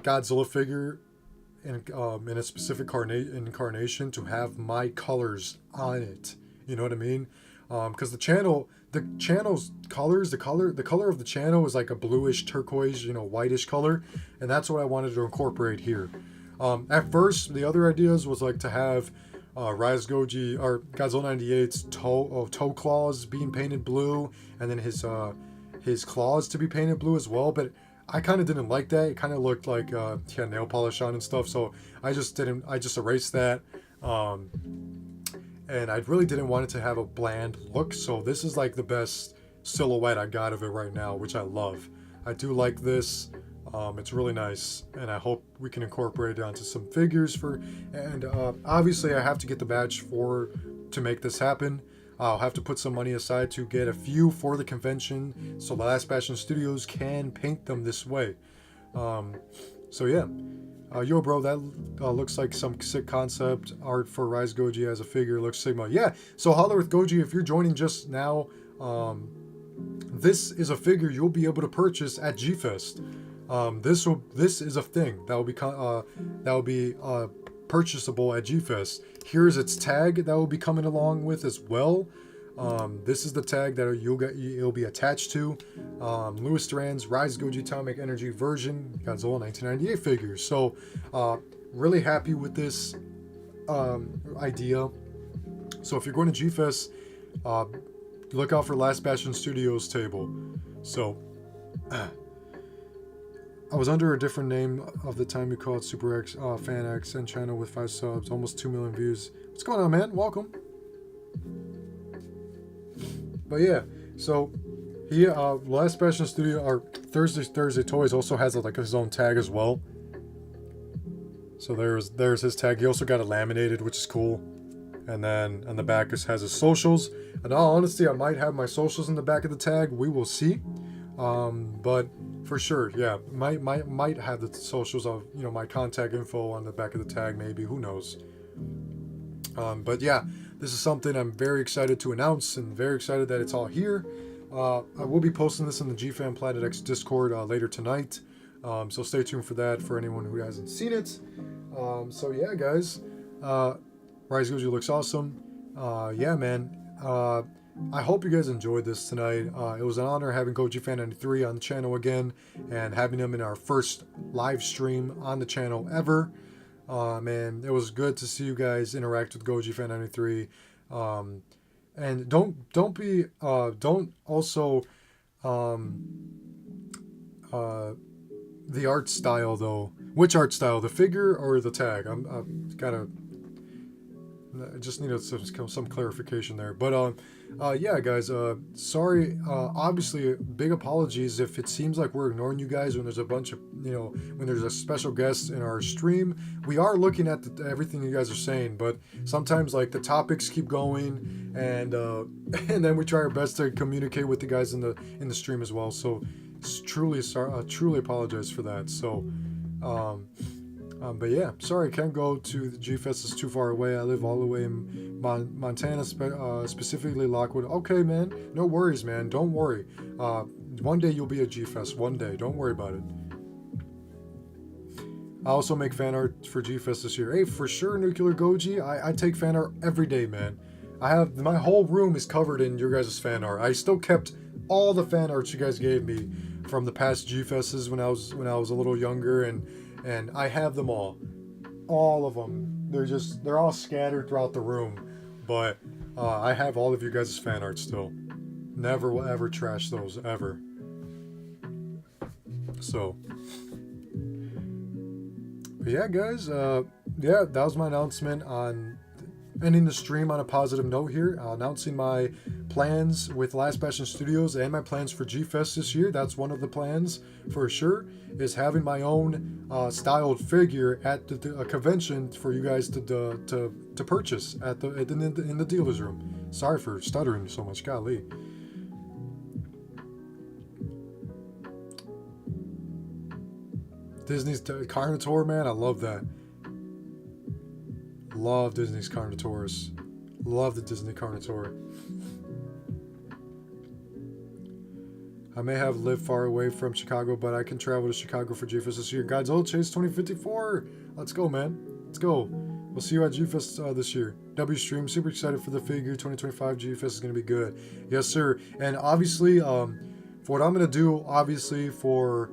Godzilla figure in a specific incarnation to have my colors on it. You know what I mean? Because the channel's colors, the color of the channel is like a bluish turquoise, you know, whitish color, and that's what I wanted to incorporate here. At first, the other ideas was like to have Rise Goji or Godzilla 98's toe claws being painted blue, and then his claws to be painted blue as well, but I kind of didn't like that. It kind of looked like he had nail polish on and stuff, so I just erased that. And I really didn't want it to have a bland look, so this is like the best silhouette I got of it right now, which I love. I do like this. It's really nice, and I hope we can incorporate it onto some figures and obviously I have to get the badge to make this happen. I'll have to put some money aside to get a few for the convention, so the Last Bastion Studios can paint them this way. So yeah. Yo, bro, that looks like some sick concept art for Rise Goji as a figure. Looks Sigma. Yeah, so Hollowworth Goji, if you're joining just now, this is a figure you'll be able to purchase at G-Fest. This is a thing that will be purchasable at G-Fest. Here's its tag that will be coming along with as well. This is the tag that it'll be attached to. Louis Duran's Rise Goji Atomic Energy version Godzilla 1998 figures. So really happy with this idea. So if you're going to G-Fest, look out for Last Bastion Studios table. So I was under a different name of the time you called Super X Fan X and channel with 5 subs, almost 2 million views. What's going on, man? Welcome. But yeah, so he Last Bastion Studio or Thursday Toys also has like his own tag as well. So there's his tag. He also got it laminated, which is cool. And then on the back has his socials. In all honesty, I might have my socials in the back of the tag. We will see. But for sure, yeah, might have the socials of, you know, my contact info on the back of the tag, maybe, who knows. But yeah, this is something I'm very excited to announce and very excited that it's all here. I will be posting this in the GFan Planet X Discord later tonight. So stay tuned for that for anyone who hasn't seen it. So yeah, guys, Rise Goji looks awesome. Yeah, man. I hope you guys enjoyed this tonight. It was an honor having GojiFan93 on the channel again and having him in our first live stream on the channel ever. Man, it was good to see you guys interact with GojiFan93. And don't also the art style though. Which art style? The figure or the tag? I just needed some clarification there. But yeah, guys, sorry. Obviously, big apologies if it seems like we're ignoring you guys when there's a bunch of, you know, when there's a special guest in our stream. We are looking at everything you guys are saying, but sometimes like the topics keep going, and and then we try our best to communicate with the guys in the stream as well. So truly sorry, truly apologize for that. So. But yeah, sorry, I can't go to the G-Fest. It's too far away. I live all the way in Montana, specifically Lockwood. Okay, man. No worries, man. Don't worry. One day you'll be at G-Fest. One day. Don't worry about it. I also make fan art for G-Fest this year. Hey, for sure, Nuclear Goji. I take fan art every day, man. I have my whole room is covered in your guys' fan art. I still kept all the fan art you guys gave me from the past G-Fests when I was a little younger, and I have them all of them. They're all scattered throughout the room, but I have all of you guys' fan art still. Never will ever trash those, ever. So, but yeah, guys, yeah, that was my announcement on ending the stream on a positive note here, announcing my plans with Last Bastion Studios and my plans for G-Fest this year. That's one of the plans for sure, is having my own styled figure at a convention for you guys to purchase in the dealer's room. Sorry for stuttering so much, golly. Disney's Carnotaur, man, I love that. Love Disney's Carnotaurus. Love the Disney Carnotaur. I may have lived far away from Chicago, but I can travel to Chicago for G-Fest this year. Godzilla Chase 2054. Let's go, man. Let's go. We'll see you at G-Fest this year. W Stream, super excited for the figure. 2025 G-Fest is going to be good. Yes, sir. And obviously, for what I'm going to do, obviously, for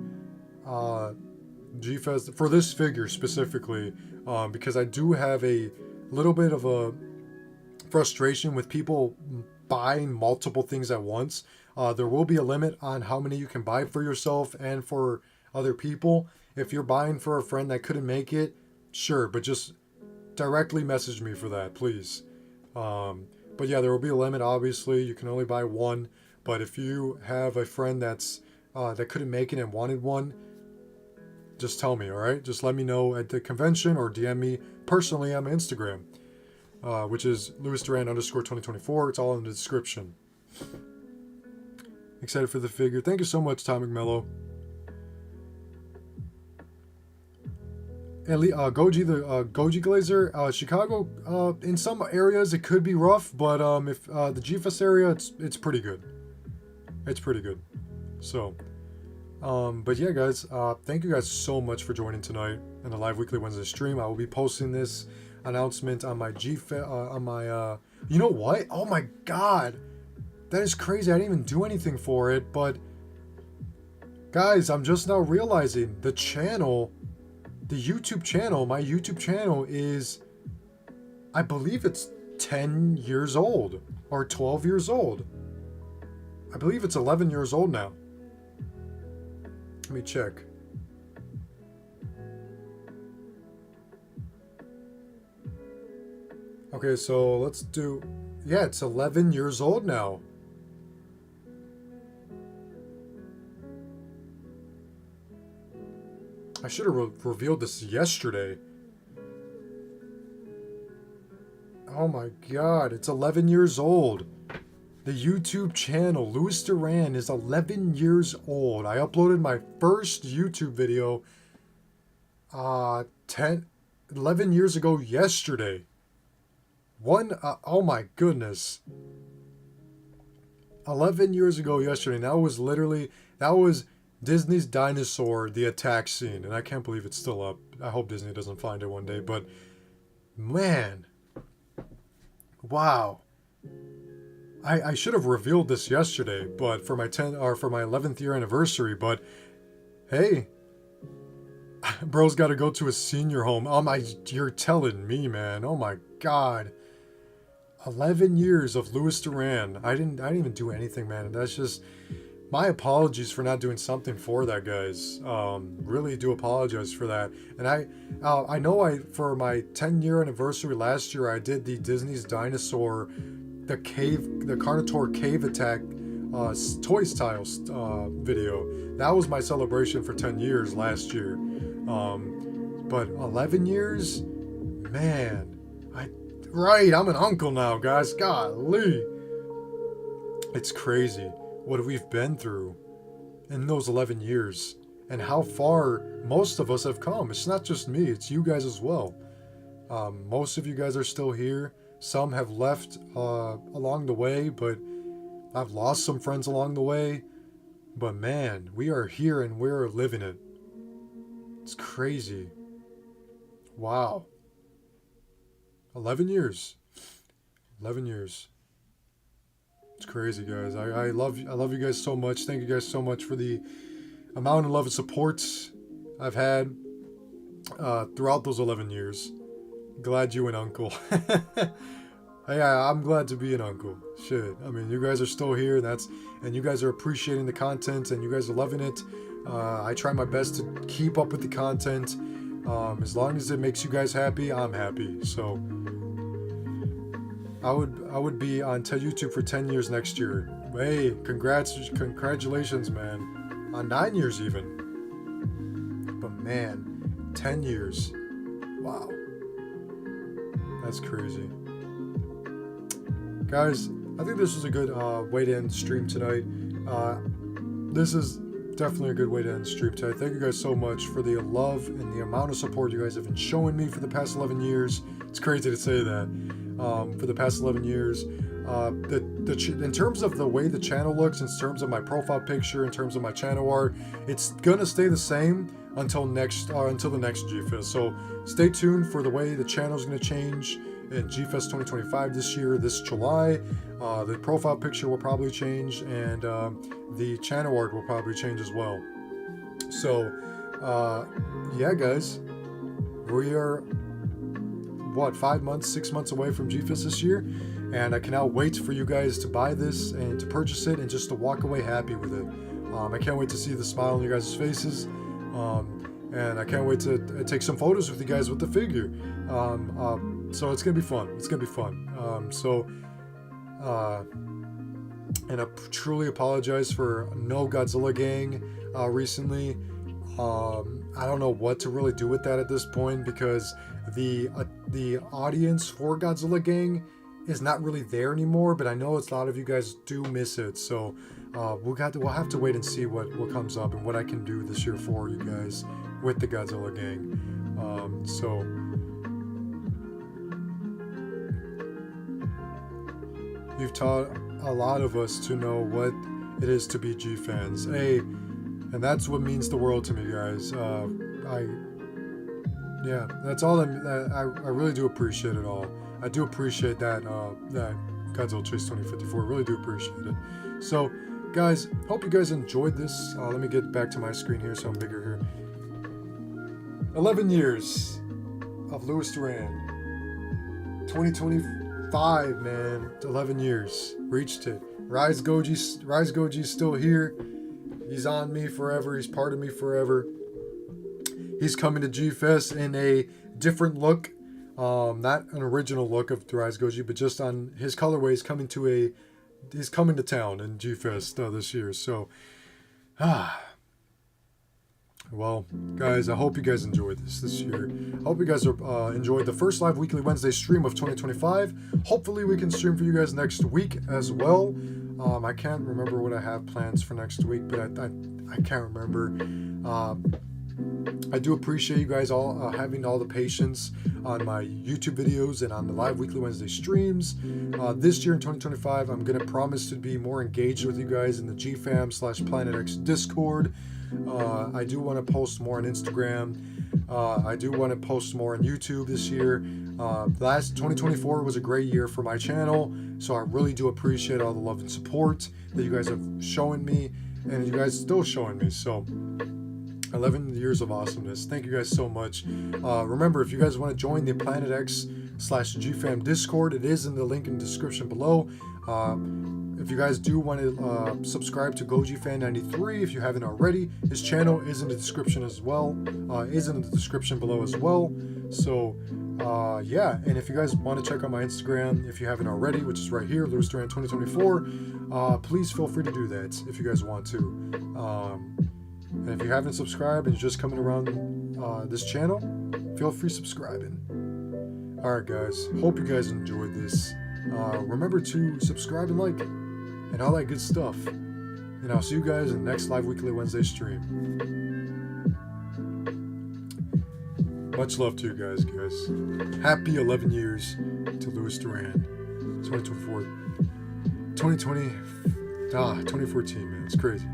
G-Fest, for this figure specifically, because I do have a little bit of a frustration with people buying multiple things at once. There will be a limit on how many you can buy for yourself and for other people. If you're buying for a friend that couldn't make it, sure, but just directly message me for that, please. But yeah, there will be a limit, obviously. You can only buy one, but if you have a friend that couldn't make it and wanted one, just tell me, all right? Just let me know at the convention or DM me personally on my Instagram, which is Lewis_Duran_2024. It's all in the description. Excited for the figure. Thank you so much, Tom McMello. And Goji, the Goji Glazer, Chicago. In some areas it could be rough, but if the G-Fest area, it's pretty good. It's pretty good. So, but yeah, guys, thank you guys so much for joining tonight in the live weekly Wednesday stream. I will be posting this announcement on my you know what? Oh my God. That is crazy. I didn't even do anything for it, but guys, I'm just now realizing the channel, the YouTube channel, my YouTube channel is, I believe it's 10 years old or 12 years old. I believe it's 11 years old now. Let me check. Okay, so let's do... Yeah, it's 11 years old now. I should have revealed this yesterday. Oh my god, it's 11 years old. The YouTube channel, Louis Duran, is 11 years old. I uploaded my first YouTube video 11 years ago yesterday. Oh my goodness. 11 years ago yesterday. That was Disney's Dinosaur, the attack scene. And I can't believe it's still up. I hope Disney doesn't find it one day. But, man. Wow. I should have revealed this yesterday, but for my 11th year anniversary, but hey, bro's got to go to a senior home. You're telling me, man. Oh my god. 11 years of Louis Duran. I didn't even do anything, man. That's just my apologies for not doing something for that, guys. Really do apologize for that. And I know for my 10-year anniversary last year, I did the Disney's Dinosaur, the Carnotaur cave attack toy styles video. That was my celebration for 10 years last year. But 11 years, man. Right, I'm an uncle now, guys. Golly. It's crazy what we've been through in those 11 years and how far most of us have come. It's not just me, it's you guys as well. Most of you guys are still here. Some have left along the way, but I've lost some friends along the way. But man, we are here and we're living it. It's crazy. Wow. 11 years. 11 years. It's crazy, guys. I love you guys so much. Thank you guys so much for the amount of love and support I've had throughout those 11 years. Glad you an uncle. Yeah, I'm glad to be an uncle. Shit. I mean, you guys are still here, and you guys are appreciating the content, and you guys are loving it. I try my best to keep up with the content. As long as it makes you guys happy, I'm happy. So I would be on YouTube for 10 years next year. Hey, congratulations, man. On 9 years even. But man, 10 years. Wow. That's crazy. Guys, I think this was a good way to end the stream tonight. This is definitely a good way to end the stream tonight. Thank you guys so much for the love and the amount of support you guys have been showing me for the past 11 years. It's crazy to say that. For the past 11 years. In terms of the way the channel looks, in terms of my profile picture, in terms of my channel art, it's gonna stay the same until the next GFest. So stay tuned for the way the channel's gonna change in GFest 2025 this July. The profile picture will probably change, and the channel art will probably change as well. So yeah, guys, we are 6 months away from GFest this year, and I cannot wait for you guys to buy this and to purchase it and just to walk away happy with it. I can't wait to see the smile on you guys' faces, and I can't wait to take some photos with you guys with the figure. So it's gonna be fun. It's gonna be fun. And I truly apologize for no Godzilla gang recently. I don't know what to really do with that at this point, because the audience for Godzilla gang is not really there anymore, but I know a lot of you guys do miss it. So we'll have to wait and see what comes up and what I can do this year for you guys with the Godzilla gang. So you've taught a lot of us to know what it is to be G fans. Hey, and that's what means the world to me, guys. Yeah, that's all. I really do appreciate it all. I do appreciate that Godzilla Chase 2054. I really do appreciate it. So, guys, hope you guys enjoyed this. Let me get back to my screen here so I'm bigger here. 11 years of Louis Duran. 2020 2025, man. 11 years. Reached it. Rise Goji's still here. He's on me forever. He's part of me forever. He's coming to G-Fest in a different look. Not an original look of Rise Goji, but just on his colorway. He's coming to town in G-Fest this year. So, well, guys, I hope you guys enjoyed this year. I hope you guys enjoyed the first live weekly Wednesday stream of 2025. Hopefully we can stream for you guys next week as well. I can't remember what I have plans for next week, but I can't remember. I do appreciate you guys all having all the patience on my YouTube videos and on the live weekly Wednesday streams. This year in 2025, I'm going to promise to be more engaged with you guys in the GFam/Planet X Discord. I do want to post more on Instagram. I do want to post more on YouTube this year. Last 2024 was a great year for my channel, so I really do appreciate all the love and support that you guys have shown me, and you guys still showing me. So 11 years of awesomeness. Thank you guys so much. Remember, if you guys want to join the Planet X/GFam Discord, it is in the link in the description below. If you guys do want to subscribe to GojiFan93, if you haven't already, his channel is in the description as well. Is in the description below as well. So, yeah. And if you guys want to check out my Instagram, if you haven't already, which is right here, Duran 2024, please feel free to do that if you guys want to. And if you haven't subscribed and you're just coming around this channel, feel free subscribing. Alright guys, hope you guys enjoyed this. Remember to subscribe and like and all that good stuff. And I'll see you guys in the next live weekly Wednesday stream. Much love to you guys. Happy 11 years to Louis Duran. 2024. 2020. 2014, man. It's crazy.